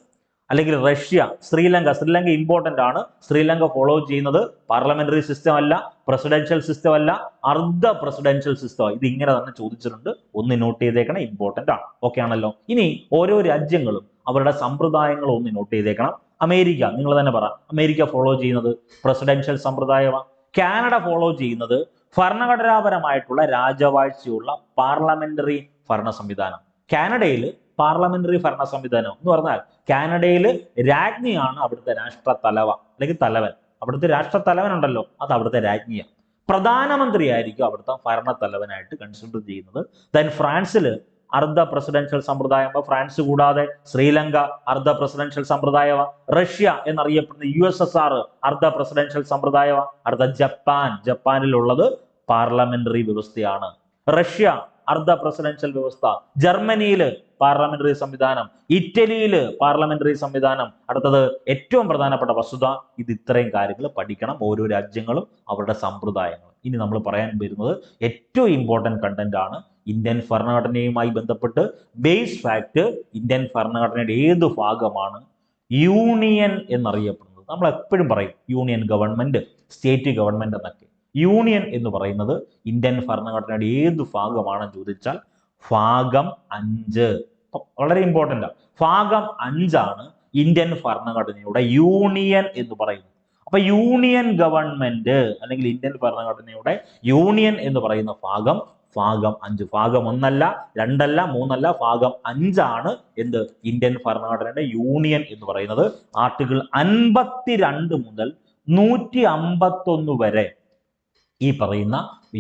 അല്ലെങ്കിൽ റഷ്യ, ശ്രീലങ്ക ഇമ്പോർട്ടന്റ് ആണ്. ശ്രീലങ്ക ഫോളോ ചെയ്യുന്നത് പാർലമെന്ററി സിസ്റ്റം അല്ല, പ്രസിഡൻഷ്യൽ സിസ്റ്റം അല്ല, അർദ്ധ പ്രസിഡൻഷ്യൽ സിസ്റ്റം. ഇത് ഇങ്ങനെ തന്നെ ചോദിച്ചിട്ടുണ്ട്. ഒന്ന് നോട്ട് ചെയ്തേക്കണം, ഇമ്പോർട്ടന്റ് ആണ്. ഓക്കെ ആണല്ലോ. ഇനി ഓരോ രാജ്യങ്ങളും അവരുടെ സമ്പ്രദായങ്ങളും ഒന്ന് നോട്ട് ചെയ്തേക്കണം. അമേരിക്ക, നിങ്ങൾ തന്നെ പറ, അമേരിക്ക ഫോളോ ചെയ്യുന്നത് പ്രസിഡൻഷ്യൽ സമ്പ്രദായമാണ്. കാനഡ ഫോളോ ചെയ്യുന്നത് ഭരണഘടനാപരമായിട്ടുള്ള രാജവാഴ്ചയുള്ള പാർലമെന്ററി ഭരണ സംവിധാനം. കാനഡയിൽ പാർലമെന്ററി ഭരണ സംവിധാനം എന്ന് പറഞ്ഞാൽ കാനഡയിൽ രാജ്ഞിയാണ് അവിടുത്തെ രാഷ്ട്രത്തലവ അല്ലെങ്കിൽ തലവൻ. അവിടുത്തെ രാഷ്ട്രത്തലവൻ ഉണ്ടല്ലോ, അത് അവിടുത്തെ രാജ്ഞിയാണ്. പ്രധാനമന്ത്രി ആയിരിക്കും അവിടുത്തെ ഭരണത്തലവനായിട്ട് കൺസിഡർ ചെയ്യുന്നത്. ദെൻ ഫ്രാൻസിൽ അർദ്ധ പ്രസിഡൻഷ്യൽ സമ്പ്രദായം. ഫ്രാൻസ് കൂടാതെ ശ്രീലങ്ക അർദ്ധ പ്രസിഡൻഷ്യൽ സമ്പ്രദായവ. റഷ്യ എന്നറിയപ്പെടുന്ന USSR അർദ്ധ പ്രസിഡൻഷ്യൽ സമ്പ്രദായവ. അടുത്ത ജപ്പാനിലുള്ളത് പാർലമെന്ററി വ്യവസ്ഥയാണ്. റഷ്യ അർദ്ധ പ്രസിഡൻഷ്യൽ വ്യവസ്ഥ. ജർമ്മനിയില് പാർലമെന്ററി സംവിധാനം. ഇറ്റലിയില് പാർലമെന്ററി സംവിധാനം. അടുത്തത് ഏറ്റവും പ്രധാനപ്പെട്ട വസ്തുത, ഇത് ഇത്രയും കാര്യങ്ങൾ പഠിക്കണം, ഓരോ രാജ്യങ്ങളും അവരുടെ സമ്പ്രദായങ്ങൾ. ഇനി നമ്മൾ പറയാൻ വരുന്നത് ഏറ്റവും ഇമ്പോർട്ടന്റ് കണ്ടന്റ് ആണ്. ഇന്ത്യൻ ഭരണഘടനയുമായി ബന്ധപ്പെട്ട് ബേസ് ഫാക്ട്, ഇന്ത്യൻ ഭരണഘടനയുടെ ഏത് ഭാഗമാണ് യൂണിയൻ എന്നറിയപ്പെടുന്നത്? നമ്മൾ എപ്പോഴും പറയും യൂണിയൻ ഗവൺമെന്റ്, സ്റ്റേറ്റ് ഗവൺമെന്റ് എന്നൊക്കെ. യൂണിയൻ എന്ന് പറയുന്നത് ഇന്ത്യൻ ഭരണഘടനയുടെ ഏത് ഭാഗമാണെന്ന് ചോദിച്ചാൽ ഭാഗം 5. വളരെ ഇമ്പോർട്ടൻ്റ് ആണ്. ഭാഗം 5 ഇന്ത്യൻ ഭരണഘടനയുടെ യൂണിയൻ എന്ന് പറയുന്നത്. അപ്പൊ യൂണിയൻ ഗവൺമെന്റ് അല്ലെങ്കിൽ ഇന്ത്യൻ ഭരണഘടനയുടെ യൂണിയൻ എന്ന് പറയുന്ന ഭാഗം 5. ഭാഗം 1 അല്ല, 2 അല്ല, 3 അല്ല, ഭാഗം 5 എന്ത്? ഇന്ത്യൻ ഭരണഘടനയുടെ യൂണിയൻ എന്ന് പറയുന്നത്. ആർട്ടിക്കിൾ 52 മുതൽ 151 വരെ ഈ പറയുന്ന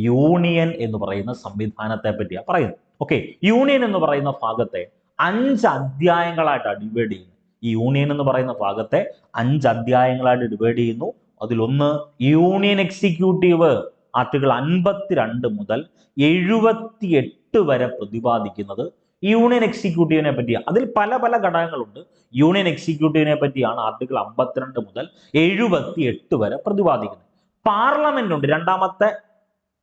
യൂണിയൻ എന്ന് പറയുന്ന സംവിധാനത്തെ പറ്റിയാണ് പറയുന്നത്. ഓക്കെ, യൂണിയൻ എന്ന് പറയുന്ന ഭാഗത്തെ 5 അധ്യായങ്ങളായിട്ടാണ് ഡിവൈഡ് ചെയ്യുന്നത്. ഈ യൂണിയൻ എന്ന് പറയുന്ന ഭാഗത്തെ 5 അധ്യായങ്ങളായിട്ട് ഡിവൈഡ് ചെയ്യുന്നു. അതിലൊന്ന് യൂണിയൻ എക്സിക്യൂട്ടീവ്, ആർട്ടിക്കിൾ 52 മുതൽ 78 വരെ പ്രതിപാദിക്കുന്നത് യൂണിയൻ എക്സിക്യൂട്ടീവിനെ പറ്റിയാണ്. അതിൽ പല പല ഘടകങ്ങളുണ്ട്. യൂണിയൻ എക്സിക്യൂട്ടീവിനെ പറ്റിയാണ് ആർട്ടിക്കിൾ 52 മുതൽ 78 വരെ പ്രതിപാദിക്കുന്നത്. പാർലമെന്റ് ഉണ്ട്. രണ്ടാമത്തെ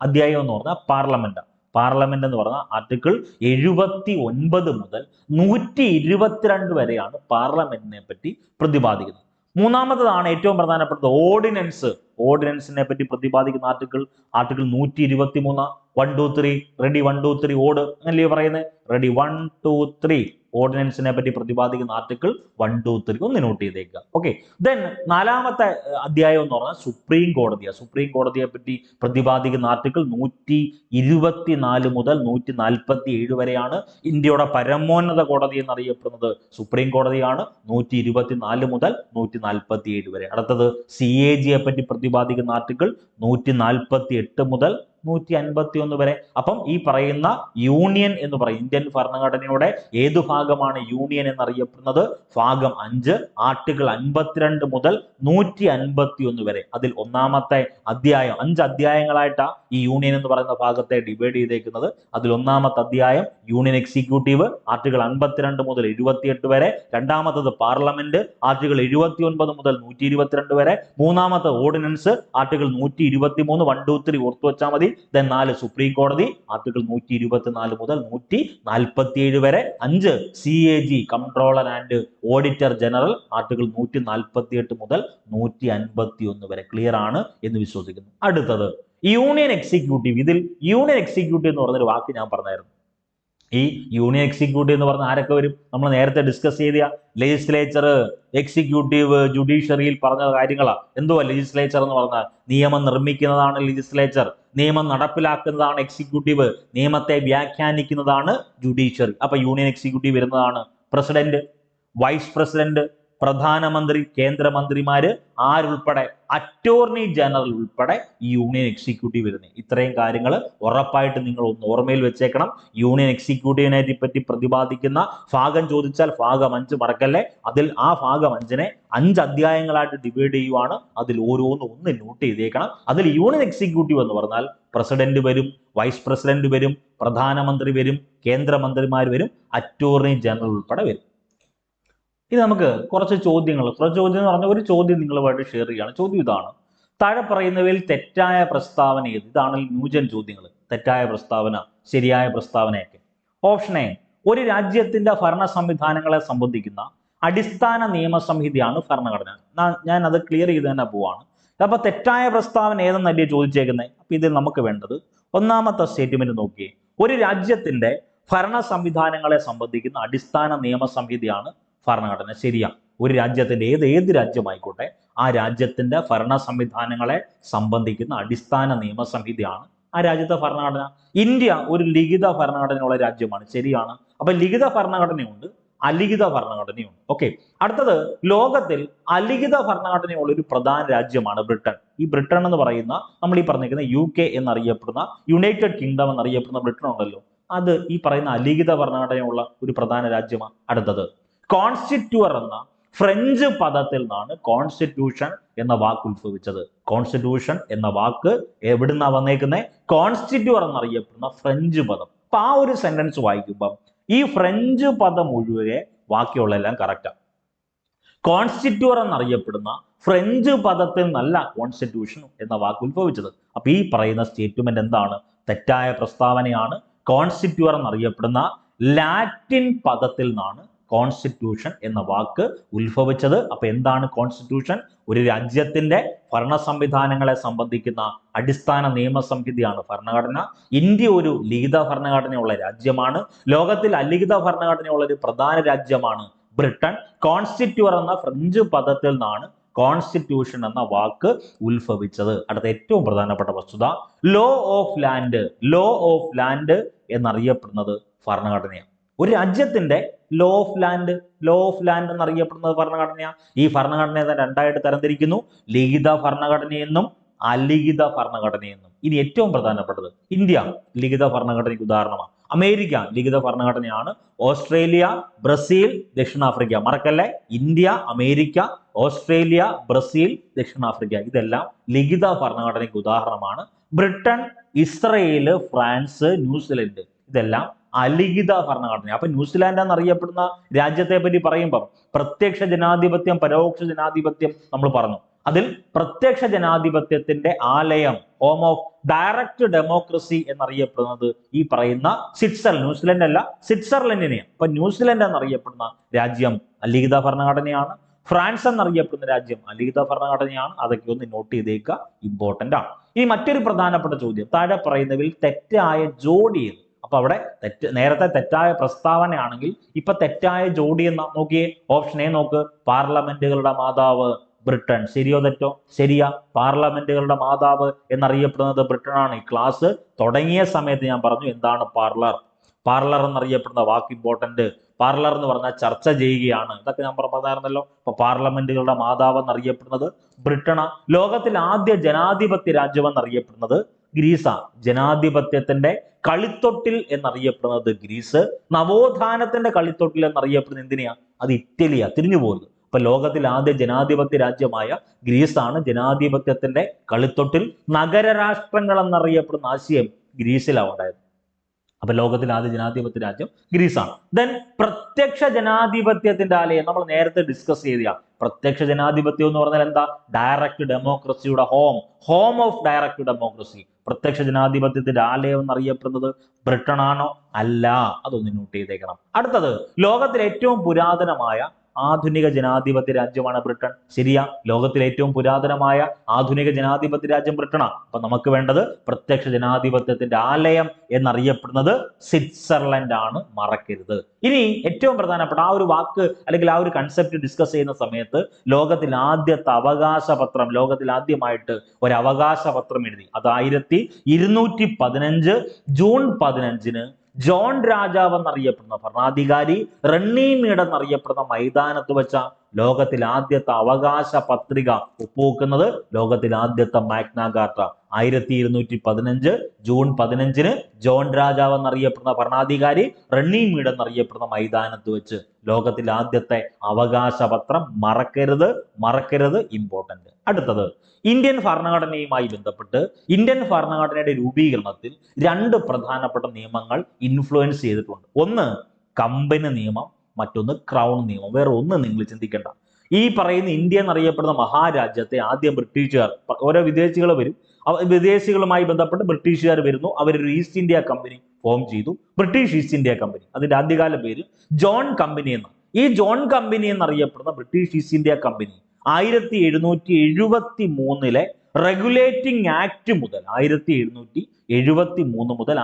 അധ്യായം എന്ന് പറഞ്ഞാൽ പാർലമെന്റ്. പാർലമെന്റ് എന്ന് പറഞ്ഞാൽ ആർട്ടിക്കിൾ 79 മുതൽ 122 വരെയാണ് പാർലമെന്റിനെ പറ്റി പ്രതിപാദിക്കുന്നത്. മൂന്നാമത്തതാണ് ഏറ്റവും പ്രധാനപ്പെട്ടത് ഓർഡിനൻസ്. ഓർഡിനൻസിനെ പറ്റി പ്രതിപാദിക്കുന്ന ആർട്ടിക്കിൾ 123 1 2 3 റെഡി 1 2 3 ഓട് അങ്ങനല്ലേ പറയുന്നത് റെഡി 1 2 3 ഓർഡിനൻസിനെ പറ്റി പ്രതിപാദിക്കുന്ന ആർട്ടിക്കിൾ 1 2 3 ഒന്ന് നോട്ട് ചെയ്തേക്കുക. ഓക്കെ, ദെൻ 4ാമത്തെ അധ്യായം എന്ന് പറഞ്ഞാൽ സുപ്രീം കോടതിയാണ്. സുപ്രീം കോടതിയെ പറ്റി പ്രതിപാദിക്കുന്ന ആർട്ടിക്കിൾ 124 മുതൽ 147 വരെയാണ്. ഇന്ത്യയുടെ പരമോന്നത കോടതി എന്നറിയപ്പെടുന്നത് സുപ്രീം കോടതിയാണ്. 124 മുതൽ 147 വരെ. അടുത്തത് CAG പറ്റി പ്രതിപാദിക്കുന്ന ആർട്ടിക്കിൾ 148 മുതൽ 151 വരെ. അപ്പം ഈ പറയുന്ന യൂണിയൻ എന്ന് പറയും ഇന്ത്യൻ ഭരണഘടനയുടെ ഏതു ഭാഗമാണ് യൂണിയൻ എന്നറിയപ്പെടുന്നത്? ഭാഗം 5 ആർട്ടിക്കിൾ 52 മുതൽ 151 വരെ. അതിൽ 1ാമത്തെ അധ്യായം, 5 അധ്യായങ്ങളായിട്ടാണ് ഈ യൂണിയൻ എന്ന് പറയുന്ന ഭാഗത്തെ ഡിവൈഡ് ചെയ്തേക്കുന്നത്. അതിൽ 1ാമത്തെ അധ്യായം യൂണിയൻ എക്സിക്യൂട്ടീവ് ആർട്ടിക്കിൾ 52 മുതൽ 78 വരെ. 2ാമത്തത് പാർലമെന്റ് ആർട്ടിക്കിൾ 79 മുതൽ 122 വരെ. 3ാമത്തെ ഓർഡിനൻസ് ആർട്ടിക്കിൾ 123 1 2 3 ഓർത്തു വെച്ചാൽ മതി. ദെൻ 4 സുപ്രീം കോടതി ആർട്ടിക്കിൾ 124 മുതൽ 147 വരെ. 5 CAG controller and auditor general article 148 മുതൽ 151 വരെ. ക്ലിയർ ആണ് എന്ന് വിശ്വസിക്കുന്നു. അടുത്തത് യൂണിയൻ എക്സിക്യൂട്ടീവ്. ഇതിൽ യൂണിയൻ എക്സിക്യൂട്ടീവ് എന്ന് പറഞ്ഞൊരു വാക്ക് ഞാൻ പറഞ്ഞായിരുന്നു. ഈ യൂണിയൻ എക്സിക്യൂട്ടീവ് എന്ന് പറഞ്ഞാൽ ആരൊക്കെ വരും? നമ്മൾ നേരത്തെ ഡിസ്കസ് ചെയ്ത ലെജിസ്ലേച്ചർ, എക്സിക്യൂട്ടീവ്, ജുഡീഷ്യറിയിൽ പറഞ്ഞ കാര്യങ്ങളാണ്. എന്തുവാ ലെജിസ്ലേച്ചർ എന്ന് പറഞ്ഞാൽ? നിയമം നിർമ്മിക്കുന്നതാണ് ലെജിസ്ലേച്ചർ, നിയമം നടപ്പിലാക്കുന്നതാണ് എക്സിക്യൂട്ടീവ്, നിയമത്തെ വ്യാഖ്യാനിക്കുന്നതാണ് ജുഡീഷ്യറി. അപ്പൊ യൂണിയൻ എക്സിക്യൂട്ടീവ് വരുന്നതാണ് പ്രസിഡന്റ്, വൈസ് പ്രസിഡന്റ്, പ്രധാനമന്ത്രി, കേന്ദ്രമന്ത്രിമാര്, ആരുൾപ്പെടെ അറ്റോർണി ജനറൽ ഉൾപ്പെടെ ഈ യൂണിയൻ എക്സിക്യൂട്ടീവ് വരുന്നത്. ഇത്രയും കാര്യങ്ങൾ ഉറപ്പായിട്ട് നിങ്ങൾ ഒന്ന് ഓർമ്മയിൽ വെച്ചേക്കണം. യൂണിയൻ എക്സിക്യൂട്ടീവിനെ പറ്റി പ്രതിപാദിക്കുന്ന ഭാഗം ചോദിച്ചാൽ ഭാഗം 5 മറക്കല്ലേ. അതിൽ ആ ഭാഗം 5നെ 5 അധ്യായങ്ങളായിട്ട് ഡിവൈഡ് ചെയ്യുവാണ്. അതിൽ ഓരോന്ന് നോട്ട് ചെയ്തേക്കണം. അതിൽ യൂണിയൻ എക്സിക്യൂട്ടീവ് എന്ന് പറഞ്ഞാൽ പ്രസിഡന്റ് വരും, വൈസ് പ്രസിഡന്റ് വരും, പ്രധാനമന്ത്രി വരും, കേന്ദ്രമന്ത്രിമാർ വരും, അറ്റോർണി ജനറൽ ഉൾപ്പെടെ വരും. ഇത് നമുക്ക് കുറച്ച് ചോദ്യം എന്ന് പറഞ്ഞാൽ ഒരു ചോദ്യം നിങ്ങളുമായിട്ട് ഷെയർ ചെയ്യുകയാണ്. ചോദ്യം ഇതാണ്: താഴെ പറയുന്നവയിൽ തെറ്റായ പ്രസ്താവന ഏത്? ഇതാണ് ന്യൂജൻ ചോദ്യങ്ങൾ. തെറ്റായ പ്രസ്താവന, ശരിയായ പ്രസ്താവനയൊക്കെ. ഓപ്ഷൻ എ, ഒരു രാജ്യത്തിന്റെ ഭരണ സംവിധാനങ്ങളെ സംബന്ധിക്കുന്ന അടിസ്ഥാന നിയമസംഹിതയാണ് ഭരണഘടന. ഞാൻ അത് ക്ലിയർ ചെയ്ത് തന്നെ പോവാണ്. അപ്പൊ തെറ്റായ പ്രസ്താവന ഏതെന്നല്ലേ ചോദിച്ചേക്കുന്നത്. അപ്പൊ ഇതിൽ നമുക്ക് വേണ്ടത് 1ാമത്തെ സ്റ്റേറ്റ്മെന്റ് നോക്കിയേ. ഒരു രാജ്യത്തിന്റെ ഭരണ സംവിധാനങ്ങളെ സംബന്ധിക്കുന്ന അടിസ്ഥാന നിയമസംഹിതയാണ് ഭരണഘടന. ശരിയാണ്. ഒരു രാജ്യത്തിന്റെ ഏത് രാജ്യമായിക്കോട്ടെ ആ രാജ്യത്തിന്റെ ഭരണ സംവിധാനങ്ങളെ സംബന്ധിക്കുന്ന അടിസ്ഥാന നിയമസംഹിതയാണ് ആ രാജ്യത്തെ ഭരണഘടന. ഇന്ത്യ ഒരു ലിഖിത ഭരണഘടനയുള്ള രാജ്യമാണ്. ശരിയാണ്. അപ്പൊ ലിഖിത ഭരണഘടനയുണ്ട്, അലിഖിത ഭരണഘടനയുണ്ട്. ഓക്കെ, അടുത്തത് ലോകത്തിൽ അലിഖിത ഭരണഘടനയുള്ള ഒരു പ്രധാന രാജ്യമാണ് ബ്രിട്ടൻ. ഈ ബ്രിട്ടൻ എന്ന് പറയുന്ന നമ്മൾ ഈ പറഞ്ഞിരിക്കുന്ന UK എന്നറിയപ്പെടുന്ന യുണൈറ്റഡ് കിങ്ഡം എന്നറിയപ്പെടുന്ന ബ്രിട്ടൻ ഉണ്ടല്ലോ, അത് ഈ പറയുന്ന അലിഖിത ഭരണഘടനയുള്ള ഒരു പ്രധാന രാജ്യമാണ്. അടുത്തത് കോൺസ്റ്റിറ്റ്യൂർ എന്ന ഫ്രഞ്ച് പദത്തിൽ നിന്നാണ് കോൺസ്റ്റിറ്റ്യൂഷൻ എന്ന വാക്ക് ഉത്ഭവിച്ചത്. കോൺസ്റ്റിറ്റ്യൂഷൻ എന്ന വാക്ക് എവിടുന്നാ വന്നേക്കുന്നത്? കോൺസ്റ്റിറ്റ്യൂർ എന്നറിയപ്പെടുന്ന ഫ്രഞ്ച് പദം. അപ്പൊ ആ ഒരു സെന്റൻസ് വായിക്കുമ്പം ഈ ഫ്രഞ്ച് പദം മുഴുവൻ ബാക്കിയുള്ളതെല്ലാം കറക്റ്റാണ്. കോൺസ്റ്റിറ്റ്യൂർ എന്നറിയപ്പെടുന്ന ഫ്രഞ്ച് പദത്തിൽ നിന്നല്ല കോൺസ്റ്റിറ്റ്യൂഷൻ എന്ന വാക്ക് ഉത്ഭവിച്ചത്. അപ്പൊ ഈ പറയുന്ന സ്റ്റേറ്റ്മെന്റ് എന്താണ്? തെറ്റായ പ്രസ്താവനയാണ്. കോൺസ്റ്റിറ്റ്യൂർ എന്നറിയപ്പെടുന്ന ലാറ്റിൻ പദത്തിൽ നിന്നാണ് കോൺസ്റ്റിറ്റ്യൂഷൻ എന്ന വാക്ക് ഉത്ഭവിച്ചത്. അപ്പൊ എന്താണ് കോൺസ്റ്റിറ്റ്യൂഷൻ? ഒരു രാജ്യത്തിന്റെ ഭരണ സംവിധാനങ്ങളെ സംബന്ധിക്കുന്ന അടിസ്ഥാന നിയമസംഹിതയാണ് ഭരണഘടന. ഇന്ത്യ ഒരു ലിഖിത ഭരണഘടനയുള്ള രാജ്യമാണ്. ലോകത്തിൽ അലിഖിത ഭരണഘടനയുള്ള ഒരു പ്രധാന രാജ്യമാണ് ബ്രിട്ടൻ. കോൺസ്റ്റിറ്റ്യൂർ എന്ന ഫ്രഞ്ച് പദത്തിൽ നിന്നാണ് കോൺസ്റ്റിറ്റ്യൂഷൻ എന്ന വാക്ക് ഉത്ഭവിച്ചത്. അടുത്ത ഏറ്റവും പ്രധാനപ്പെട്ട വസ്തുത, ലോ ഓഫ് ലാൻഡ് എന്നറിയപ്പെടുന്നത് ഭരണഘടനയാണ്. ഒരു രാജ്യത്തിന്റെ ലോ ഓഫ് ലാൻഡ് എന്നറിയപ്പെടുന്നത് ഭരണഘടനയാണ്. ഈ ഭരണഘടനയെ തന്നെ 2ആയിട്ട് തരംതിരിക്കുന്നു: ലിഖിത ഭരണഘടനയെന്നും അലിഖിത ഭരണഘടനയെന്നും. ഇനി ഏറ്റവും പ്രധാനപ്പെട്ടത്, ഇന്ത്യ ലിഖിത ഭരണഘടനയ്ക്ക് ഉദാഹരണമാണ്. അമേരിക്ക ലിഖിത ഭരണഘടനയാണ്. ഓസ്ട്രേലിയ, ബ്രസീൽ, ദക്ഷിണാഫ്രിക്ക, മറക്കല്ലേ, ഇന്ത്യ, അമേരിക്ക, ഓസ്ട്രേലിയ, ബ്രസീൽ, ദക്ഷിണാഫ്രിക്ക, ഇതെല്ലാം ലിഖിത ഭരണഘടനയ്ക്ക് ഉദാഹരണമാണ്. ബ്രിട്ടൻ, ഇസ്രയേൽ, ഫ്രാൻസ്, ന്യൂസിലൻഡ്, ഇതെല്ലാം അലിഖിത ഭരണഘടന. അപ്പൊ ന്യൂസിലാൻഡ് എന്നറിയപ്പെടുന്ന രാജ്യത്തെ പറ്റി പറയുമ്പം പ്രത്യക്ഷ ജനാധിപത്യം, പരോക്ഷ ജനാധിപത്യം നമ്മൾ പറഞ്ഞു. അതിൽ പ്രത്യക്ഷ ജനാധിപത്യത്തിന്റെ ആലയം, ഹോം ഓഫ് ഡയറക്റ്റ് ഡെമോക്രസി എന്നറിയപ്പെടുന്നത് ഈ പറയുന്ന സ്വിറ്റ്സർലൻഡ്, ന്യൂസിലൻഡ് അല്ല, സ്വിറ്റ്സർലൻഡിനെയാണ്. അപ്പൊ ന്യൂസിലൻഡ് എന്നറിയപ്പെടുന്ന രാജ്യം അലിഖിത ഭരണഘടനയാണ്. ഫ്രാൻസ് എന്നറിയപ്പെടുന്ന രാജ്യം അലിഖിത ഭരണഘടനയാണ്. അതൊക്കെ ഒന്ന് നോട്ട് ചെയ്തേക്കുക, ഇമ്പോർട്ടന്റ് ആണ്. ഇനി മറ്റൊരു പ്രധാനപ്പെട്ട ചോദ്യം, താഴെ പറയുന്നതിൽ തെറ്റായ ജോഡി ഏത്? അപ്പൊ അവിടെ നേരത്തെ തെറ്റായ പ്രസ്താവനയാണെങ്കിൽ ഇപ്പൊ തെറ്റായ ജോഡി എന്ന നോക്കിയേ. ഓപ്ഷൻ എ നോക്ക്, പാർലമെന്റുകളുടെ മാതാവ് ബ്രിട്ടൻ. ശരിയോ തെറ്റോ? ശരിയാ. പാർലമെന്റുകളുടെ മാതാവ് എന്നറിയപ്പെടുന്നത് ബ്രിട്ടൻ ആണ്. ഈ ക്ലാസ് തുടങ്ങിയ സമയത്ത് ഞാൻ പറഞ്ഞു എന്താണ് പാർലർ. പാർലർ എന്നറിയപ്പെടുന്ന വാക്ക് ഇമ്പോർട്ടന്റ്. പാർലർ എന്ന് പറഞ്ഞാൽ ചർച്ച ചെയ്യുകയാണ്. ഇതൊക്കെ ഞാൻ പറഞ്ഞായിരുന്നല്ലോ. അപ്പൊ പാർലമെന്റുകളുടെ മാതാവ് എന്നറിയപ്പെടുന്നത് ബ്രിട്ടനാ. ലോകത്തിൽ ആദ്യ ജനാധിപത്യ രാജ്യം എന്നറിയപ്പെടുന്നത് ഗ്രീസാ. ജനാധിപത്യത്തിന്റെ കളിത്തൊട്ടിൽ എന്നറിയപ്പെടുന്നത് ഗ്രീസ്. നവോത്ഥാനത്തിന്റെ കളിത്തൊട്ടിൽ എന്നറിയപ്പെടുന്നത് എന്തിനെയാ? അത് ഇറ്റലിയാ. തിരിഞ്ഞു പോകുന്നത്. അപ്പൊ ലോകത്തിൽ ആദ്യ ജനാധിപത്യ രാജ്യമായ ഗ്രീസാണ് ജനാധിപത്യത്തിന്റെ കളിത്തൊട്ടിൽ. നഗരരാഷ്ട്രങ്ങൾ എന്നറിയപ്പെടുന്ന ആശയം ഗ്രീസിലാണ് ഉണ്ടായത്. അപ്പൊ ലോകത്തിൽ ആദ്യ ജനാധിപത്യ രാജ്യം ഗ്രീസാണ്. ദെൻ പ്രത്യക്ഷ ജനാധിപത്യത്തിന്റെ ആലയം നമ്മൾ നേരത്തെ ഡിസ്കസ് ചെയ്ത. പ്രത്യക്ഷ ജനാധിപത്യം എന്ന് പറഞ്ഞാൽ എന്താ? ഡയറക്റ്റ് ഡെമോക്രസിയുടെ ഹോം ഓഫ് ഡയറക്റ്റ് ഡെമോക്രസി. പ്രത്യക്ഷ ജനാധിപത്യത്തിന്റെ ആലയം എന്നറിയപ്പെടുന്നത് ബ്രിട്ടൻ ആണോ? അല്ല. അതൊന്ന് നോട്ട് ചെയ്തേക്കണം. അടുത്തത്, ലോകത്തിലെ ഏറ്റവും പുരാതനമായ ആധുനിക ജനാധിപത്യ രാജ്യമാണ് ബ്രിട്ടൻ. ശരിയാ. ലോകത്തിലെ ഏറ്റവും പുരാതനമായ ആധുനിക ജനാധിപത്യ രാജ്യം ബ്രിട്ടനാണ്. അപ്പൊ നമുക്ക് വേണ്ടത് പ്രത്യക്ഷ ജനാധിപത്യത്തിന്റെ ആലയം എന്നറിയപ്പെടുന്നത് സ്വിറ്റ്സർലൻഡ് ആണ്. മറക്കരുത്. ഇനി ഏറ്റവും പ്രധാനപ്പെട്ട ആ ഒരു വാക്ക് അല്ലെങ്കിൽ ആ ഒരു കൺസെപ്റ്റ് ഡിസ്കസ് ചെയ്യുന്ന സമയത്ത് ലോകത്തിൽ ആദ്യത്തെ അവകാശപത്രം, ലോകത്തിൽ ആദ്യമായിട്ട് ഒരു അവകാശപത്രം എഴുതി. അത് 1215 ജൂൺ 15 ജോൺ രാജാവ് എന്നറിയപ്പെടുന്ന ഭരണാധികാരി റണ്ണീമീഡ് എന്നറിയപ്പെടുന്ന മൈതാനത്ത് വെച്ച ലോകത്തിൽ ആദ്യത്തെ അവകാശ പത്രിക ഒപ്പുവെക്കുന്നത്, ലോകത്തിൽ ആദ്യത്തെ മാഗ്ന കാർട്ട 1215 ജൂൺ 15 ജോൺ രാജാവ് എന്നറിയപ്പെടുന്ന ഭരണാധികാരി റണ്ണീമീഡ് എന്നറിയപ്പെടുന്ന മൈതാനത്ത് വെച്ച് ലോകത്തിൽ ആദ്യത്തെ അവകാശ പത്രം. മറക്കരുത്, ഇമ്പോർട്ടന്റ്. അടുത്തത്, ഇന്ത്യൻ ഭരണഘടനയുമായി ബന്ധപ്പെട്ട് ഇന്ത്യൻ ഭരണഘടനയുടെ രൂപീകരണത്തിൽ രണ്ട് പ്രധാനപ്പെട്ട നിയമങ്ങൾ ഇൻഫ്ലുവൻസ് ചെയ്തിട്ടുണ്ട്. ഒന്ന് കമ്പനി നിയമം, മറ്റൊന്ന് ക്രൗൺ നിയമം. വേറെ ഒന്നും നിങ്ങൾ ചിന്തിക്കേണ്ട. ഈ പറയുന്ന ഇന്ത്യ എന്നറിയപ്പെടുന്ന മഹാരാജ്യത്തെ ആദ്യം ബ്രിട്ടീഷുകാർ, ഓരോ വിദേശികൾ വരും, വിദേശികളുമായി ബന്ധപ്പെട്ട് ബ്രിട്ടീഷുകാർ വരുന്നു. അവരൊരു ഈസ്റ്റ് ഇന്ത്യ കമ്പനി ഫോം ചെയ്തു, ബ്രിട്ടീഷ് ഈസ്റ്റ് ഇന്ത്യ കമ്പനി. അതിന്റെ ആദ്യകാല പേര് ജോൺ കമ്പനി എന്ന്. ഈ ജോൺ കമ്പനി എന്നറിയപ്പെടുന്ന British east India company 1773 regulating act മുതൽ 1773 മുതൽ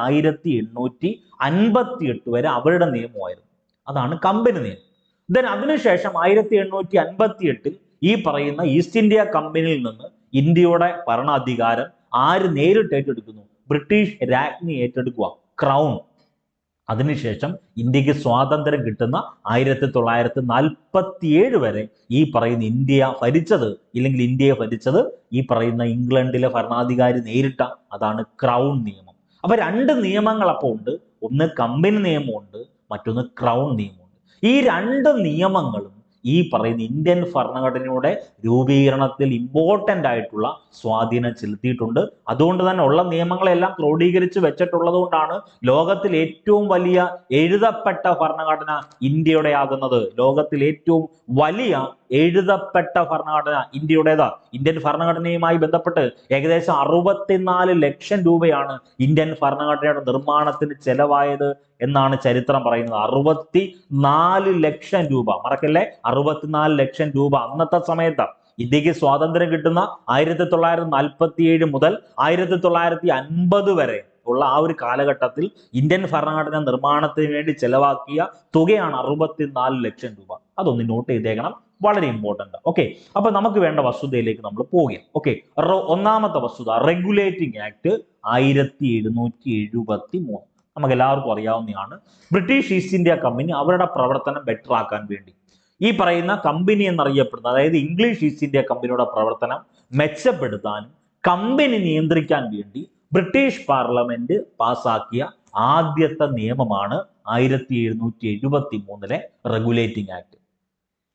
1858 വരെ അവരുടെ നിയമമായിരുന്നു. അതാണ് കമ്പനി നിയമം. ദെൻ അതിനുശേഷം 1858 ഈ പറയുന്ന ഈസ്റ്റ് ഇന്ത്യ കമ്പനിയിൽ നിന്ന് ഇന്ത്യയുടെ ഭരണാധികാരം ആര് നേരിട്ട് ഏറ്റെടുക്കുന്നു? ബ്രിട്ടീഷ് രാജ്ഞി ഏറ്റെടുക്കുക, ക്രൗൺ. അതിനുശേഷം ഇന്ത്യക്ക് സ്വാതന്ത്ര്യം കിട്ടുന്ന 1947 വരെ ഈ പറയുന്ന ഇന്ത്യയെ ഭരിച്ചത് ഈ പറയുന്ന ഇംഗ്ലണ്ടിലെ ഭരണാധികാരി നേരിട്ട, അതാണ് ക്രൗൺ നിയമം. അപ്പൊ രണ്ട് നിയമങ്ങൾ അപ്പോൾ ഉണ്ട്. ഒന്ന് കമ്പനി നിയമമുണ്ട്, മറ്റൊന്ന് ക്രൗൺ നിയമമുണ്ട്. ഈ രണ്ട് നിയമങ്ങളും ഈ പറയുന്ന ഇന്ത്യൻ ഭരണഘടനയുടെ രൂപീകരണത്തിൽ ഇമ്പോർട്ടൻ്റ് ആയിട്ടുള്ള സ്വാധീനം ചെലുത്തിയിട്ടുണ്ട്. അതുകൊണ്ട് തന്നെ ഉള്ള നിയമങ്ങളെല്ലാം ക്രോഡീകരിച്ച് വെച്ചിട്ടുള്ളത് കൊണ്ടാണ് ലോകത്തിൽ ഏറ്റവും വലിയ എഴുതപ്പെട്ട ഭരണഘടന ഇന്ത്യയുടെ ആകുന്നത്. ലോകത്തിൽ ഏറ്റവും വലിയ എഴുതപ്പെട്ട ഭരണഘടന ഇന്ത്യയുടേതാ. ഇന്ത്യൻ ഭരണഘടനയുമായി ബന്ധപ്പെട്ട് ഏകദേശം 64 ലക്ഷം രൂപയാണ് ഇന്ത്യൻ ഭരണഘടനയുടെ നിർമ്മാണത്തിന് ചെലവായത് എന്നാണ് ചരിത്രം പറയുന്നത്. 64 ലക്ഷം രൂപ. മറക്കല്ലേ, 64 ലക്ഷം രൂപ. അന്നത്തെ സമയത്ത് ഇന്ത്യക്ക് സ്വാതന്ത്ര്യം കിട്ടുന്ന 1947 മുതൽ 1950 വരെ ഉള്ള ആ ഒരു കാലഘട്ടത്തിൽ ഇന്ത്യൻ ഭരണഘടന നിർമ്മാണത്തിന് വേണ്ടി ചെലവാക്കിയ തുകയാണ് 64 ലക്ഷം രൂപ. അതൊന്ന് നോട്ട് ചെയ്തേക്കണം, വളരെ ഇമ്പോർട്ടന്റ്. ഓക്കെ, അപ്പൊ നമുക്ക് വേണ്ട വസ്തുതയിലേക്ക് നമ്മൾ പോവുകയാണ്. ഓക്കെ, ഒന്നാമത്തെ വസ്തുത, റെഗുലേറ്റിംഗ് ആക്ട് 1773. നമുക്ക് എല്ലാവർക്കും അറിയാവുന്നതാണ്. ബ്രിട്ടീഷ് ഈസ്റ്റ് ഇന്ത്യ കമ്പനി അവരുടെ പ്രവർത്തനം ബെറ്റർ ആക്കാൻ വേണ്ടി ഈ പറയുന്ന കമ്പനി എന്നറിയപ്പെടുന്ന, അതായത് ഇംഗ്ലീഷ് ഈസ്റ്റ് ഇന്ത്യ കമ്പനിയുടെ പ്രവർത്തനം മെച്ചപ്പെടുത്താനും കമ്പനി നിയന്ത്രിക്കാൻ വേണ്ടി ബ്രിട്ടീഷ് പാർലമെന്റ് പാസാക്കിയ ആദ്യത്തെ നിയമമാണ് 1773 റെഗുലേറ്റിംഗ് ആക്ട്.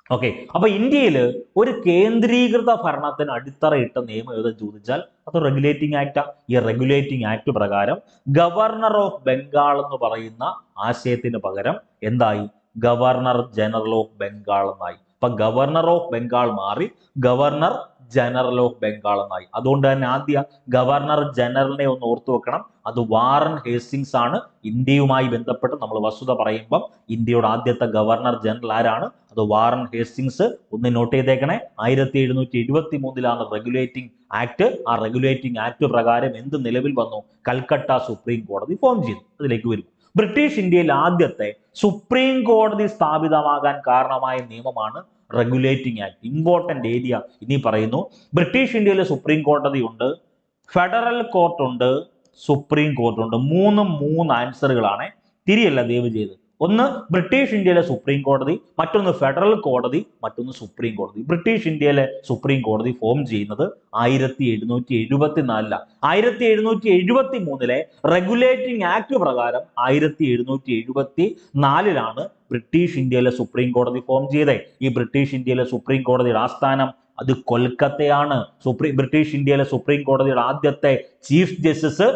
ഓക്കെ, അപ്പൊ ഇന്ത്യയിൽ ഒരു കേന്ദ്രീകൃത ഭരണത്തിന് അടിത്തറയിട്ട നിയമം ഏതെന്ന് ചോദിച്ചാൽ അത് റെഗുലേറ്റിംഗ് ആക്ടാ. ഈ റെഗുലേറ്റിംഗ് ആക്ട് പ്രകാരം ഗവർണർ ഓഫ് ബംഗാൾ എന്ന് പറയുന്ന ആശയത്തിന് പകരം എന്തായി? ഗവർണർ ജനറൽ ഓഫ് ബംഗാൾ എന്നായി. അപ്പൊ ഗവർണർ ഓഫ് ബംഗാൾ മാറി ഗവർണർ ജനറൽ ഓഫ് ബംഗാൾ എന്നായി. അതുകൊണ്ട് തന്നെ ആദ്യ ഗവർണർ ജനറലിനെ ഒന്ന് ഓർത്തു വെക്കണം, അത് വാറൻ ഹേസ്റ്റിങ്സ് ആണ്. ഇന്ത്യയുമായി ബന്ധപ്പെട്ട് നമ്മൾ വസ്തുത പറയുമ്പം ഇന്ത്യയുടെ ആദ്യത്തെ ഗവർണർ ജനറൽ ആരാണ്? അത് വാറൻ ഹേസ്റ്റിങ്സ്. ഒന്ന് നോട്ട് ചെയ്തേക്കണേ. 1773 റെഗുലേറ്റിംഗ് ആക്ട്. ആ റെഗുലേറ്റിംഗ് ആക്ട് പ്രകാരം എന്ത് നിലവിൽ വന്നു? കൽക്കട്ട സുപ്രീം കോടതി ഫോം ചെയ്തു. അതിലേക്ക് വരും. ബ്രിട്ടീഷ് ഇന്ത്യയിൽ ആദ്യത്തെ സുപ്രീം കോടതി സ്ഥാപിതമാകാൻ കാരണമായ നിയമമാണ് റെഗുലേറ്റിംഗ് ആക്ട്. ഇമ്പോർട്ടന്റ് ഏരിയ ഇനി പറയുന്നു. ബ്രിട്ടീഷ് ഇന്ത്യയിലെ സുപ്രീം കോടതി ഉണ്ട്, ഫെഡറൽ കോർട്ട് ഉണ്ട്, സുപ്രീം കോർട്ട് ഉണ്ട്. മൂന്ന് ആൻസറുകളാണ്. തിരിയല്ല ദയവ് ചെയ്ത്. ഒന്ന് ബ്രിട്ടീഷ് ഇന്ത്യയിലെ സുപ്രീം കോടതി, മറ്റൊന്ന് ഫെഡറൽ കോടതി, മറ്റൊന്ന് സുപ്രീം കോടതി. ബ്രിട്ടീഷ് ഇന്ത്യയിലെ സുപ്രീം കോടതി ഫോം ചെയ്യുന്നത് 1774. 1773 റെഗുലേറ്റിംഗ് ആക്ട് പ്രകാരം 1774 ബ്രിട്ടീഷ് ഇന്ത്യയിലെ സുപ്രീം കോടതി ഫോം ചെയ്തേ. ഈ ബ്രിട്ടീഷ് ഇന്ത്യയിലെ സുപ്രീം കോടതിയുടെ ആസ്ഥാനം അത് കൊൽക്കത്തയാണ്. ബ്രിട്ടീഷ് ഇന്ത്യയിലെ സുപ്രീം കോടതിയുടെ ആദ്യത്തെ ചീഫ് ജസ്റ്റിസ്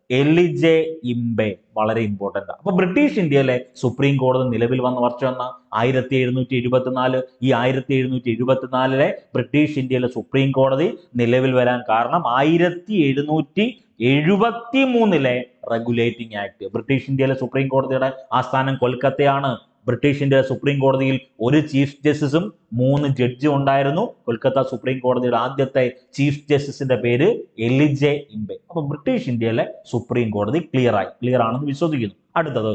എലിജെ ഇംബെ. വളരെ ഇമ്പോർട്ടന്റ്. അപ്പൊ ബ്രിട്ടീഷ് ഇന്ത്യയിലെ സുപ്രീം കോടതി നിലവിൽ വന്ന വർഷം എന്ന 1774. ഈ 1774 ബ്രിട്ടീഷ് ഇന്ത്യയിലെ സുപ്രീം കോടതി നിലവിൽ വരാൻ കാരണം 1773 റെഗുലേറ്റിംഗ് ആക്ട്. ബ്രിട്ടീഷ് ഇന്ത്യയിലെ സുപ്രീം കോടതിയുടെ ആസ്ഥാനം കൊൽക്കത്തയാണ്. ബ്രിട്ടീഷ് ഇന്ത്യ സുപ്രീം കോടതിയിൽ ഒരു ചീഫ് ജസ്റ്റിസും 3 ജഡ്ജും ഉണ്ടായിരുന്നു. കൊൽക്കത്ത സുപ്രീം കോടതിയുടെ ആദ്യത്തെ ചീഫ് ജസ്റ്റിസിന്റെ പേര് എലിജെ ഇംബെ. അപ്പൊ ബ്രിട്ടീഷ് ഇന്ത്യയിലെ സുപ്രീം കോടതി ക്ലിയർ ആണെന്ന് വിശ്വസിക്കുന്നു. അടുത്തത്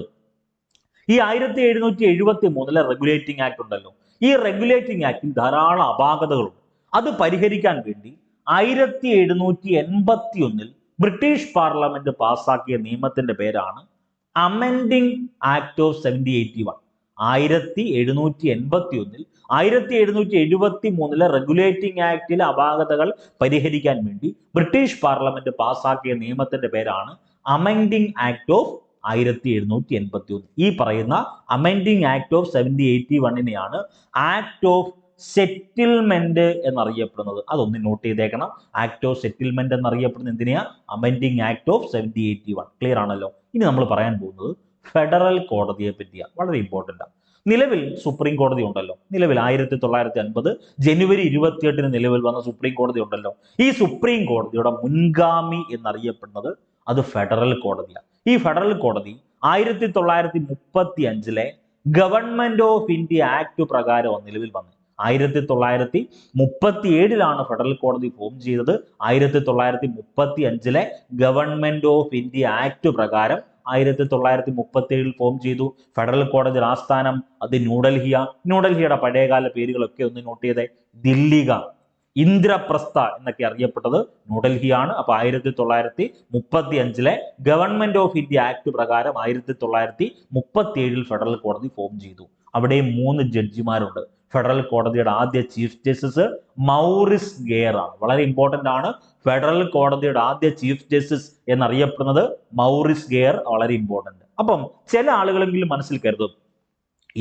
ഈ 1773 റെഗുലേറ്റിംഗ് ആക്ട് ഉണ്ടല്ലോ. ഈ റെഗുലേറ്റിംഗ് ആക്ടിൽ ധാരാളം അപാകതകളുണ്ട്. അത് പരിഹരിക്കാൻ വേണ്ടി 1781 ബ്രിട്ടീഷ് പാർലമെന്റ് പാസാക്കിയ നിയമത്തിന്റെ പേരാണ് അമെൻഡിങ് ആക്ട് ഓഫ് 1781. 1781 1773 റെഗുലേറ്റിംഗ് ആക്ടിലെ അപാകതകൾ പരിഹരിക്കാൻ വേണ്ടി ബ്രിട്ടീഷ് പാർലമെന്റ് പാസാക്കിയ നിയമത്തിന്റെ പേരാണ് അമെൻഡിങ് ആക്ട് ഓഫ് 1781. ഈ പറയുന്ന amending act of 1781 act of settlement എന്നറിയപ്പെടുന്നത്. അതൊന്ന് നോട്ട് ചെയ്തേക്കണം. ആക്ട് ഓഫ് സെറ്റിൽമെന്റ് എന്നറിയപ്പെടുന്നത് എന്തിനാ? Amending act of 1781. ക്ലിയർ ആണല്ലോ. ഇനി നമ്മൾ പറയാൻ പോകുന്നത് ഫെഡറൽ കോടതിയെ പറ്റിയാണ്. വളരെ ഇമ്പോർട്ടൻ്റ് ആണ്. നിലവിൽ സുപ്രീം കോടതി ഉണ്ടല്ലോ. നിലവിൽ 1950 ജനുവരി 28 നിലവിൽ വന്ന സുപ്രീം കോടതി ഉണ്ടല്ലോ. ഈ സുപ്രീം കോടതിയുടെ മുൻഗാമി എന്നറിയപ്പെടുന്നത് അത് ഫെഡറൽ കോടതിയാണ്. ഈ ഫെഡറൽ കോടതി 1935 ഗവൺമെന്റ് ഓഫ് ഇന്ത്യ ആക്ട് പ്രകാരം നിലവിൽ വന്നു. 1937 ഫെഡറൽ കോടതി ഫോം ചെയ്തത്. 1935 ഗവൺമെന്റ് ഓഫ് ഇന്ത്യ ആക്ട് പ്രകാരം 1937 ഫോം ചെയ്തു. ഫെഡറൽ കോടതിയുടെ ആസ്ഥാനം അത് ന്യൂഡൽഹിയുടെ പഴയകാല പേരുകളൊക്കെ ഒന്ന് നോട്ട് ചെയ്തേ. ദില്ലിക, ഇന്ദ്രപ്രസ്ഥ എന്നൊക്കെ അറിയപ്പെട്ടത് ന്യൂഡൽഹിയാണ്. അപ്പൊ 1935 ഗവൺമെന്റ് ഓഫ് ഇന്ത്യ ആക്ട് പ്രകാരം 1937 ഫെഡറൽ കോടതി ഫോം ചെയ്തു. അവിടെ 3 ജഡ്ജിമാരുണ്ട്. ഫെഡറൽ കോടതിയുടെ ആദ്യ ചീഫ് ജസ്റ്റിസ് മൗറിസ് ഗെയർ ആണ്. വളരെ ഇമ്പോർട്ടന്റ് ആണ്. ഫെഡറൽ കോടതിയുടെ ആദ്യ ചീഫ് ജസ്റ്റിസ് എന്നറിയപ്പെടുന്നത് മൗറിസ് ഗെയർ. വളരെ ഇമ്പോർട്ടന്റ്. അപ്പം ചില ആളുകളെങ്കിലും മനസ്സിൽ കരുതും,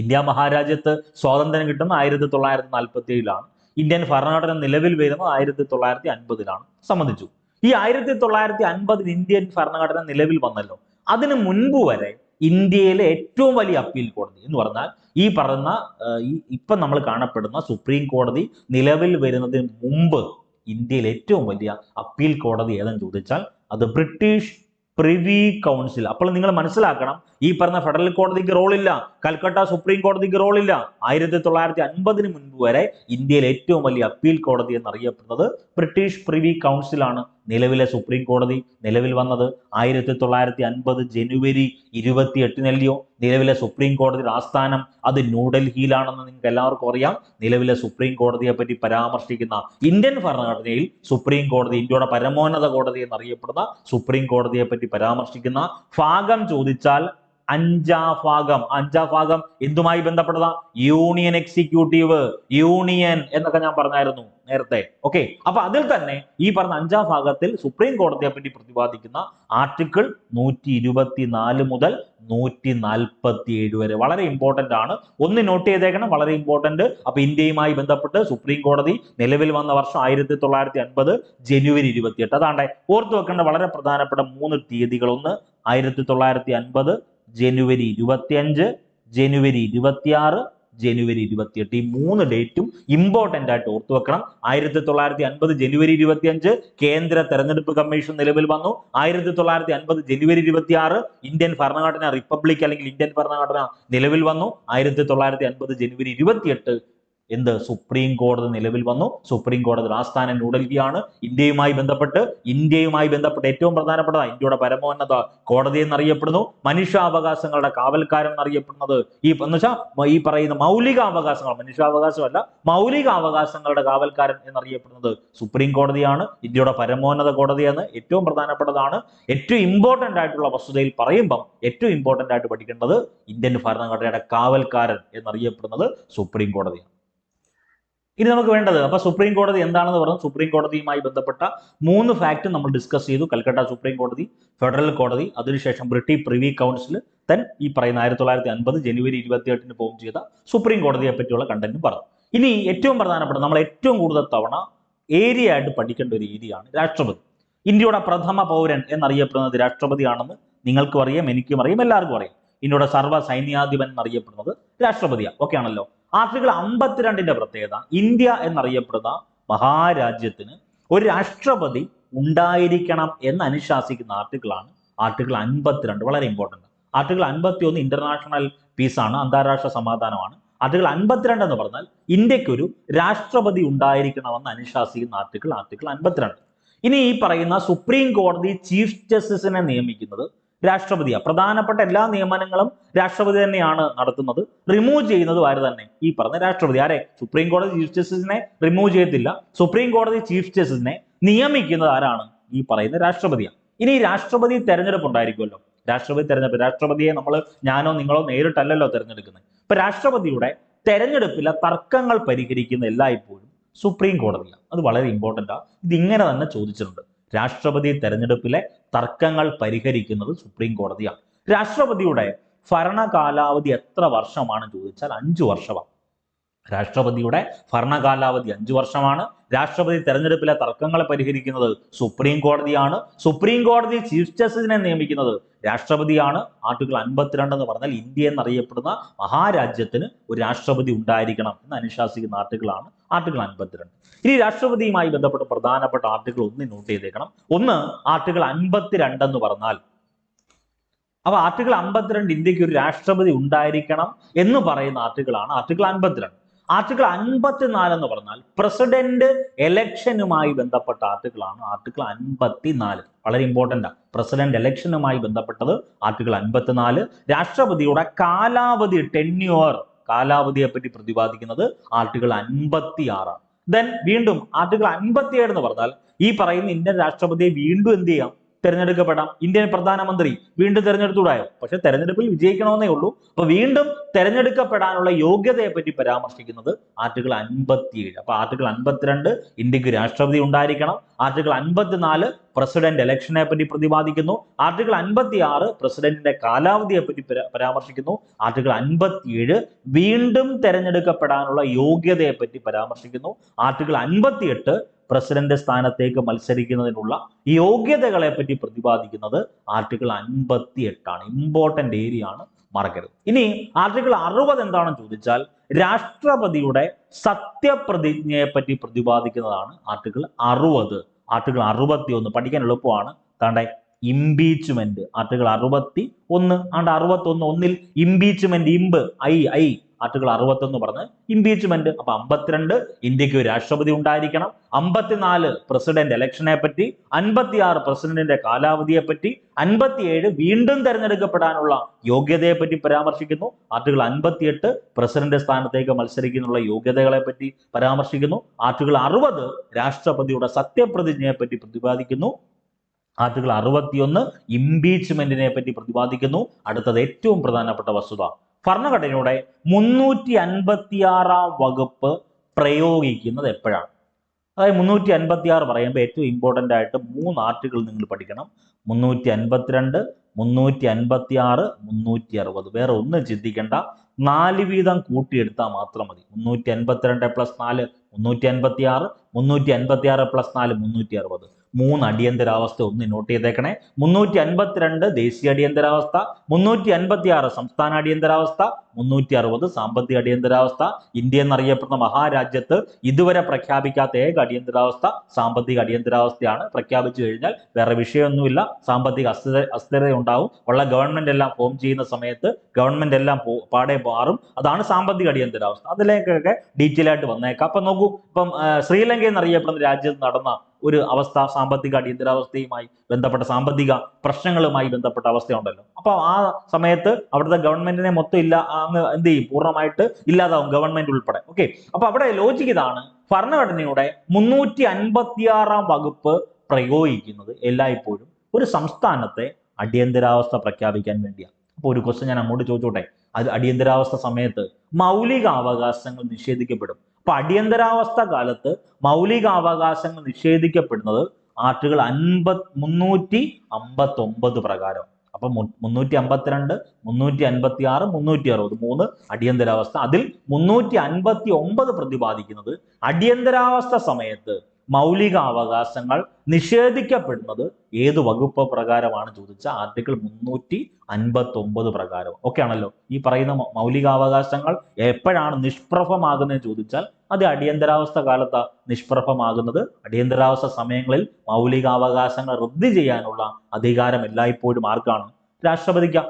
ഇന്ത്യ മഹാരാജ്യത്ത് സ്വാതന്ത്ര്യം കിട്ടുന്ന 1947 ഇന്ത്യൻ ഭരണഘടന നിലവിൽ വരുന്നത് 1950 സമ്മതിച്ചു. ഈ 1950 ഇന്ത്യൻ ഭരണഘടന നിലവിൽ വന്നല്ലോ. അതിനു മുൻപ് വരെ ഇന്ത്യയിലെ ഏറ്റവും വലിയ അപ്പീൽ കോടതി എന്ന് പറഞ്ഞാൽ ഈ പറഞ്ഞ ഇപ്പൊ നമ്മൾ കാണപ്പെടുന്ന സുപ്രീം കോടതി നിലവിൽ വരുന്നതിന് മുമ്പ് ഇന്ത്യയിൽ ഏറ്റവും വലിയ അപ്പീൽ കോടതി ഏതെന്ന് ചോദിച്ചാൽ അത് ബ്രിട്ടീഷ് പ്രിവി കൗൺസിൽ. അപ്പോൾ നിങ്ങൾ മനസ്സിലാക്കണം, ഈ പറഞ്ഞ ഫെഡറൽ കോടതിക്ക് റോളില്ല, കൽക്കട്ട സുപ്രീം കോടതിക്ക് റോളില്ല. 1950 മുൻപ് വരെ ഇന്ത്യയിലെ ഏറ്റവും വലിയ അപ്പീൽ കോടതി എന്നറിയപ്പെടുന്നത് ബ്രിട്ടീഷ് പ്രിവി കൗൺസിൽ ആണ്. നിലവിലെ സുപ്രീം കോടതി നിലവിൽ വന്നത് 1950 ജനുവരി 28 നിലവിലെ സുപ്രീം കോടതിയുടെ ആസ്ഥാനം അത് ന്യൂഡൽഹിയിലാണെന്ന് നിങ്ങൾക്ക് എല്ലാവർക്കും അറിയാം. നിലവിലെ സുപ്രീം കോടതിയെ പറ്റി പരാമർശിക്കുന്ന ഇന്ത്യൻ ഭരണഘടനയിൽ സുപ്രീം കോടതി, ഇന്ത്യയുടെ പരമോന്നത കോടതി എന്നറിയപ്പെടുന്ന സുപ്രീം കോടതിയെ പറ്റി പരാമർശിക്കുന്ന ഭാഗം ചോദിച്ചാൽ അഞ്ചാം ഭാഗം എന്തുമായി ബന്ധപ്പെട്ടതാ? യൂണിയൻ എക്സിക്യൂട്ടീവ്, യൂണിയൻ എന്നൊക്കെ ഞാൻ പറഞ്ഞായിരുന്നു നേരത്തെ. ഓക്കെ, അപ്പൊ അതിൽ തന്നെ ഈ പറഞ്ഞ 5ാം ഭാഗത്തിൽ സുപ്രീം കോടതിയെ പറ്റി പ്രതിപാദിക്കുന്ന ആർട്ടിക്കിൾ 124 മുതൽ 147 വരെ വളരെ ഇമ്പോർട്ടന്റ് ആണ്. ഒന്ന് നോട്ട് ചെയ്തേക്കണം, വളരെ ഇമ്പോർട്ടന്റ്. അപ്പൊ ഇന്ത്യയുമായി ബന്ധപ്പെട്ട് സുപ്രീം കോടതി നിലവിൽ വന്ന വർഷം 1950 ജനുവരി 28. അതാണ്ടെ ഓർത്തു വെക്കേണ്ട വളരെ പ്രധാനപ്പെട്ട 3 തീയതികൾ. ഒന്ന് 1950 ജനുവരി 25, ജനുവരി 26, ജനുവരി 28. ഈ 3 ഡേറ്റും ഇമ്പോർട്ടന്റ് ആയിട്ട് ഓർത്തു വെക്കണം. 1950 ജനുവരി 25 കേന്ദ്ര തെരഞ്ഞെടുപ്പ് കമ്മീഷൻ നിലവിൽ വന്നു. 1950 ജനുവരി 26 ഇന്ത്യൻ ഭരണഘടന റിപ്പബ്ലിക് അല്ലെങ്കിൽ ഇന്ത്യൻ ഭരണഘടന നിലവിൽ വന്നു. 1950 ജനുവരി 28 എന്ത് സുപ്രീം കോടതി നിലവിൽ വന്നു. സുപ്രീം കോടതി ആസ്ഥാനം ന്യൂഡൽഹിയാണ്. ഇന്ത്യയുമായി ബന്ധപ്പെട്ട് ഏറ്റവും പ്രധാനപ്പെട്ട ഇന്ത്യയുടെ പരമോന്നത കോടതി എന്നറിയപ്പെടുന്നു. മനുഷ്യാവകാശങ്ങളുടെ കാവൽക്കാരൻ എന്നറിയപ്പെടുന്നത് ഈ പറയുന്ന മൗലികാവകാശങ്ങൾ, മനുഷ്യാവകാശമല്ല, മൗലികാവകാശങ്ങളുടെ കാവൽക്കാരൻ എന്നറിയപ്പെടുന്നത് സുപ്രീം കോടതിയാണ്. ഇന്ത്യയുടെ പരമോന്നത കോടതിയാണ്. ഏറ്റവും പ്രധാനപ്പെട്ടതാണ്. ഏറ്റവും ഇമ്പോർട്ടന്റ് ആയിട്ടുള്ള വസ്തുതയിൽ പറയുമ്പം ഏറ്റവും ഇമ്പോർട്ടന്റ് ആയിട്ട് പഠിക്കേണ്ടത് ഇന്ത്യൻ ഭരണഘടനയുടെ കാവൽക്കാരൻ എന്നറിയപ്പെടുന്നത് സുപ്രീം കോടതിയാണ്. ഇനി നമുക്ക് വേണ്ടത്, അപ്പൊ സുപ്രീം കോടതി എന്താണെന്ന് പറഞ്ഞു. സുപ്രീം കോടതിയുമായി ബന്ധപ്പെട്ട 3 ഫാക്ട് നമ്മൾ ഡിസ്കസ് ചെയ്തു. കൽക്കട്ട സുപ്രീം കോടതി, ഫെഡറൽ കോടതി, അതിനുശേഷം ബ്രിട്ടീഷ് പ്രിവി കൗൺസിൽ, ദെൻ ഈ പറയുന്ന 1950 ജനുവരി 28 ഫോം ചെയ്ത സുപ്രീം കോടതിയെ പറ്റിയുള്ള കണ്ടന്റും പറഞ്ഞു. ഇനി ഏറ്റവും പ്രധാനപ്പെട്ട, നമ്മൾ ഏറ്റവും കൂടുതൽ തവണ ഏരിയ ആയിട്ട് പഠിക്കേണ്ട ഒരു ഏരിയയാണ് രാഷ്ട്രപതി. ഇന്ത്യയുടെ പ്രഥമ പൗരൻ എന്നറിയപ്പെടുന്നത് രാഷ്ട്രപതിയാണെന്ന് നിങ്ങൾക്കും അറിയാം, എനിക്കും അറിയാം, എല്ലാവർക്കും അറിയാം. ഇന്ത്യയുടെ സർവ്വ സൈന്യാധിപൻ എന്നറിയപ്പെടുന്നത് രാഷ്ട്രപതിയാണ്. ഓക്കെ ആണല്ലോ. ആർട്ടിക്കിൾ 52ന്റെ പ്രത്യേകത, ഇന്ത്യ എന്നറിയപ്പെടുന്ന മഹാരാജ്യത്തിന് ഒരു രാഷ്ട്രപതി ഉണ്ടായിരിക്കണം എന്ന് അനുശാസിക്കുന്ന ആർട്ടിക്കിളാണ് ആർട്ടിക്കിൾ 52. വളരെ ഇമ്പോർട്ടന്റ്. ആർട്ടിക്കിൾ 51 ഇന്റർനാഷണൽ പീസാണ്, അന്താരാഷ്ട്ര സമാധാനമാണ്. ആർട്ടിക്കിൾ 52 എന്ന് പറഞ്ഞാൽ ഇന്ത്യക്കൊരു രാഷ്ട്രപതി ഉണ്ടായിരിക്കണമെന്ന് അനുശാസിക്കുന്ന ആർട്ടിക്കിൾ 52. ഇനി ഈ പറയുന്ന സുപ്രീം കോടതി ചീഫ് ജസ്റ്റിസിനെ നിയമിക്കുന്നത് രാഷ്ട്രപതിയാണ്. പ്രധാനപ്പെട്ട എല്ലാ നിയമനങ്ങളും രാഷ്ട്രപതി തന്നെയാണ് നടത്തുന്നത്. റിമൂവ് ചെയ്യുന്നത് ആര് തന്നെ? ഈ പറഞ്ഞ രാഷ്ട്രപതി. ആരെ? സുപ്രീം കോടതി ചീഫ് ജസ്റ്റിസിനെ റിമൂവ് ചെയ്യത്തില്ല. സുപ്രീം കോടതി ചീഫ് ജസ്റ്റിസിനെ നിയമിക്കുന്നത് ആരാണ്? ഈ പറയുന്ന രാഷ്ട്രപതിയാണ്. ഇനി രാഷ്ട്രപതി തെരഞ്ഞെടുപ്പ് ഉണ്ടായിരിക്കുമല്ലോ. രാഷ്ട്രപതിയെ ഞാനോ നിങ്ങളോ നേരിട്ടല്ലല്ലോ തെരഞ്ഞെടുക്കുന്നത്. ഇപ്പൊ രാഷ്ട്രപതിയുടെ തെരഞ്ഞെടുപ്പിലെ തർക്കങ്ങൾ പരിഹരിക്കുന്ന എല്ലായ്പ്പോഴും സുപ്രീം കോടതിയാണ്. അത് വളരെ ഇമ്പോർട്ടന്റ് ആണ്. ഇതിങ്ങനെ തന്നെ ചോദിച്ചിട്ടുണ്ട്. രാഷ്ട്രപതി തെരഞ്ഞെടുപ്പിലെ തർക്കങ്ങൾ പരിഹരിക്കുന്നത് സുപ്രീം കോടതിയാണ്. രാഷ്ട്രപതിയുടെ ഭരണ കാലാവധി എത്ര വർഷമാണ് ചോദിച്ചാൽ 5 വർഷമാണ്. രാഷ്ട്രപതിയുടെ ഭരണകാലാവധി 5 വർഷമാണ്. രാഷ്ട്രപതി തെരഞ്ഞെടുപ്പിലെ തർക്കങ്ങളെ പരിഹരിക്കുന്നത് സുപ്രീം കോടതിയാണ്. സുപ്രീം കോടതി ചീഫ് ജസ്റ്റിസിനെ നിയമിക്കുന്നത് രാഷ്ട്രപതിയാണ്. ആർട്ടിക്കിൾ 52 എന്ന് പറഞ്ഞാൽ ഇന്ത്യ എന്നറിയപ്പെടുന്ന മഹാരാജ്യത്തിന് ഒരു രാഷ്ട്രപതി ഉണ്ടായിരിക്കണം എന്ന് അനുശാസിക്കുന്ന ആർട്ടിക്കിളാണ് ആർട്ടിക്കിൾ 52. ഇനി രാഷ്ട്രപതിയുമായി ബന്ധപ്പെട്ട് പ്രധാനപ്പെട്ട ആർട്ടിക്കിൾ 1 നോട്ട് ചെയ്തേക്കണം. ഒന്ന് ആർട്ടിക്കിൾ 52 എന്ന് പറഞ്ഞാൽ, അപ്പൊ ആർട്ടിക്കിൾ 52 ഇന്ത്യക്ക് ഒരു രാഷ്ട്രപതി ഉണ്ടായിരിക്കണം എന്ന് പറയുന്ന ആർട്ടിക്കിളാണ് ആർട്ടിക്കിൾ 52. ആർട്ടിക്കിൾ 54 എന്ന് പറഞ്ഞാൽ പ്രസിഡന്റ് ഇലക്ഷനുമായി ബന്ധപ്പെട്ട ആർട്ടിക്കിളാണ് ആർട്ടിക്കിൾ 54. വളരെ ഇമ്പോർട്ടന്റ് ആണ്. പ്രസിഡന്റ് ഇലക്ഷനുമായി ബന്ധപ്പെട്ടത് ആർട്ടിക്കിൾ 54. രാഷ്ട്രപതിയുടെ കാലാവധി, ടെന്യൂർ, കാലാവധിയെ പറ്റി പ്രതിപാദിക്കുന്നത് ആർട്ടിക്കിൾ 56. ദെൻ വീണ്ടും ആർട്ടിക്കിൾ 57 എന്ന് പറഞ്ഞാൽ ഈ പറയുന്ന ഇന്ത്യൻ രാഷ്ട്രപതിയെ വീണ്ടും എന്ത് ചെയ്യാം? തെരഞ്ഞെടുക്കപ്പെടാം. ഇന്ത്യൻ പ്രധാനമന്ത്രി വീണ്ടും തെരഞ്ഞെടുത്തൂടായോ? പക്ഷെ തെരഞ്ഞെടുപ്പിൽ വിജയിക്കണമെന്നേ ഉള്ളൂ. അപ്പൊ വീണ്ടും തെരഞ്ഞെടുക്കപ്പെടാനുള്ള യോഗ്യതയെ പറ്റി പരാമർശിക്കുന്നത് ആർട്ടിക്കിൾ 57. അപ്പൊ ആർട്ടിക്കിൾ 52 ഇന്ത്യക്ക് രാഷ്ട്രപതി ഉണ്ടായിരിക്കണം. ആർട്ടിക്കിൾ 54 പ്രസിഡന്റ് ഇലക്ഷനെ പറ്റി പ്രതിപാദിക്കുന്നു. ആർട്ടിക്കിൾ 56 പ്രസിഡന്റിന്റെ കാലാവധിയെ പറ്റി പരാമർശിക്കുന്നു. ആർട്ടിക്കിൾ 57 വീണ്ടും തെരഞ്ഞെടുക്കപ്പെടാനുള്ള യോഗ്യതയെ പറ്റി പരാമർശിക്കുന്നു. ആർട്ടിക്കിൾ 58 പ്രസിഡന്റ് സ്ഥാനത്തേക്ക് മത്സരിക്കുന്നതിനുള്ള യോഗ്യതകളെ പറ്റി പ്രതിപാദിക്കുന്നത് ആർട്ടിക്കിൾ 58 ആണ്. ഇമ്പോർട്ടന്റ് ഏരിയ ആണ്, മറക്കരുത്. ഇനി ആർട്ടിക്കിൾ 60 എന്താണെന്ന് ചോദിച്ചാൽ രാഷ്ട്രപതിയുടെ സത്യപ്രതിജ്ഞയെ പറ്റി പ്രതിപാദിക്കുന്നതാണ് ആർട്ടിക്കിൾ 60. ആർട്ടിക്കിൾ 61 പഠിക്കാൻ എളുപ്പമാണ്. താണ്ടെ ഇംപീച്ച്മെന്റ്, ആർട്ടിക്കിൾ 61 ഒന്നിൽ ഇംപീച്ച്മെന്റ്, ഐ ആർട്ടിക്കിൾ 61 പറഞ്ഞ് ഇംപീച്ച്മെന്റ്. അപ്പൊ 52 ഇന്ത്യക്ക് ഒരു രാഷ്ട്രപതി ഉണ്ടായിരിക്കണം. 54 പ്രസിഡന്റ് ഇലക്ഷനെ പറ്റി, 56 പ്രസിഡന്റിന്റെ കാലാവധിയെ പറ്റി, 57 വീണ്ടും തെരഞ്ഞെടുക്കപ്പെടാനുള്ള യോഗ്യതയെ പറ്റി പരാമർശിക്കുന്നു. ആർട്ടിക്കിൾ 58 പ്രസിഡന്റ് സ്ഥാനത്തേക്ക് മത്സരിക്കുന്നുള്ള യോഗ്യതകളെ പറ്റി പരാമർശിക്കുന്നു. ആർട്ടിക്കിൾ 60 രാഷ്ട്രപതിയുടെ സത്യപ്രതിജ്ഞയെ പറ്റി പ്രതിപാദിക്കുന്നു. ആർട്ടിക്കിൾ 61 ഇംപീച്ച്മെന്റിനെ പറ്റി പ്രതിപാദിക്കുന്നു. അടുത്തത് ഏറ്റവും പ്രധാനപ്പെട്ട വസ്തുത, ഭരണഘടനയുടെ 356 വകുപ്പ് പ്രയോഗിക്കുന്നത് എപ്പോഴാണ്? അതായത് 356 പറയുമ്പോൾ ഏറ്റവും ഇമ്പോർട്ടന്റ് ആയിട്ട് 3 ആർട്ടിക്കിൾ നിങ്ങൾ പഠിക്കണം. 352, 356, 360. വേറെ ഒന്നും ചിന്തിക്കേണ്ട. 4 വീതം കൂട്ടിയെടുത്താൽ മാത്രം മതി. 352 + 4 356, 356 + 4 360. 3 അടിയന്തരാവസ്ഥ ഒന്ന് നോട്ട് ചെയ്തേക്കണേ. 352 ദേശീയ അടിയന്തരാവസ്ഥ, 356 സംസ്ഥാന അടിയന്തരാവസ്ഥ, 360 സാമ്പത്തിക അടിയന്തരാവസ്ഥ. ഇന്ത്യ എന്നറിയപ്പെടുന്ന മഹാരാജ്യത്ത് ഇതുവരെ പ്രഖ്യാപിക്കാത്ത ഏക അടിയന്തരാവസ്ഥ സാമ്പത്തിക അടിയന്തരാവസ്ഥയാണ്. പ്രഖ്യാപിച്ചു കഴിഞ്ഞാൽ വേറെ വിഷയമൊന്നുമില്ല, സാമ്പത്തിക അസ്ഥിരത ഉണ്ടാവും. ഉള്ള ഗവൺമെന്റ് എല്ലാം ഫോം ചെയ്യുന്ന സമയത്ത് ഗവൺമെന്റ് എല്ലാം പാടെ മാറും. അതാണ് സാമ്പത്തിക അടിയന്തരാവസ്ഥ. അതിലേക്കൊക്കെ ഡീറ്റെയിൽ ആയിട്ട് വന്നേക്കാം. അപ്പൊ നോക്കൂ, ഇപ്പം ശ്രീലങ്ക എന്നറിയപ്പെടുന്ന രാജ്യത്ത് നടന്ന ഒരു അവസ്ഥ സാമ്പത്തിക അടിയന്തരാവസ്ഥയുമായി ബന്ധപ്പെട്ട സാമ്പത്തിക പ്രശ്നങ്ങളുമായി ബന്ധപ്പെട്ട അവസ്ഥയുണ്ടല്ലോ. അപ്പൊ ആ സമയത്ത് അവിടുത്തെ ഗവൺമെന്റിനെ മൊത്തം അങ്ങ് എന്ത് ചെയ്യും, പൂർണ്ണമായിട്ട് ഇല്ലാതാവും ഗവൺമെന്റ് ഉൾപ്പെടെ. ഓക്കെ, അപ്പൊ അവിടെ ലോജിക്ക് ഇതാണ്, ഭരണഘടനയുടെ 356 വകുപ്പ് പ്രയോഗിക്കുന്നത് എല്ലായ്പ്പോഴും ഒരു സംസ്ഥാനത്തെ അടിയന്തരാവസ്ഥ പ്രഖ്യാപിക്കാൻ വേണ്ടിയാണ്. അപ്പൊ ഒരു ക്വസ്റ്റ്യൻ ഞാൻ അങ്ങോട്ട് ചോദിച്ചോട്ടെ, അത് അടിയന്തരാവസ്ഥ സമയത്ത് മൗലിക അവകാശങ്ങൾ നിഷേധിക്കപ്പെടും. അപ്പൊ അടിയന്തരാവസ്ഥ കാലത്ത് മൗലിക അവകാശങ്ങൾ നിഷേധിക്കപ്പെടുന്നത് ആർട്ടിക്കിൾ 359 പ്രകാരം. അപ്പൊ 352, 356, 360 3 അടിയന്തരാവസ്ഥ. അതിൽ 359 പ്രതിപാദിക്കുന്നത് അടിയന്തരാവസ്ഥ സമയത്ത് മൗലിക അവകാശങ്ങൾ നിഷേധിക്കപ്പെടുന്നത് ഏത് വകുപ്പ് പ്രകാരമാണ് ചോദിച്ച ആർട്ടിക്കിൾ 359 പ്രകാരം. ഓക്കെ ആണല്ലോ. ഈ പറയുന്ന മൗലികാവകാശങ്ങൾ എപ്പോഴാണ് നിഷ്പ്രഭമാകുന്നത് ചോദിച്ചാൽ അത് അടിയന്തരാവസ്ഥ കാലത്ത് നിഷ്പ്രഭമാകുന്നത്. അടിയന്തരാവസ്ഥ സമയങ്ങളിൽ മൗലികാവകാശങ്ങൾ റദ്ദ് ചെയ്യാനുള്ള അധികാരം എല്ലായ്പ്പോഴും ആർക്കാണ്? രാഷ്ട്രപതിക്ക്.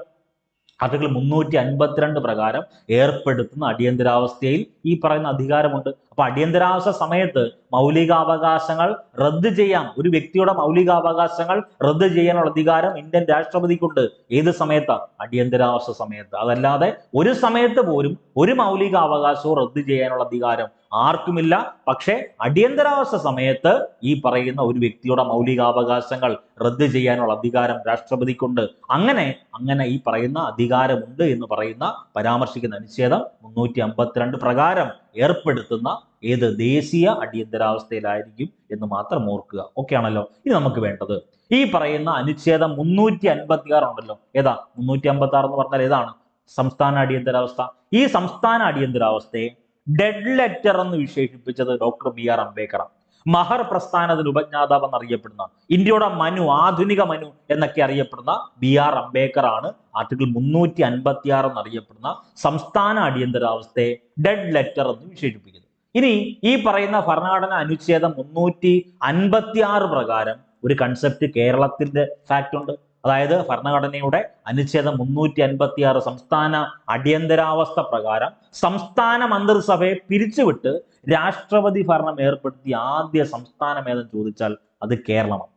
ആർട്ടിക്കിൾ 352 പ്രകാരം ഏർപ്പെടുത്തുന്ന അടിയന്തരാവസ്ഥയിൽ ഈ പറയുന്ന അധികാരമുണ്ട്. അപ്പൊ അടിയന്തരാവസ്ഥ സമയത്ത് മൗലികാവകാശങ്ങൾ റദ്ദ് ചെയ്യാം. ഒരു വ്യക്തിയുടെ മൗലികാവകാശങ്ങൾ റദ്ദ് ചെയ്യാനുള്ള അധികാരം ഇന്ത്യൻ രാഷ്ട്രപതിക്കുണ്ട്. ഏത് സമയത്താ? അടിയന്തരാവസ്ഥ സമയത്ത്. അതല്ലാതെ ഒരു സമയത്ത് പോലും ഒരു മൗലികാവകാശവും റദ്ദ് ചെയ്യാനുള്ള അധികാരം ആർക്കുമില്ല. പക്ഷേ അടിയന്തരാവസ്ഥ സമയത്ത് ഈ പറയുന്ന ഒരു വ്യക്തിയുടെ മൗലികാവകാശങ്ങൾ റദ്ദ് ചെയ്യാനുള്ള അധികാരം രാഷ്ട്രപതിക്കുണ്ട്. അങ്ങനെ ഈ പറയുന്ന അധികാരമുണ്ട് എന്ന് പറയുന്ന പരാമർശിക്കുന്ന അനുച്ഛേദം 352 പ്രകാരം ഏർപ്പെടുത്തുന്ന ഏത് ദേശീയ അടിയന്തരാവസ്ഥയിലായിരിക്കും എന്ന് മാത്രം ഓർക്കുക. ഓക്കെ ആണല്ലോ. ഇനി നമുക്ക് വേണ്ടത് ഈ പറയുന്ന അനുച്ഛേദം 356 ഉണ്ടല്ലോ. ഏതാ 356 എന്ന് പറഞ്ഞാൽ ഏതാണ്? സംസ്ഥാന അടിയന്തരാവസ്ഥ. ഈ സംസ്ഥാന അടിയന്തരാവസ്ഥയെ ഡെഡ് ലെറ്റർ എന്ന് വിശേഷിപ്പിച്ചത് ഡോക്ടർ BR അംബേദ്കറാണ്. മഹർ പ്രസ്ഥാനത്തിന് ഉപജ്ഞാതാവ് എന്നറിയപ്പെടുന്ന, ഇന്ത്യയുടെ മനു, ആധുനിക മനു എന്നൊക്കെ അറിയപ്പെടുന്ന BR അംബേദ്കർ ആണ് ആർട്ടിക്കിൾ 356 എന്നറിയപ്പെടുന്ന സംസ്ഥാന അടിയന്തരാവസ്ഥയെ ഡെഡ് ലെറ്റർ എന്ന് വിശേഷിപ്പിക്കുന്നത്. ഇനി ഈ പറയുന്ന ഭരണഘടന അനുച്ഛേദം 356 പ്രകാരം ഒരു കൺസെപ്റ്റ് കേരളത്തിന്റെ ഫാക്ട് ഉണ്ട്. അതായത് ഭരണഘടനയുടെ അനുച്ഛേദം 356 സംസ്ഥാന അടിയന്തരാവസ്ഥ പ്രകാരം സംസ്ഥാന മന്ത്രിസഭയെ പിരിച്ചുവിട്ട് രാഷ്ട്രപതി ഭരണം ഏർപ്പെടുത്തിയ ആദ്യ സംസ്ഥാനം ഏതെന്ന് ചോദിച്ചാൽ അത് കേരളമാണ്.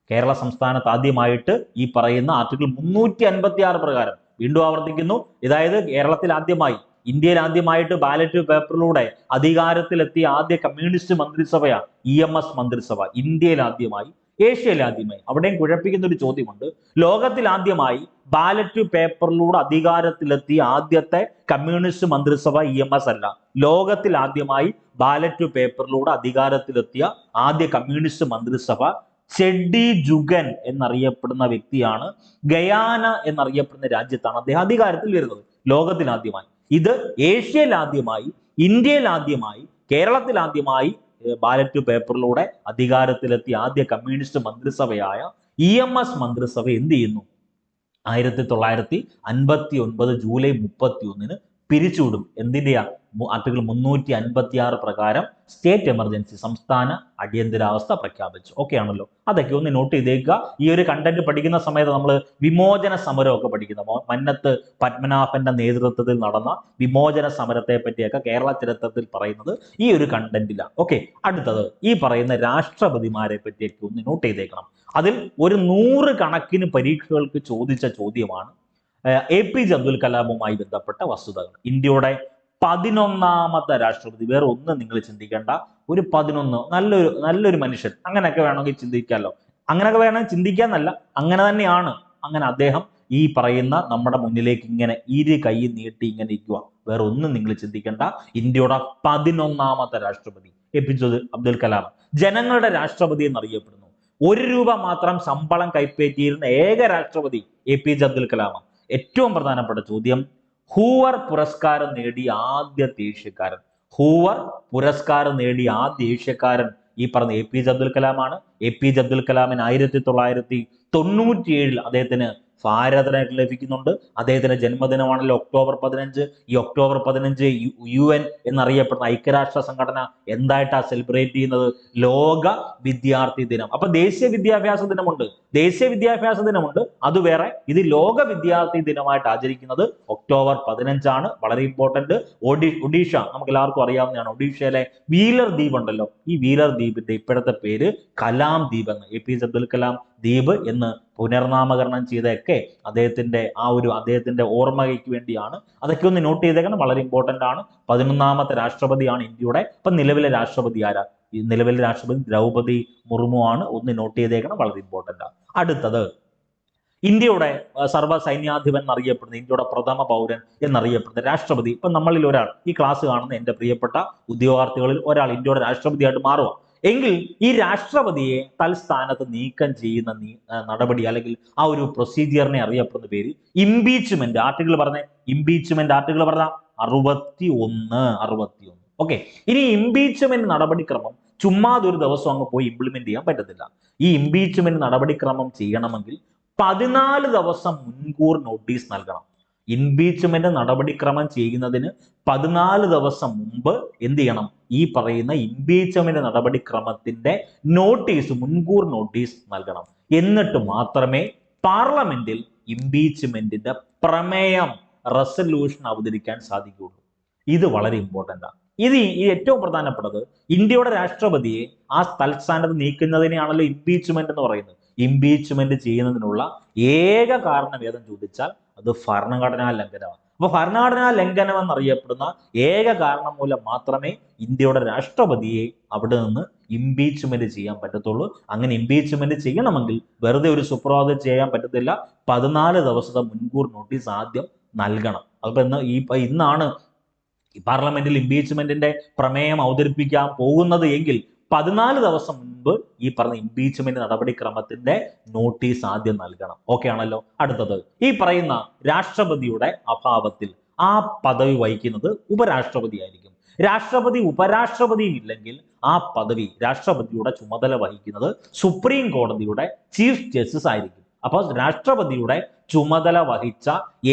കേരള സംസ്ഥാനത്ത് ആദ്യമായിട്ട് ഈ പറയുന്ന ആർട്ടിക്കിൾ 356 പ്രകാരം, വീണ്ടും ആവർത്തിക്കുന്നു, അതായത് കേരളത്തിൽ ആദ്യമായി, ഇന്ത്യയിൽ ആദ്യമായിട്ട് ബാലറ്റ് പേപ്പറിലൂടെ അധികാരത്തിലെത്തിയ ആദ്യ കമ്മ്യൂണിസ്റ്റ് മന്ത്രിസഭയാണ് EMS മന്ത്രിസഭ. ഇന്ത്യയിൽ ആദ്യമായി, ഏഷ്യയിൽ ആദ്യമായി. അവിടെയും കുഴപ്പിക്കുന്ന ഒരു ചോദ്യമുണ്ട്. ലോകത്തിൽ ആദ്യമായി ബാലറ്റ് പേപ്പറിലൂടെ അധികാരത്തിലെത്തിയ ആദ്യത്തെ കമ്മ്യൂണിസ്റ്റ് മന്ത്രിസഭ EMS അല്ല. ലോകത്തിൽ ആദ്യമായി ബാലറ്റ് പേപ്പറിലൂടെ അധികാരത്തിലെത്തിയ ആദ്യ കമ്മ്യൂണിസ്റ്റ് മന്ത്രിസഭ ചെഡി ജുഗൻ എന്നറിയപ്പെടുന്ന വ്യക്തിയാണ്. ഗയാന എന്നറിയപ്പെടുന്ന രാജ്യത്താണ് അദ്ദേഹം അധികാരത്തിൽ വരുന്നത്. ലോകത്തിൽ ആദ്യമായി. ഇത് ഏഷ്യയിൽ ആദ്യമായി, ഇന്ത്യയിൽ ആദ്യമായി, കേരളത്തിൽ ആദ്യമായി ബാലറ്റ് പേപ്പറിലൂടെ അധികാരത്തിലെത്തിയ ആദ്യ കമ്മ്യൂണിസ്റ്റ് മന്ത്രിസഭയായ EMS മന്ത്രിസഭ എന്ത് ചെയ്യുന്നു? 1959 ജൂലൈ 31 പിരിച്ചുവിടും. എന്തിന്റെയാ? ആർട്ടിക്കിൾ 356 പ്രകാരം സ്റ്റേറ്റ് എമർജൻസി, സംസ്ഥാന അടിയന്തരാവസ്ഥ പ്രഖ്യാപിച്ചു. ഓക്കെ ആണല്ലോ. അതൊക്കെ ഒന്ന് നോട്ട് ചെയ്തേക്കുക. ഈ ഒരു കണ്ടന്റ് പഠിക്കുന്ന സമയത്ത് നമ്മൾ വിമോചന സമരമൊക്കെ പഠിക്കുന്ന, മന്നത്ത് പത്മനാഭന്റെ നേതൃത്വത്തിൽ നടന്ന വിമോചന സമരത്തെ പറ്റിയൊക്കെ കേരള ചരിത്രത്തിൽ പറയുന്നത് ഈ ഒരു കണ്ടന്റിലാണ്. ഓക്കെ, അടുത്തത് ഈ പറയുന്ന രാഷ്ട്രപതിമാരെ പറ്റിയൊക്കെ ഒന്ന് നോട്ട് ചെയ്തേക്കണം. അതിൽ ഒരു 100 കണക്കിന് പരീക്ഷകൾക്ക് ചോദിച്ച ചോദ്യമാണ് APJ അബ്ദുൽ കലാമുമായി ബന്ധപ്പെട്ട വസ്തുതകൾ. ഇന്ത്യയുടെ 11ാമത്തെ രാഷ്ട്രപതി. വേറെ ഒന്നും നിങ്ങൾ ചിന്തിക്കേണ്ട. ഒരു 11, നല്ലൊരു മനുഷ്യൻ, അങ്ങനെയൊക്കെ വേണമെങ്കിൽ ചിന്തിക്കാമല്ലോ. അങ്ങനെയൊക്കെ വേണമെങ്കിൽ ചിന്തിക്കാന്നല്ല, അങ്ങനെ തന്നെയാണ്. അങ്ങനെ അദ്ദേഹം ഈ പറയുന്ന നമ്മുടെ മുന്നിലേക്ക് ഇങ്ങനെ കൈ നീട്ടി ഇങ്ങനെ ഇരിക്കുക. വേറെ ഒന്നും നിങ്ങൾ ചിന്തിക്കേണ്ട. ഇന്ത്യയുടെ 11ാമത്തെ രാഷ്ട്രപതി APJ അബ്ദുൽ കലാം. ജനങ്ങളുടെ രാഷ്ട്രപതി എന്നറിയപ്പെടുന്നു. 1 രൂപ മാത്രം ശമ്പളം കൈപ്പറ്റിയിരുന്ന ഏക രാഷ്ട്രപതി APJ അബ്ദുൽ കലാം. ഏറ്റവും പ്രധാനപ്പെട്ട ചോദ്യം, ഹൂവർ പുരസ്കാരം നേടിയ ആദ്യത്തെ ഏഷ്യക്കാരൻ. ഹൂവർ പുരസ്കാരം നേടിയ ആദ്യ ഏഷ്യക്കാരൻ ഈ പറഞ്ഞ APJ അബ്ദുൽ കലാമാണ്. APJ അബ്ദുൽ കലാമിന് 1997 അദ്ദേഹത്തിന് ഭാരതരത്ന ലഭിക്കുന്നുണ്ട്. അദ്ദേഹത്തിന്റെ ജന്മദിനമാണല്ലോ ഒക്ടോബർ 15. ഈ ഒക്ടോബർ 15 UN എന്നറിയപ്പെടുന്ന ഐക്യരാഷ്ട്ര സംഘടന എന്തായിട്ടാ സെലിബ്രേറ്റ് ചെയ്യുന്നത്? ലോക വിദ്യാർത്ഥി ദിനം. അപ്പൊ ദേശീയ വിദ്യാഭ്യാസ ദിനമുണ്ട്, അത് വേറെ. ഇത് ലോക വിദ്യാർത്ഥി ദിനമായിട്ട് ആചരിക്കുന്നത് ഒക്ടോബർ 15 വളരെ ഇമ്പോർട്ടന്റ്. ഒഡീഷ നമുക്ക് എല്ലാവർക്കും അറിയാവുന്നതാണ്. ഒഡീഷയിലെ വീലർ ദ്വീപ് ഉണ്ടല്ലോ, ഈ വീലർ ദ്വീപിന്റെ ഇപ്പോഴത്തെ പേര് കലാം ദ്വീപ് എന്ന്, APJ അബ്ദുൽ കലാം ദ്വീപ് എന്ന് പുനർനാമകരണം ചെയ്തൊക്കെ അദ്ദേഹത്തിന്റെ ഓർമ്മയ്ക്ക് വേണ്ടിയാണ്. അതൊക്കെ ഒന്ന് നോട്ട് ചെയ്തേക്കണം, വളരെ ഇമ്പോർട്ടന്റ് ആണ്. 11ാമത്തെ രാഷ്ട്രപതിയാണ് ഇന്ത്യയുടെ. ഇപ്പൊ നിലവിലെ രാഷ്ട്രപതി ആരാ? ഈ നിലവിലെ രാഷ്ട്രപതി ദ്രൗപദി മുർമു ആണ്. ഒന്ന് നോട്ട് ചെയ്തേക്കണം, വളരെ ഇമ്പോർട്ടന്റ് ആണ്. അടുത്തത് ഇന്ത്യയുടെ സർവ്വസൈന്യാധിപൻ എന്നറിയപ്പെടുന്ന, ഇന്ത്യയുടെ പ്രഥമ പൗരൻ എന്നറിയപ്പെടുന്ന രാഷ്ട്രപതി. ഇപ്പൊ നമ്മളിൽ ഒരാൾ, ഈ ക്ലാസ് കാണുന്ന എന്റെ പ്രിയപ്പെട്ട ഉദ്യോഗാർത്ഥികളിൽ ഒരാൾ ഇന്ത്യയുടെ രാഷ്ട്രപതിയായിട്ട് മാറുക എങ്കിൽ ഈ രാഷ്ട്രപതിയെ തൽസ്ഥാനത്ത് നീക്കം ചെയ്യുന്ന നടപടി അല്ലെങ്കിൽ ആ ഒരു പ്രൊസീജിയറിനെ അറിയപ്പെടുന്ന പേര് ഇംപീച്ച്മെന്റ്. ആർട്ടിക്കിൾ പറഞ്ഞ 61. ഓക്കെ, ഇനി ഇംപീച്ച്മെന്റ് നടപടിക്രമം ചുമ്മാതെ ഒരു ദിവസം അങ്ങ് പോയി ഇംപ്ലിമെന്റ് ചെയ്യാൻ പറ്റത്തില്ല. ഈ ഇംപീച്ച്മെന്റ് നടപടിക്രമം ചെയ്യണമെങ്കിൽ 14 ദിവസം മുൻകൂർ നോട്ടീസ് നൽകണം. ഇംപീച്ച്മെന്റ് നടപടിക്രമം ചെയ്യുന്നതിന് 14 ദിവസം മുമ്പ് എന്ത് ചെയ്യണം? ഈ പറയുന്ന ഇംപീച്ച്മെന്റ് നടപടിക്രമത്തിന്റെ മുൻകൂർ നോട്ടീസ് നൽകണം. എന്നിട്ട് മാത്രമേ പാർലമെന്റിൽ ഇംപീച്ച്മെന്റിന്റെ പ്രമേയം, റെസല്യൂഷൻ അവതരിക്കാൻ സാധിക്കുകയുള്ളൂ. ഇത് വളരെ ഇമ്പോർട്ടന്റ് ആണ്. ഇത് ഏറ്റവും പ്രധാനപ്പെട്ടത് ഇന്ത്യയുടെ രാഷ്ട്രപതിയെ ആ തൽസ്ഥാനത്ത് നീക്കുന്നതിനെയാണല്ലോ ഇംപീച്ച്മെന്റ് എന്ന് പറയുന്നത്. ഇംപീച്ച്മെന്റ് ചെയ്യുന്നതിനുള്ള ഏക കാരണം ഏതെന്ന് ചോദിച്ചാൽ അത് ഭരണഘടനാ ലംഘനമാണ്. അപ്പൊ ഭരണഘടനാ ലംഘനം എന്നറിയപ്പെടുന്ന ഏക കാരണം മൂലം മാത്രമേ ഇന്ത്യയുടെ രാഷ്ട്രപതിയെ അവിടെ നിന്ന് ഇംപീച്ച്മെന്റ് ചെയ്യാൻ പറ്റത്തുള്ളൂ. അങ്ങനെ ഇംപീച്ച്മെന്റ് ചെയ്യണമെങ്കിൽ വെറുതെ ഒരു സുപ്രഭാതം ചെയ്യാൻ പറ്റത്തില്ല. 14 ദിവസത്തെ മുൻകൂർ നോട്ടീസ് ആദ്യം നൽകണം. അപ്പൊ ഇന്നാണ് പാർലമെന്റിൽ ഇംപീച്ച്മെന്റിന്റെ പ്രമേയം അവതരിപ്പിക്കാൻ പോകുന്നത് എങ്കിൽ 14 ദിവസം മുൻപ് ഈ പറഞ്ഞ ഇംപീച്ച്മെന്റ് നടപടിക്രമത്തിന്റെ നോട്ടീസ് ആദ്യം നൽകണം. ഓക്കെ ആണല്ലോ. അടുത്തത്, ഈ പറയുന്ന രാഷ്ട്രപതിയുടെ അഭാവത്തിൽ ആ പദവി വഹിക്കുന്നത് ഉപരാഷ്ട്രപതി ആയിരിക്കും. രാഷ്ട്രപതി ഉപരാഷ്ട്രപതിയും ഇല്ലെങ്കിൽ ആ പദവി, രാഷ്ട്രപതിയുടെ ചുമതല വഹിക്കുന്നത് സുപ്രീം കോടതിയുടെ ചീഫ് ജസ്റ്റിസ് ആയിരിക്കും. അപ്പോൾ രാഷ്ട്രപതിയുടെ ചുമതല വഹിച്ച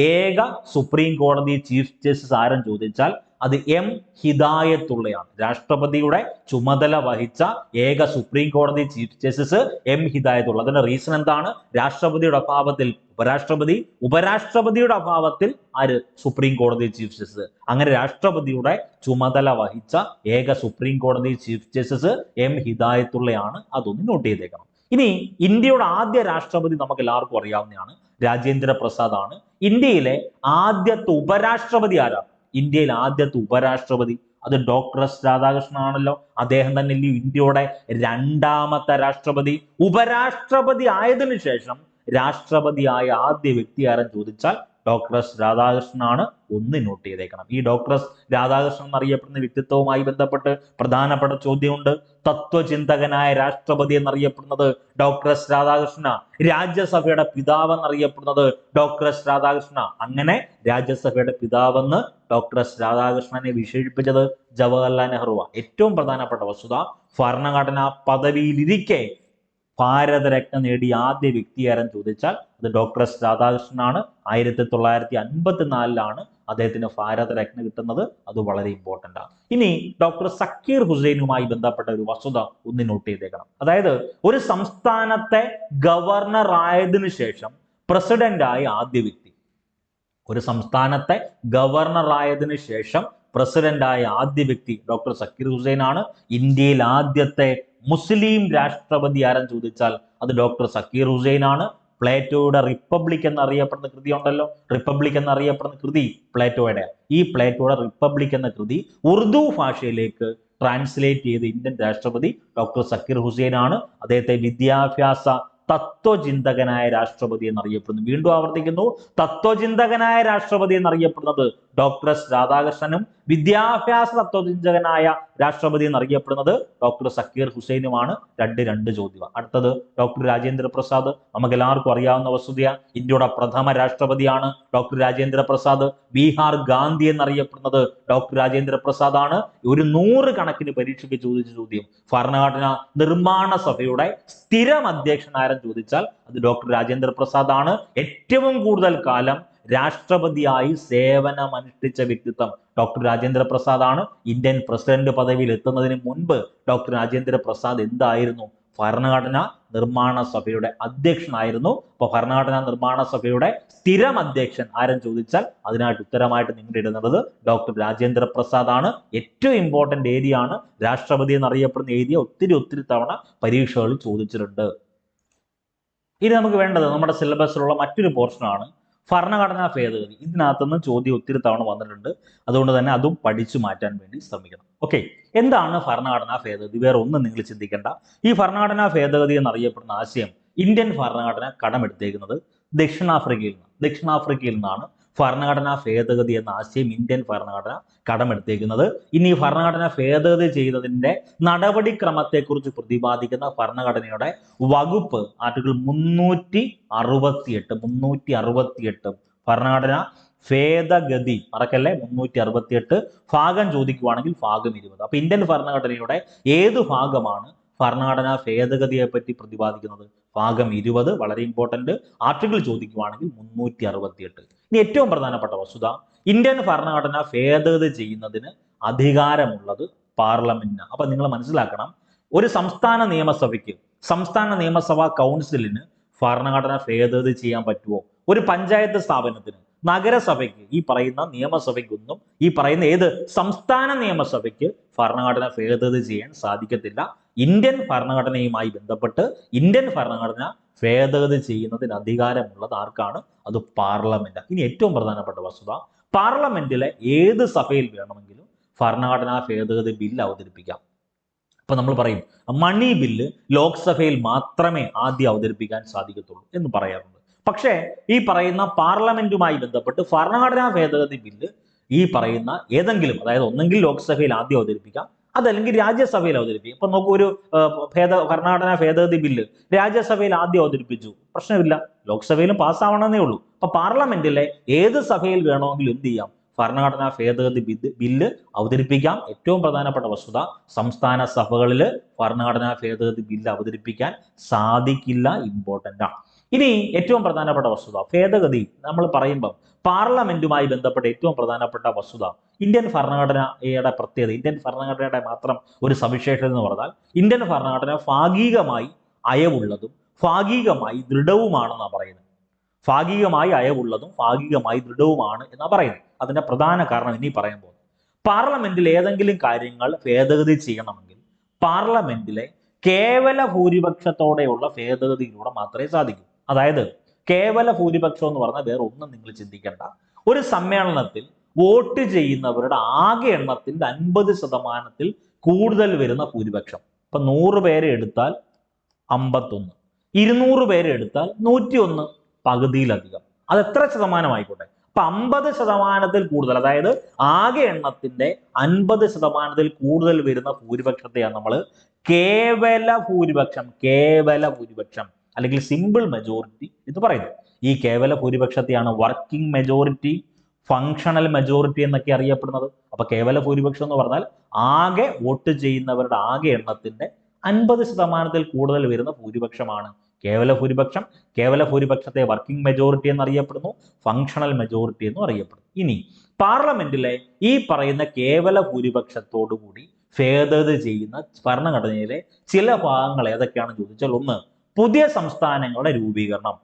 ഏക സുപ്രീം കോടതി ചീഫ് ജസ്റ്റിസ് ആരെന്ന് ചോദിച്ചാൽ അത് M ഹിദായത്തുള്ളയാണ്. രാഷ്ട്രപതിയുടെ ചുമതല വഹിച്ച ഏക സുപ്രീം കോടതി ചീഫ് ജസ്റ്റിസ് M ഹിദായത്തുള്ള. അതിന്റെ റീസൺ എന്താണ്? രാഷ്ട്രപതിയുടെ അഭാവത്തിൽ ഉപരാഷ്ട്രപതിയുടെ അഭാവത്തിൽ ആര്? സുപ്രീം കോടതി ചീഫ് ജസ്റ്റിസ്. അങ്ങനെ രാഷ്ട്രപതിയുടെ ചുമതല വഹിച്ച ഏക സുപ്രീം കോടതി ചീഫ് ജസ്റ്റിസ് M ഹിദായത്തുള്ളയാണ്. അതൊന്ന് നോട്ട് ചെയ്തേക്കണം. ഇനി ഇന്ത്യയുടെ ആദ്യ രാഷ്ട്രപതി നമുക്ക് എല്ലാവർക്കും അറിയാവുന്നതാണ്, രാജേന്ദ്ര പ്രസാദ് ആണ്. ഇന്ത്യയിലെ ആദ്യത്തെ ഉപരാഷ്ട്രപതി ആരാ? ഇന്ത്യയിൽ ആദ്യത്തെ ഉപരാഷ്ട്രപതി അത് ഡോക്ടർ S രാധാകൃഷ്ണൻ ആണല്ലോ. അദ്ദേഹം തന്നെ ഇന്ത്യയുടെ 2ാമത്തെ രാഷ്ട്രപതി. ഉപരാഷ്ട്രപതി ആയതിനു ശേഷം രാഷ്ട്രപതിയായ ആദ്യ വ്യക്തി ആരെന്ന് ചോദിച്ചാൽ ഡോക്ടർ S രാധാകൃഷ്ണനാണ്. ഒന്ന് നോട്ട് ചെയ്തേക്കണം. ഈ ഡോക്ടർ S രാധാകൃഷ്ണൻ എന്നറിയപ്പെടുന്ന വ്യക്തിത്വവുമായി ബന്ധപ്പെട്ട് പ്രധാനപ്പെട്ട ചോദ്യമുണ്ട്. തത്വചിന്തകനായ രാഷ്ട്രപതി എന്നറിയപ്പെടുന്നത് ഡോക്ടർ S രാധാകൃഷ്ണ. രാജ്യസഭയുടെ പിതാവ് എന്നറിയപ്പെടുന്നത് ഡോക്ടർ S രാധാകൃഷ്ണ. അങ്ങനെ രാജ്യസഭയുടെ പിതാവെന്ന് ഡോക്ടർ S രാധാകൃഷ്ണനെ വിശേഷിപ്പിച്ചത് ജവഹർലാൽ നെഹ്റു. ഏറ്റവും പ്രധാനപ്പെട്ട വസ്തുത, ഭരണഘടനാ പദവിയിലിരിക്കെ ഭാരതരത്ന നേടിയ ആദ്യ വ്യക്തി ആരെന്ന് ചോദിച്ചാൽ അത് ഡോക്ടർ S രാധാകൃഷ്ണനാണ്. 1954 അദ്ദേഹത്തിന് ഭാരതരത്ന കിട്ടുന്നത്. അത് വളരെ ഇമ്പോർട്ടന്റ് ആണ്. ഇനി ഡോക്ടർ സക്കീർ ഹുസൈനുമായി ബന്ധപ്പെട്ട ഒരു വസ്തുത ഒന്ന് നോട്ട് ചെയ്തേക്കണം. അതായത് ഒരു സംസ്ഥാനത്തെ ഗവർണർ ആയതിനു ശേഷം പ്രസിഡന്റ് ആയ ആദ്യ വ്യക്തി, ഒരു സംസ്ഥാനത്തെ ഗവർണർ ആയതിനു ശേഷം പ്രസിഡന്റ് ആയ ആദ്യ വ്യക്തി ഡോക്ടർ സക്കീർ ഹുസൈൻ ആണ്. ഇന്ത്യയിൽ ആദ്യത്തെ മുസ്ലിം രാഷ്ട്രപതി ആരെന്ന് ചോദിച്ചാൽ അത് ഡോക്ടർ സക്കീർ ഹുസൈൻ ആണ്. പ്ലേറ്റോയുടെ റിപ്പബ്ലിക് എന്നറിയപ്പെടുന്ന കൃതി ഉണ്ടല്ലോ, റിപ്പബ്ലിക് എന്നറിയപ്പെടുന്ന കൃതി പ്ലേറ്റോയുടെ. ഈ പ്ലേറ്റോയുടെ റിപ്പബ്ലിക് എന്ന കൃതി ഉറുദു ഭാഷയിലേക്ക് ട്രാൻസ്ലേറ്റ് ചെയ്ത ഇന്ത്യൻ രാഷ്ട്രപതി ഡോക്ടർ സക്കീർ ഹുസൈൻ ആണ്. അദ്ദേഹത്തെ വിദ്യാഭ്യാസ തത്വചിന്തകനായ രാഷ്ട്രപതി എന്നറിയപ്പെടുന്നു. വീണ്ടും ആവർത്തിക്കുന്നു, തത്വചിന്തകനായ രാഷ്ട്രപതി എന്നറിയപ്പെടുന്നത് ഡോക്ടർ എസ് രാധാകൃഷ്ണനും വിദ്യാഭ്യാസ തത്വചിന്തകനായ രാഷ്ട്രപതി എന്നറിയപ്പെടുന്നത് ഡോക്ടർ സക്കീർ ഹുസൈനുമാണ്. രണ്ട് ചോദ്യം. അടുത്തത് ഡോക്ടർ രാജേന്ദ്ര പ്രസാദ്. നമുക്ക് എല്ലാവർക്കും അറിയാവുന്ന വസ്തുതയാണ്, ഇന്ത്യയുടെ പ്രഥമ രാഷ്ട്രപതിയാണ് ഡോക്ടർ രാജേന്ദ്ര പ്രസാദ്. ബീഹാർ ഗാന്ധി എന്നറിയപ്പെടുന്നത് ഡോക്ടർ രാജേന്ദ്ര പ്രസാദ് ആണ്. ഒരു 100 കണക്കിന് പരീക്ഷയ്ക്ക് ചോദിച്ച ചോദ്യം, ഭരണഘടന നിർമ്മാണ സഭയുടെ സ്ഥിരം അധ്യക്ഷൻ ആരെന്ന് ചോദിച്ചാൽ അത് ഡോക്ടർ രാജേന്ദ്ര പ്രസാദ് ആണ്. ഏറ്റവും കൂടുതൽ കാലം രാഷ്ട്രപതിയായി സേവനമനുഷ്ഠിച്ച വ്യക്തിത്വം ഡോക്ടർ രാജേന്ദ്ര പ്രസാദ് ആണ്. ഇന്ത്യൻ പ്രസിഡന്റ് പദവിയിൽ എത്തുന്നതിന് മുൻപ് ഡോക്ടർ രാജേന്ദ്ര പ്രസാദ് എന്തായിരുന്നു? ഭരണഘടനാ നിർമ്മാണ സഭയുടെ അധ്യക്ഷനായിരുന്നു. അപ്പൊ ഭരണഘടനാ നിർമ്മാണ സഭയുടെ സ്ഥിരം അധ്യക്ഷൻ ആരെന്ന് ചോദിച്ചാൽ അതിനായിട്ട് ഉത്തരമായിട്ട് നിങ്ങൾ ഇടുന്നത് ഡോക്ടർ രാജേന്ദ്ര പ്രസാദ് ആണ്. ഏറ്റവും ഇമ്പോർട്ടന്റ് ഏരിയ ആണ്. രാഷ്ട്രപതി എന്നറിയപ്പെടുന്ന ഏരിയ ഒത്തിരി തവണ പരീക്ഷകളിൽ ചോദിച്ചിട്ടുണ്ട്. ഇനി നമുക്ക് വേണ്ടത് നമ്മുടെ സിലബസിലുള്ള മറ്റൊരു പോർഷനാണ് ഭരണഘടനാ ഭേദഗതി. ഇതിനകത്തുനിന്ന് ചോദ്യം ഒത്തിരി തവണ വന്നിട്ടുണ്ട്. അതുകൊണ്ട് തന്നെ അതും പഠിച്ചു മാറ്റാൻ വേണ്ടി ശ്രമിക്കണം. ഓക്കെ, എന്താണ് ഭരണഘടനാ ഭേദഗതി? വേറെ ഒന്നും നിങ്ങൾ ചിന്തിക്കേണ്ട. ഈ ഭരണഘടനാ ഭേദഗതി എന്നറിയപ്പെടുന്ന ആശയം ഇന്ത്യൻ ഭരണഘടന കടമെടുത്തേക്കുന്നത് ദക്ഷിണാഫ്രിക്കയിൽ നിന്നാണ് ഭരണഘടനാ ഭേദഗതി എന്ന ആശയം ഇന്ത്യൻ ഭരണഘടന കടമെടുത്തേക്കുന്നത്. ഇനി ഈ ഭരണഘടന ഭേദഗതി ചെയ്തതിന്റെ നടപടിക്രമത്തെക്കുറിച്ച് പ്രതിപാദിക്കുന്ന ഭരണഘടനയുടെ വകുപ്പ് ആർട്ടിക്കിൾ 368 ഭരണഘടന ഭേദഗതി മറക്കല്ലേ, 368 ഭാഗം ചോദിക്കുവാണെങ്കിൽ ഭാഗം 20. അപ്പൊ ഇന്ത്യൻ ഭരണഘടനയുടെ ഏത് ഭാഗമാണ് ഭരണഘടനാ ഭേദഗതിയെ പറ്റി പ്രതിപാദിക്കുന്നത്? ഭാഗം 20. വളരെ ഇമ്പോർട്ടന്റ്. ആർട്ടിക്കിൾ ചോദിക്കുവാണെങ്കിൽ 368. ഇനി ഏറ്റവും പ്രധാനപ്പെട്ട വസ്തുത, ഇന്ത്യൻ ഭരണഘടന ഭേദഗതി ചെയ്യുന്നതിന് അധികാരമുള്ളത് പാർലമെന്റിന്. അപ്പൊ നിങ്ങൾ മനസ്സിലാക്കണം, ഒരു സംസ്ഥാന നിയമസഭാ കൗൺസിലിന് ഭരണഘടന ഭേദഗതി ചെയ്യാൻ പറ്റുമോ? ഒരു പഞ്ചായത്ത് സ്ഥാപനത്തിന്, നഗരസഭയ്ക്ക്, ഈ പറയുന്ന നിയമസഭയ്ക്കൊന്നും, ഈ പറയുന്ന ഏത് സംസ്ഥാന നിയമസഭയ്ക്ക് ഭരണഘടന ഭേദഗതി ചെയ്യാൻ സാധിക്കത്തില്ല. ഇന്ത്യൻ ഭരണഘടനയുമായി ബന്ധപ്പെട്ട് ഇന്ത്യൻ ഭരണഘടന ഭേദഗതി ചെയ്യുന്നതിന് അധികാരമുള്ളത് ആർക്കാണ്? അത് പാർലമെന്റ്. ഇനി ഏറ്റവും പ്രധാനപ്പെട്ട വസ്തുത, പാർലമെന്റിലെ ഏത് സഭയിൽ വേണമെങ്കിലും ഭരണഘടനാ ഭേദഗതി ബില്ല് അവതരിപ്പിക്കാം. അപ്പൊ നമ്മൾ പറയും മണി ബില്ല് ലോക്സഭയിൽ മാത്രമേ ആദ്യം അവതരിപ്പിക്കാൻ സാധിക്കത്തുള്ളൂ എന്ന് പറയാറുണ്ട്. പക്ഷേ ഈ പറയുന്ന പാർലമെന്റുമായി ബന്ധപ്പെട്ട് ഭരണഘടനാ ഭേദഗതി ബില്ല് ഈ പറയുന്ന ഏതെങ്കിലും, അതായത് ഒന്നെങ്കിൽ ലോക്സഭയിൽ ആദ്യം അവതരിപ്പിക്കാം, അതല്ലെങ്കിൽ രാജ്യസഭയിൽ അവതരിപ്പിക്കും. ഇപ്പൊ നോക്കൂ, ഒരു ഭരണഘടനാ ഭേദഗതി ബില്ല് രാജ്യസഭയിൽ ആദ്യം അവതരിപ്പിച്ചു, പ്രശ്നമില്ല, ലോക്സഭയിലും പാസ്സാവണമെന്നേ ഉള്ളൂ. അപ്പൊ പാർലമെന്റിലെ ഏത് സഭയിൽ വേണമെങ്കിലും എന്ത് ചെയ്യാം? ഭരണഘടനാ ഭേദഗതി ബില്ല് അവതരിപ്പിക്കാം. ഏറ്റവും പ്രധാനപ്പെട്ട വസ്തുത, സംസ്ഥാന സഭകളിൽ ഭരണഘടനാ ഭേദഗതി ബില്ല് അവതരിപ്പിക്കാൻ സാധിക്കില്ല. ഇമ്പോർട്ടന്റ് ആണ്. ഇനി ഏറ്റവും പ്രധാനപ്പെട്ട വസ്തുത, ഭേദഗതി നമ്മൾ പറയുമ്പോൾ പാർലമെന്റുമായി ബന്ധപ്പെട്ട ഏറ്റവും പ്രധാനപ്പെട്ട വസ്തുത, ഇന്ത്യൻ ഭരണഘടനയുടെ പ്രത്യേകത, ഇന്ത്യൻ ഭരണഘടനയുടെ മാത്രം ഒരു സവിശേഷത എന്ന് പറഞ്ഞാൽ ഇന്ത്യൻ ഭരണഘടന ഭാഗികമായി അയവുള്ളതും ഭാഗികമായി ദൃഢവുമാണെന്നാണ് പറയുന്നത്. ഭാഗികമായി അയവുള്ളതും ഭാഗികമായി ദൃഢവുമാണ് എന്നാണ് പറയുന്നത്. അതിന്റെ പ്രധാന കാരണം ഇനി പറയുമ്പോൾ, പാർലമെന്റിൽ ഏതെങ്കിലും കാര്യങ്ങൾ ഭേദഗതി ചെയ്യണമെങ്കിൽ പാർലമെന്റിലെ കേവല ഭൂരിപക്ഷത്തോടെയുള്ള ഭേദഗതിയിലൂടെ മാത്രമേ സാധിക്കൂ. അതായത് കേവല ഭൂരിപക്ഷം എന്ന് പറഞ്ഞാൽ വേറെ ഒന്നും നിങ്ങൾ ചിന്തിക്കേണ്ട. ഒരു സമ്മേളനത്തിൽ വോട്ട് ചെയ്യുന്നവരുടെ ആകെ എണ്ണത്തിന്റെ 50% കൂടുതൽ വരുന്ന ഭൂരിപക്ഷം. ഇപ്പൊ 100 പേരെ എടുത്താൽ 51, 200 പേരെ എടുത്താൽ 101, പകുതിയിലധികം. അത് എത്ര ശതമാനമായിക്കോട്ടെ. അപ്പൊ 50% കൂടുതൽ, അതായത് ആകെ എണ്ണത്തിന്റെ 50% കൂടുതൽ വരുന്ന ഭൂരിപക്ഷത്തെയാണ് നമ്മൾ കേവല ഭൂരിപക്ഷം അല്ലെങ്കിൽ സിമ്പിൾ മെജോറിറ്റി എന്ന് പറയുന്നത്. ഈ കേവല ഭൂരിപക്ഷത്തെയാണ് വർക്കിംഗ് മെജോറിറ്റി, ഫങ്ഷണൽ മെജോറിറ്റി എന്നൊക്കെ അറിയപ്പെടുന്നത്. അപ്പൊ കേവല ഭൂരിപക്ഷം എന്ന് പറഞ്ഞാൽ ആകെ വോട്ട് ചെയ്യുന്നവരുടെ ആകെ എണ്ണത്തിന്റെ 50% കൂടുതൽ വരുന്ന ഭൂരിപക്ഷമാണ് കേവല ഭൂരിപക്ഷം. കേവല ഭൂരിപക്ഷത്തെ വർക്കിംഗ് മെജോറിറ്റി എന്നറിയപ്പെടുന്നു, ഫങ്ഷണൽ മെജോറിറ്റി എന്നും അറിയപ്പെടുന്നു. ഇനി പാർലമെന്റിലെ ഈ പറയുന്ന കേവല ഭൂരിപക്ഷത്തോടു കൂടി ഭേദഗതി ചെയ്യുന്ന ഭരണഘടനയിലെ ചില ഭാഗങ്ങൾ ഏതൊക്കെയാണെന്ന് ചോദിച്ചാൽ, ഒന്ന്, പുതിയ സംസ്ഥാനങ്ങളുടെ രൂപീകരണം.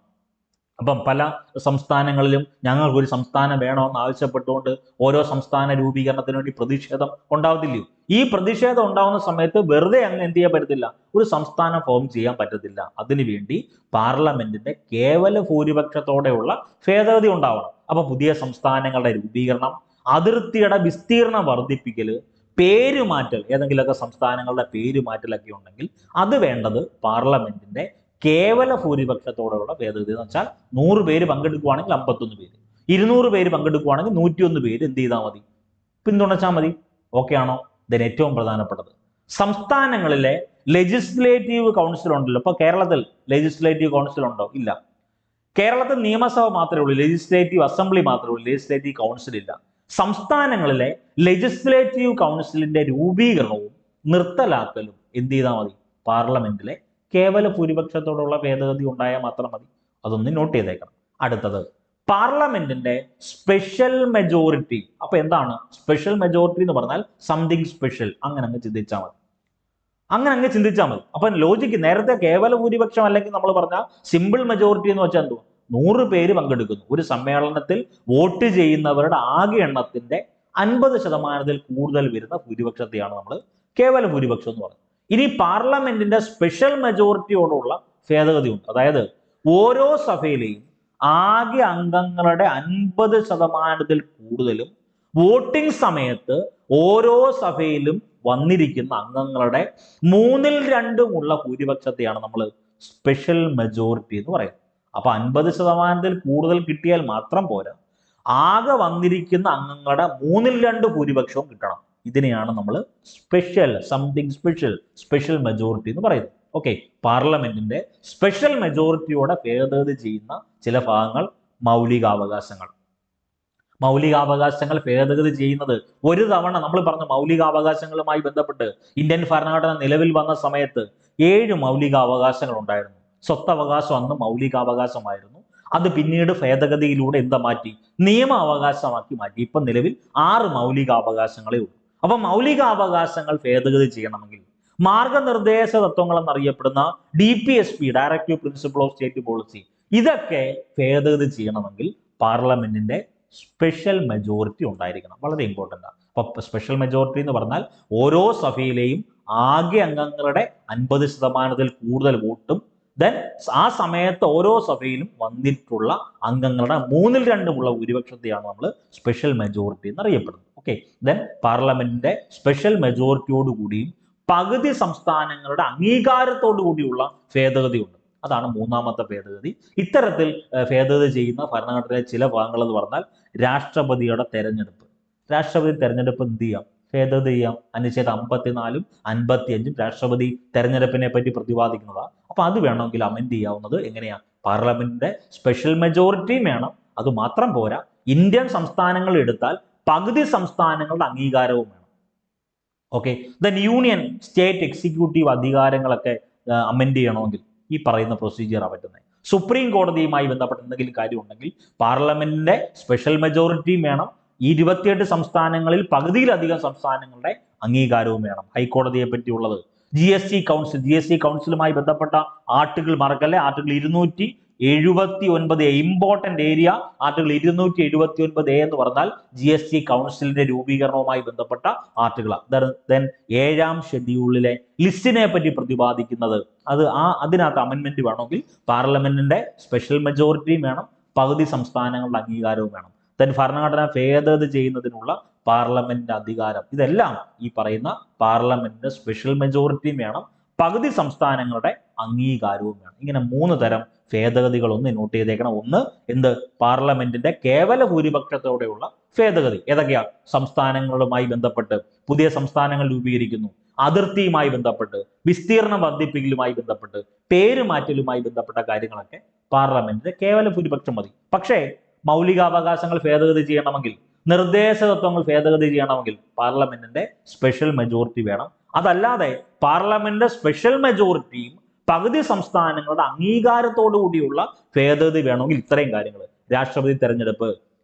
അപ്പം പല സംസ്ഥാനങ്ങളിലും ഞങ്ങൾക്കൊരു സംസ്ഥാനം വേണമെന്ന് ആവശ്യപ്പെട്ടുകൊണ്ട് ഓരോ സംസ്ഥാന രൂപീകരണത്തിന് വേണ്ടി പ്രതിഷേധം ഉണ്ടാവത്തില്ലയോ? ഈ പ്രതിഷേധം ഉണ്ടാവുന്ന സമയത്ത് വെറുതെ അങ്ങ് എന്ത് ചെയ്യാൻ പറ്റത്തില്ല, ഒരു സംസ്ഥാനം ഫോം ചെയ്യാൻ പറ്റത്തില്ല. അതിനുവേണ്ടി പാർലമെന്റിന്റെ കേവല ഭൂരിപക്ഷത്തോടെയുള്ള ഭേദഗതി ഉണ്ടാവണം. അപ്പൊ പുതിയ സംസ്ഥാനങ്ങളുടെ രൂപീകരണം, അതിർത്തിയുടെ വിസ്തീർണം വർദ്ധിപ്പിക്കല്, പേരുമാറ്റൽ, ഏതെങ്കിലുമൊക്കെ സംസ്ഥാനങ്ങളുടെ പേരുമാറ്റലൊക്കെ ഉണ്ടെങ്കിൽ അത് വേണ്ടത് പാർലമെന്റിന്റെ കേവല ഭൂരിപക്ഷത്തോടെയുള്ള ഭേദഗതി എന്ന് വെച്ചാൽ 100 പേര് പങ്കെടുക്കുകയാണെങ്കിൽ 51 പേര്, 200 പേര് പങ്കെടുക്കുകയാണെങ്കിൽ 101 പേര് എന്ത് ചെയ്താൽ മതി, പിന്തുണച്ചാൽ മതി. ഓക്കെ ആണോ? ഇതിന് ഏറ്റവും പ്രധാനപ്പെട്ടത് സംസ്ഥാനങ്ങളിലെ ലെജിസ്ലേറ്റീവ് കൗൺസിൽ ഉണ്ടല്ലോ. ഇപ്പൊ കേരളത്തിൽ ലെജിസ്ലേറ്റീവ് കൗൺസിൽ ഉണ്ടോ? ഇല്ല. കേരളത്തിൽ നിയമസഭ മാത്രമേ ഉള്ളൂ, ലെജിസ്ലേറ്റീവ് അസംബ്ലി മാത്രമേ ഉള്ളൂ, ലെജിസ്ലേറ്റീവ് കൗൺസിൽ ഇല്ല. സംസ്ഥാനങ്ങളിലെ ലെജിസ്ലേറ്റീവ് കൗൺസിലിന്റെ രൂപീകരണവും നിർത്തലാക്കലും എന്ത് ചെയ്താൽ മതി, പാർലമെന്റിലെ കേവല ഭൂരിപക്ഷത്തോടുള്ള ഭേദഗതി ഉണ്ടായാൽ മാത്രം മതി. അതൊന്ന് നോട്ട് ചെയ്തേക്കണം. അടുത്തത് പാർലമെന്റിന്റെ സ്പെഷ്യൽ മെജോറിറ്റി. അപ്പൊ എന്താണ് സ്പെഷ്യൽ മെജോറിറ്റി എന്ന് പറഞ്ഞാൽ? Something special. അങ്ങനെ അങ്ങ് ചിന്തിച്ചാൽ മതി. അപ്പൊ ലോജിക്ക് നേരത്തെ കേവല ഭൂരിപക്ഷം അല്ലെങ്കിൽ നമ്മൾ പറഞ്ഞ സിമ്പിൾ മെജോറിറ്റി എന്ന് വെച്ചാൽ എന്തോ 100 പേര് പങ്കെടുക്കുന്നു. ഒരു സമ്മേളനത്തിൽ വോട്ട് ചെയ്യുന്നവരുടെ ആകെ എണ്ണത്തിന്റെ 50% കൂടുതൽ വരുന്ന ഭൂരിപക്ഷത്തെയാണ് നമ്മൾ കേവല ഭൂരിപക്ഷം എന്ന് പറയുന്നത്. ഇനി പാർലമെന്റിന്റെ സ്പെഷ്യൽ മെജോറിറ്റിയോടുള്ള ഭേദഗതി ഉണ്ട്. അതായത് ഓരോ സഭയിലെയും ആകെ അംഗങ്ങളുടെ 50% കൂടുതലും വോട്ടിംഗ് സമയത്ത് ഓരോ സഭയിലും വന്നിരിക്കുന്ന അംഗങ്ങളുടെ 2/3 ഉള്ള ഭൂരിപക്ഷത്തെയാണ് നമ്മൾ സ്പെഷ്യൽ മെജോറിറ്റി എന്ന് പറയുന്നത്. അപ്പൊ 50% കൂടുതൽ കിട്ടിയാൽ മാത്രം പോരാ, ആകെ വന്നിരിക്കുന്ന അംഗങ്ങളുടെ 2/3 ഭൂരിപക്ഷവും കിട്ടണം. ഇതിനെയാണ് നമ്മൾ സംതിങ് സ്പെഷ്യൽ മെജോറിറ്റി എന്ന് പറയുന്നത്. ഓക്കെ, പാർലമെന്റിന്റെ സ്പെഷ്യൽ മെജോറിറ്റിയോടെ ഭേദഗതി ചെയ്യുന്ന ചില ഭാഗങ്ങൾ മൗലികാവകാശങ്ങൾ ഭേദഗതി ചെയ്യുന്നത് ഒരു തവണ നമ്മൾ പറഞ്ഞ മൗലികാവകാശങ്ങളുമായി ബന്ധപ്പെട്ട് ഇന്ത്യൻ ഭരണഘടന നിലവിൽ വന്ന സമയത്ത് 7 മൗലികാവകാശങ്ങൾ ഉണ്ടായിരുന്നു. സ്വത്തവകാശം അന്ന് മൗലികാവകാശമായിരുന്നു. അത് പിന്നീട് ഭേദഗതിയിലൂടെ മാറ്റി, നിയമാവകാശമാക്കി മാറ്റി. ഇപ്പൊ നിലവിൽ 6 മൗലികാവകാശങ്ങളേ ഉള്ളൂ. അപ്പൊ മൗലികാവകാശങ്ങൾ ഭേദഗതി ചെയ്യണമെങ്കിൽ മാർഗനിർദ്ദേശ തത്വങ്ങൾ എന്നറിയപ്പെടുന്ന DPSP, directive principle of state policy, ഇതൊക്കെ ഭേദഗതി ചെയ്യണമെങ്കിൽ പാർലമെന്റിന്റെ സ്പെഷ്യൽ മെജോറിറ്റി ഉണ്ടായിരിക്കണം. വളരെ ഇമ്പോർട്ടൻ്റ് ആണ്. അപ്പൊ സ്പെഷ്യൽ മെജോറിറ്റി എന്ന് പറഞ്ഞാൽ ഓരോ സഭയിലെയും ആകെ അംഗങ്ങളുടെ 50% കൂടുതൽ വോട്ടും ആ സമയത്ത് ഓരോ സഭയിലും വന്നിട്ടുള്ള അംഗങ്ങളുടെ 2/3 ഉള്ള ഭൂരിപക്ഷത്തെയാണ് നമ്മൾ സ്പെഷ്യൽ മെജോറിറ്റി എന്ന് അറിയപ്പെടുന്നത്. ഓക്കെ, പാർലമെന്റിന്റെ സ്പെഷ്യൽ മെജോറിറ്റിയോട് കൂടിയും പകുതി സംസ്ഥാനങ്ങളുടെ അംഗീകാരത്തോടു കൂടിയുള്ള ഭേദഗതി ഉണ്ട്. അതാണ് 3ാമത്തെ ഭേദഗതി. ഇത്തരത്തിൽ ഭേദഗതി ചെയ്യുന്ന ഭരണഘടനയിലെ ചില ഭാഗങ്ങൾ എന്ന് പറഞ്ഞാൽ രാഷ്ട്രപതി തെരഞ്ഞെടുപ്പ് എന്ത് ചെയ്യാം, ഭേദഗതി ചെയ്യാം. അനുച്ഛേദം 54ഉം 55ഉം രാഷ്ട്രപതി തെരഞ്ഞെടുപ്പിനെ പറ്റി പ്രതിപാദിക്കുന്നതാണ്. അപ്പൊ അത് വേണമെങ്കിൽ അമെൻഡ് ചെയ്യാവുന്നത് എങ്ങനെയാ, പാർലമെന്റിന്റെ സ്പെഷ്യൽ മെജോറിറ്റിയും വേണം. അത് മാത്രം പോരാ, ഇന്ത്യൻ സംസ്ഥാനങ്ങൾ എടുത്താൽ പകുതി സംസ്ഥാനങ്ങളുടെ അംഗീകാരവും വേണം. ഓക്കെ, യൂണിയൻ സ്റ്റേറ്റ് എക്സിക്യൂട്ടീവ് അധികാരങ്ങളൊക്കെ അമെൻഡ് ചെയ്യണമെങ്കിൽ ഈ പറയുന്ന പ്രൊസീജിയറാണ് പറ്റുന്നത്. സുപ്രീം കോടതിയുമായി ബന്ധപ്പെട്ട എന്തെങ്കിലും കാര്യം ഉണ്ടെങ്കിൽ പാർലമെന്റിന്റെ സ്പെഷ്യൽ മെജോറിറ്റിയും വേണം. 28 സംസ്ഥാനങ്ങളിൽ പകുതിയിലധികം സംസ്ഥാനങ്ങളുടെ അംഗീകാരവും വേണം. ഹൈക്കോടതിയെ പറ്റിയുള്ളത് GST കൗൺസിലുമായി ബന്ധപ്പെട്ട ആർട്ടിക്കിൾ മറക്കല്ലേ, article 279 important area. Article 279A എന്ന് പറഞ്ഞാൽ GST കൗൺസിലിന്റെ രൂപീകരണവുമായി ബന്ധപ്പെട്ട ആർട്ടിക്കിളാണ്. 7ാം ഷെഡ്യൂളിലെ ലിസ്റ്റിനെ പറ്റി പ്രതിപാദിക്കുന്നത്. അതിനകത്ത് അമെന്റ്മെന്റ് വേണമെങ്കിൽ പാർലമെന്റിന്റെ സ്പെഷ്യൽ മെജോറിറ്റിയും വേണം, പകുതി സംസ്ഥാനങ്ങളുടെ അംഗീകാരവും വേണം. ഭരണഘടന ഭേദഗതി ചെയ്യുന്നതിനുള്ള പാർലമെന്റിന്റെ അധികാരം, ഇതെല്ലാം ഈ പറയുന്ന പാർലമെന്റിന്റെ സ്പെഷ്യൽ മെജോറിറ്റിയും വേണം, പകുതി സംസ്ഥാനങ്ങളുടെ അംഗീകാരവും വേണം. ഇങ്ങനെ 3 തരം ഭേദഗതികൾ ഒന്ന് നോട്ട് ചെയ്തേക്കണം. ഒന്ന് പാർലമെന്റിന്റെ കേവല ഭൂരിപക്ഷത്തോടെയുള്ള ഭേദഗതി. ഏതൊക്കെയാ? സംസ്ഥാനങ്ങളുമായി ബന്ധപ്പെട്ട് പുതിയ സംസ്ഥാനങ്ങൾ രൂപീകരിക്കുന്നു, അതിർത്തിയുമായി ബന്ധപ്പെട്ട്, വിസ്തീർണം വർദ്ധിപ്പിക്കലുമായി ബന്ധപ്പെട്ട്, പേര് മാറ്റലുമായി ബന്ധപ്പെട്ട കാര്യങ്ങളൊക്കെ പാർലമെന്റിന്റെ കേവല ഭൂരിപക്ഷം മതി. പക്ഷേ മൗലികാവകാശങ്ങൾ ഭേദഗതി ചെയ്യണമെങ്കിൽ, നിർദ്ദേശ തത്വങ്ങൾ ഭേദഗതി ചെയ്യണമെങ്കിൽ പാർലമെന്റിന്റെ സ്പെഷ്യൽ മെജോറിറ്റി വേണം. അതല്ലാതെ പാർലമെന്റിന്റെ സ്പെഷ്യൽ മെജോറിറ്റിയും പകുതി സംസ്ഥാനങ്ങളുടെ അംഗീകാരത്തോടു കൂടിയുള്ള ഭേദഗതി വേണമെങ്കിൽ ഇത്രയും കാര്യങ്ങൾ: രാഷ്ട്രപതി തെരഞ്ഞെടുപ്പ്,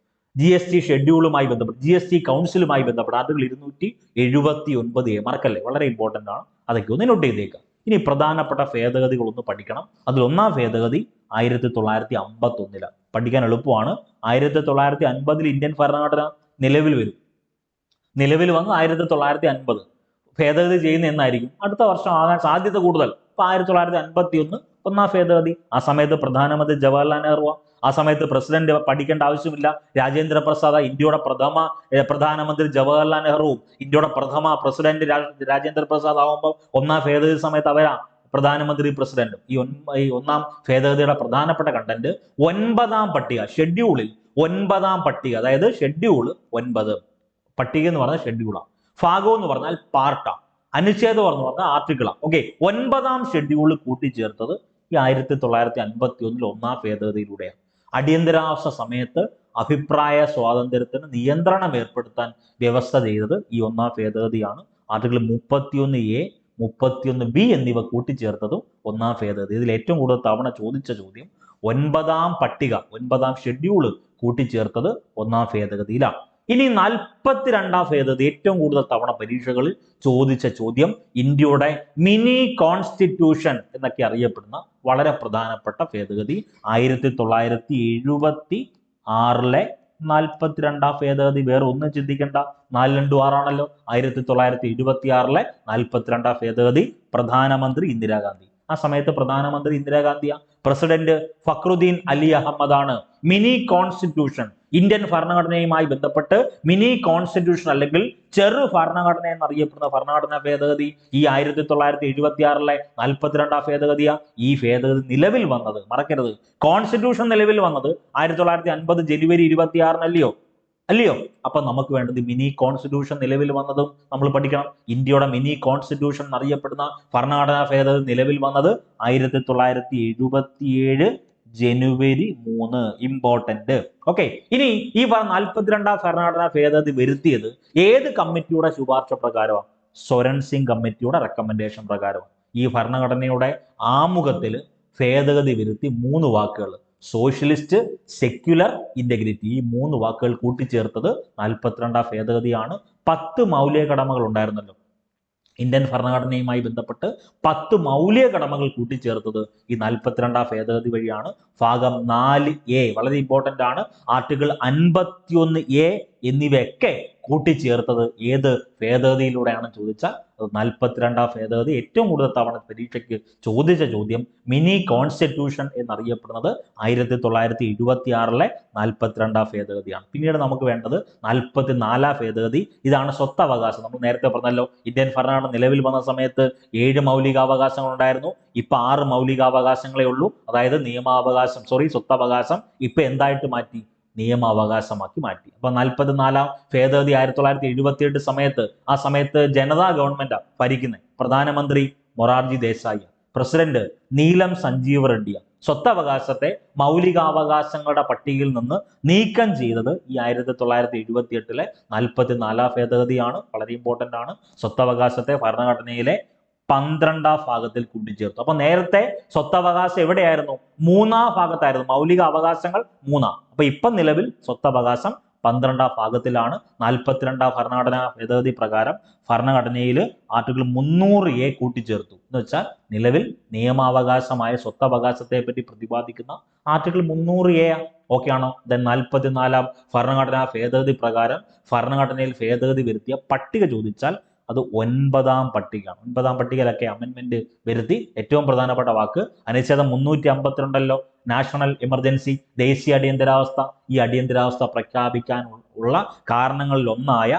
GST ഷെഡ്യൂളുമായി ബന്ധപ്പെട്ട്, GST കൗൺസിലുമായി ബന്ധപ്പെട്ട് ആർട്ടിക്കിൾ 279A മറക്കല്ലേ, വളരെ ഇമ്പോർട്ടന്റ് ആണ്. അതൊക്കെ ഒന്ന് നോട്ട് ചെയ്തേക്കാം. ഇനി പ്രധാനപ്പെട്ട ഭേദഗതികൾ ഒന്ന് പഠിക്കണം. അതിൽ 1ാം ഭേദഗതി 1951 പഠിക്കാൻ എളുപ്പമാണ്. 1950 ഇന്ത്യൻ ഭരണഘടന നിലവിൽ വന്ന് 1950 ഭേദഗതി ചെയ്യുന്ന എന്നായിരിക്കും അടുത്ത വർഷം ആകാൻ സാധ്യത കൂടുതൽ. ഇപ്പൊ 1951 1ാം ഭേദഗതി. ആ സമയത്ത് പ്രധാനമന്ത്രി ജവഹർലാൽ നെഹ്റു. ആ സമയത്ത് പ്രസിഡന്റ് പഠിക്കേണ്ട ആവശ്യമില്ല, രാജേന്ദ്ര പ്രസാദ്. ഇന്ത്യയുടെ പ്രഥമ പ്രധാനമന്ത്രി ജവഹർലാൽ നെഹ്റുവും ഇന്ത്യയുടെ പ്രഥമ പ്രസിഡന്റ് രാജേന്ദ്ര പ്രസാദ് ആവുമ്പോൾ 1ാം ഭേദഗതി സമയത്ത് അവരാ പ്രധാനമന്ത്രി പ്രസിഡന്റും. ഈ 1ാം ഭേദഗതിയുടെ പ്രധാനപ്പെട്ട കണ്ടന്റ് 9ാം പട്ടിക ഷെഡ്യൂളിൽ ഒൻപതാം പട്ടിക, അതായത് ഷെഡ്യൂൾ 9. പട്ടിക എന്ന് പറഞ്ഞാൽ ഷെഡ്യൂളാണ്, ഭാഗം എന്ന് പറഞ്ഞാൽ പാർട്ടാണ്, അനുച്ഛേദം എന്ന് പറഞ്ഞാൽ ആർട്ടിക്കിളാണ്. ഓക്കെ, 9ാം ഷെഡ്യൂൾ കൂട്ടിച്ചേർത്തത് ഈ 1951 1ാം ഭേദഗതിയിലൂടെയാണ്. അടിയന്തരാവസ്ഥ സമയത്ത് അഭിപ്രായ സ്വാതന്ത്ര്യത്തിന് നിയന്ത്രണം ഏർപ്പെടുത്താൻ വ്യവസ്ഥ ചെയ്തത് ഈ 1ാം ഭേദഗതിയാണ്. ആർട്ടിക്കിൾ 31A 31B എന്നിവ കൂട്ടിച്ചേർത്തതും 1ാം ഭേദഗതി. ഇതിൽ ഏറ്റവും കൂടുതൽ തവണ ചോദിച്ച ചോദ്യം 9ാം പട്ടിക, 9ാം ഷെഡ്യൂള് കൂട്ടിച്ചേർത്തത് 1ാം ഭേദഗതിയിലാണ്. ഇനി 42ാം ഭേദഗതി ഏറ്റവും കൂടുതൽ തവണ പരീക്ഷകളിൽ ചോദിച്ച ചോദ്യം, ഇന്ത്യയുടെ മിനി കോൺസ്റ്റിറ്റ്യൂഷൻ എന്നൊക്കെ അറിയപ്പെടുന്ന വളരെ പ്രധാനപ്പെട്ട ഭേദഗതി 1976 42ാം ഭേദഗതി. വേറെ ഒന്നും ചിന്തിക്കേണ്ട, 4 2 6 ആണല്ലോ. 1976 42ാം ഭേദഗതി, പ്രധാനമന്ത്രി ഇന്ദിരാഗാന്ധി. ആ സമയത്ത് പ്രധാനമന്ത്രി ഇന്ദിരാഗാന്ധിയ, president Fakhruddin Ali അഹമ്മദാണ്. Mini constitution, Indian ഭരണഘടനയുമായി ബന്ധപ്പെട്ട് മിനി കോൺസ്റ്റിറ്റ്യൂഷൻ അല്ലെങ്കിൽ ചെറു ഭരണഘടന എന്നറിയപ്പെടുന്ന ഭരണഘടനാ ഭേദഗതി ഈ 1976 42ാം ഭേദഗതിയാ. ഈ ഭേദഗതി നിലവിൽ വന്നത്, മറക്കരുത്, കോൺസ്റ്റിറ്റ്യൂഷൻ നിലവിൽ വന്നത് 1950 ജനുവരി 26 അല്ലയോ? അപ്പൊ നമുക്ക് വേണ്ടത് മിനി കോൺസ്റ്റിറ്റ്യൂഷൻ നിലവിൽ വന്നതും നമ്മൾ പഠിക്കണം. ഇന്ത്യയുടെ മിനി കോൺസ്റ്റിറ്റ്യൂഷൻ എന്നറിയപ്പെടുന്ന ഭരണഘടനാ ഭേദഗതി നിലവിൽ വന്നത് 1977 ജനുവരി 3. ഇമ്പോർട്ടന്റ്. ഓക്കെ, ഇനി ഈ 42ാം ഭരണഘടനാ ഭേദഗതി വരുത്തിയത് ഏത് കമ്മിറ്റിയുടെ ശുപാർശ പ്രകാരമാണ്? സ്വരൺ സിംഗ് കമ്മിറ്റിയുടെ റെക്കമെൻഡേഷൻ പ്രകാരമാണ്. ഈ ഭരണഘടനയുടെ ആമുഖത്തിൽ ഭേദഗതി വരുത്തി 3 വാക്കുകൾ, സോഷ്യലിസ്റ്റ്, സെക്യുലർ, ഇന്റഗ്രിറ്റി, ഈ 3 വാക്കുകൾ കൂട്ടിച്ചേർത്തത് 42ാം ഭേദഗതിയാണ്. 10 മൗലിക കടമകൾ ഉണ്ടായിരുന്നല്ലോ ഇന്ത്യൻ ഭരണഘടനയുമായി ബന്ധപ്പെട്ട്, 10 മൗലിക കടമകൾ കൂട്ടിച്ചേർത്തത് ഈ 42ാം ഭേദഗതി വഴിയാണ്. ഭാഗം 4A വളരെ ഇമ്പോർട്ടന്റ് ആണ്. ആർട്ടിക്കിൾ 51A എന്നിവയൊക്കെ കൂട്ടിച്ചേർത്തത് ഏത് ഭേദഗതിയിലൂടെയാണെന്ന് ചോദിച്ചാൽ അത് 42ാം ഭേദഗതി. ഏറ്റവും കൂടുതൽ തവണ പരീക്ഷയ്ക്ക് ചോദിച്ച ചോദ്യം മിനി കോൺസ്റ്റിറ്റ്യൂഷൻ എന്നറിയപ്പെടുന്നത് 1976 42ാം ഭേദഗതിയാണ്. പിന്നീട് നമുക്ക് വേണ്ടത് 44ാം ഭേദഗതി. ഇതാണ് സ്വത്തവകാശം. നമ്മൾ നേരത്തെ പറഞ്ഞല്ലോ, ഇന്ത്യൻ ഭരണഘടന നിലവിൽ വന്ന സമയത്ത് 7 മൗലികാവകാശങ്ങൾ ഉണ്ടായിരുന്നു. ഇപ്പൊ 6 മൗലികാവകാശങ്ങളേ ഉള്ളൂ. അതായത് സ്വത്തവകാശം ഇപ്പൊ എന്തായിട്ട് മാറ്റി? നിയമാവകാശമാക്കി മാറ്റി. അപ്പൊ 44ാം ഭേദഗതി 1978 സമയത്ത്, ആ സമയത്ത് ജനതാ ഗവൺമെന്റ് ഭരിക്കുന്നത്, പ്രധാനമന്ത്രി മൊറാർജി ദേശായി, പ്രസിഡന്റ് നീലം സഞ്ജീവ് റെഡ്ഡിയ. സ്വത്തവകാശത്തെ മൗലികാവകാശങ്ങളുടെ പട്ടികയിൽ നിന്ന് നീക്കം ചെയ്തത് ഈ 1978 44ാം ഭേദഗതിയാണ്. വളരെ ഇമ്പോർട്ടന്റ് ആണ്. സ്വത്തവകാശത്തെ ഭരണഘടനയിലെ 12ാം ഭാഗത്തിൽ കൂട്ടിച്ചേർത്തു. അപ്പൊ നേരത്തെ സ്വത്തവകാശം എവിടെയായിരുന്നു? 3ാം ഭാഗത്തായിരുന്നു. മൗലിക അവകാശങ്ങൾ 3. അപ്പൊ ഇപ്പം നിലവിൽ സ്വത്തവകാശം 12ാം ഭാഗത്തിലാണ്. 42ാം ഭരണഘടനാ ഭേദഗതി പ്രകാരം ഭരണഘടനയിൽ ആർട്ടിക്കിൾ 300A കൂട്ടിച്ചേർത്തു. എന്ന് വെച്ചാൽ നിലവിൽ നിയമാവകാശമായ സ്വത്തവകാശത്തെ പറ്റി പ്രതിപാദിക്കുന്ന ആർട്ടിക്കിൾ 300A. ഓക്കെ ആണോ? ദെൻ 44ാം ഭരണഘടനാ ഭേദഗതി പ്രകാരം ഭരണഘടനയിൽ ഭേദഗതി വരുത്തിയ പട്ടിക ചോദിച്ചാൽ അത് 9ാം പട്ടികയാണ്. 9ാം പട്ടികയിലൊക്കെ അമെൻമെന്റ് വരുത്തി. ഏറ്റവും പ്രധാനപ്പെട്ട വാക്ക് അനുച്ഛേദം 352 നാഷണൽ എമർജൻസി, ദേശീയ അടിയന്തരാവസ്ഥ. ഈ അടിയന്തരാവസ്ഥ പ്രഖ്യാപിക്കാൻ ഉള്ള കാരണങ്ങളിൽ ഒന്നായ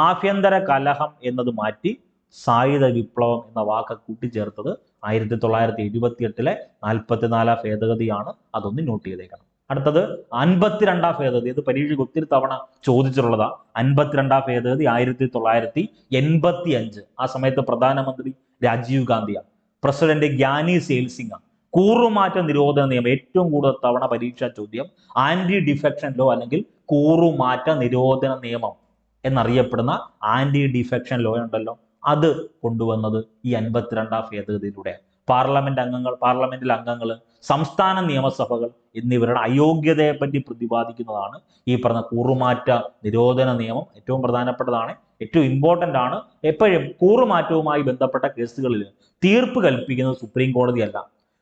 ആഭ്യന്തര കലഹം എന്നത് മാറ്റി സായുധ വിപ്ലവം എന്ന വാക്ക് കൂട്ടിച്ചേർത്തത് 1978 44ാം ഭേദഗതിയാണ്. അതൊന്ന് നോട്ട് ചെയ്തേക്കണം. അടുത്തത് 52ാം ഭേദഗതി. ഇത് പരീക്ഷയ്ക്ക് ഒത്തിരി തവണ ചോദിച്ചിട്ടുള്ളതാ. 52ാം ഭേദഗതി 1985. ആ സമയത്ത് പ്രധാനമന്ത്രി രാജീവ് ഗാന്ധിയാണ്, പ്രസിഡന്റ് ഗ്യാനി സെയിൽ സിംഗ്. കൂറുമാറ്റ നിരോധന നിയമം ഏറ്റവും കൂടുതൽ തവണ പരീക്ഷാ ചോദ്യം. ആന്റി ഡിഫെക്ഷൻ ലോ അല്ലെങ്കിൽ കൂറുമാറ്റ നിരോധന നിയമം എന്നറിയപ്പെടുന്ന ആന്റി ഡിഫെക്ഷൻ ലോ ഉണ്ടല്ലോ, അത് കൊണ്ടുവന്നത് ഈ 52ാം ഭേദഗതിയിലൂടെ. പാർലമെന്റിലെ അംഗങ്ങൾ, സംസ്ഥാന നിയമസഭകൾ എന്നിവരുടെ അയോഗ്യതയെ പറ്റി പ്രതിപാദിക്കുന്നതാണ് ഈ പറഞ്ഞ കൂറുമാറ്റ നിരോധന നിയമം. ഏറ്റവും പ്രധാനപ്പെട്ടതാണ്, ഏറ്റവും ഇമ്പോർട്ടന്റ് ആണ്. എപ്പോഴും കൂറുമാറ്റവുമായി ബന്ധപ്പെട്ട കേസുകളിൽ തീർപ്പ് കൽപ്പിക്കുന്നത് സുപ്രീം കോടതിയല്ല,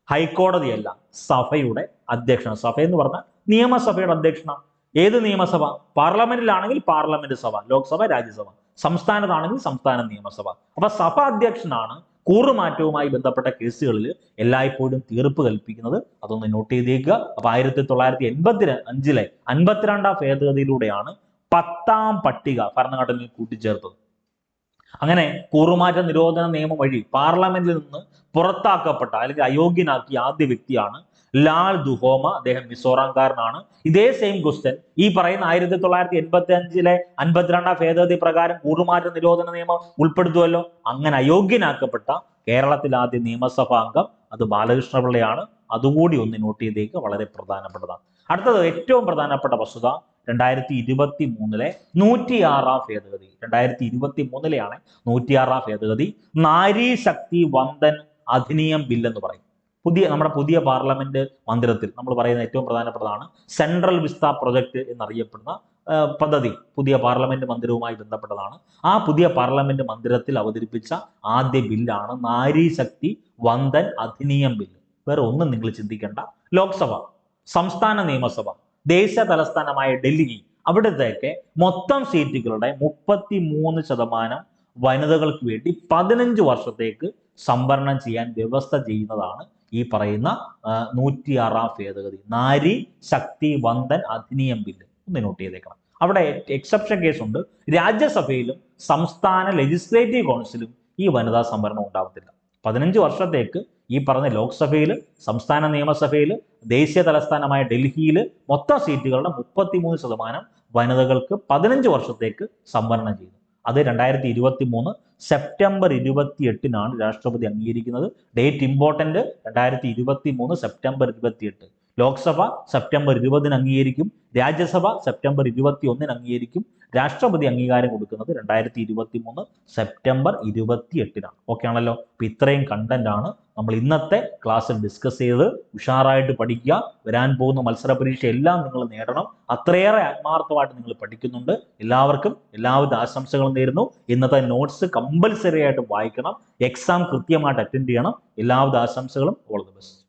ഹൈക്കോടതിയല്ല, സഭയുടെ അധ്യക്ഷനാണ്. സഭ എന്ന് പറഞ്ഞാൽ നിയമസഭയുടെ അധ്യക്ഷനാണ്. ഏത് നിയമസഭ? പാർലമെന്റിലാണെങ്കിൽ പാർലമെന്റ് സഭ, ലോക്സഭ, രാജ്യസഭ. സംസ്ഥാനത്താണെങ്കിൽ സംസ്ഥാന നിയമസഭ. അപ്പൊ സഭ അധ്യക്ഷനാണ് കൂറുമാറ്റവുമായി ബന്ധപ്പെട്ട കേസുകളിൽ എല്ലായ്പ്പോഴും തീർപ്പ് കൽപ്പിക്കുന്നത്. അതൊന്ന് നോട്ട് ചെയ്തേക്കുക. അപ്പൊ 1985 52ാം ഭേദഗതിയിലൂടെയാണ് 10ാം പട്ടിക ഭരണഘടനയിൽ കൂട്ടിച്ചേർത്തത്. അങ്ങനെ കൂറുമാറ്റ നിരോധന നിയമം വഴി പാർലമെന്റിൽ നിന്ന് പുറത്താക്കപ്പെട്ട അല്ലെങ്കിൽ അയോഗ്യനാക്കിയ ആദ്യ വ്യക്തിയാണ് ലാൽ ദുഹോമ. അദ്ദേഹം മിസോറാംകാരനാണ്. ഇതേ സെയിം ക്വസ്റ്റ്യൻ ഈ പറയുന്ന 1985 52 ഭേദഗതി പ്രകാരം കൂറുമാറ്റ നിരോധന നിയമം ഉൾപ്പെടുത്തുമല്ലോ. അങ്ങനെ അയോഗ്യനാക്കപ്പെട്ട കേരളത്തിലെ ആദ്യ നിയമസഭാ അംഗം അത് ബാലകൃഷ്ണപിള്ളയാണ്. അതുകൂടി ഒന്ന് നോട്ട് ചെയ്തേക്ക്, വളരെ പ്രധാനപ്പെട്ടതാണ്. അടുത്തത് ഏറ്റവും പ്രധാനപ്പെട്ട വസ്തുത 2023 106 ഭേദഗതി. 2023 106 ഭേദഗതി നാരി ശക്തി വന്ദൻ അധിനിയം ബിൽ എന്ന് പറയും. നമ്മുടെ പുതിയ പാർലമെന്റ് മന്ദിരത്തിൽ നമ്മൾ പറയുന്ന ഏറ്റവും പ്രധാനപ്പെട്ടതാണ് സെൻട്രൽ വിസ്ത പ്രൊജക്ട് എന്നറിയപ്പെടുന്ന പദ്ധതി. പുതിയ പാർലമെന്റ് മന്ദിരവുമായി ബന്ധപ്പെട്ടതാണ്. ആ പുതിയ പാർലമെന്റ് മന്ദിരത്തിൽ അവതരിപ്പിച്ച ആദ്യ ബില്ലാണ് നാരി ശക്തി വന്ദൻ അധിനിയം ബില്ല്. വേറെ ഒന്നും നിങ്ങൾ ചിന്തിക്കേണ്ട. ലോക്സഭ, സംസ്ഥാന നിയമസഭ, ദേശീയ തലസ്ഥാനമായ ഡൽഹി, അവിടത്തേക്ക് മൊത്തം സീറ്റുകളുടെ 33% വനിതകൾക്ക് വേണ്ടി 15 വർഷത്തേക്ക് സംവരണം ചെയ്യാൻ വ്യവസ്ഥ ചെയ്യുന്നതാണ് ഈ പറയുന്ന 106 ഭേദഗതി നാരി ശക്തി വന്ദൻ അധിനിയം ബില്ല്. ഒന്ന് നോട്ട് ചെയ്തേക്കണം. അവിടെ എക്സെപ്ഷൻ കേസ് ഉണ്ട്. രാജ്യസഭയിലും സംസ്ഥാന ലെജിസ്ലേറ്റീവ് കൗൺസിലും ഈ വനിതാ സംവരണം ഉണ്ടാവത്തില്ല. 15 വർഷത്തേക്ക് ഈ പറഞ്ഞ ലോക്സഭയിൽ, സംസ്ഥാന നിയമസഭയിൽ, ദേശീയ തലസ്ഥാനമായ ഡൽഹിയിൽ മൊത്തം സീറ്റുകളുടെ 33% വനിതകൾക്ക് 15 വർഷത്തേക്ക് സംവരണം ചെയ്തു. അത് 2023 സെപ്റ്റംബർ 28 രാഷ്ട്രപതി അംഗീകരിക്കുന്നത്. Date important. 2023 September 28. Lok Sabha September 20 അംഗീകരിക്കും. രാജ്യസഭ സെപ്റ്റംബർ 21 അംഗീകരിക്കും. രാഷ്ട്രപതി അംഗീകാരം കൊടുക്കുന്നത് 2023 സെപ്റ്റംബർ 28. ഓക്കെ ആണല്ലോ. അപ്പൊ ഇത്രയും കണ്ടന്റ് ആണ് നമ്മൾ ഇന്നത്തെ ക്ലാസ്സിൽ ഡിസ്കസ് ചെയ്ത്. ഉഷാറായിട്ട് പഠിക്കുക. വരാൻ പോകുന്ന മത്സര പരീക്ഷ എല്ലാം നിങ്ങൾ നേടണം. അത്രയേറെ ആത്മാർത്ഥമായിട്ട് നിങ്ങൾ പഠിക്കുന്നുണ്ട്. എല്ലാവർക്കും എല്ലാവിധ ആശംസകളും നേരുന്നു. ഇന്നത്തെ നോട്ട്സ് കമ്പൽസറി ആയിട്ട് വായിക്കണം. എക്സാം കൃത്യമായിട്ട് അറ്റൻഡ് ചെയ്യണം. എല്ലാവിധ ആശംസകളും. All the best.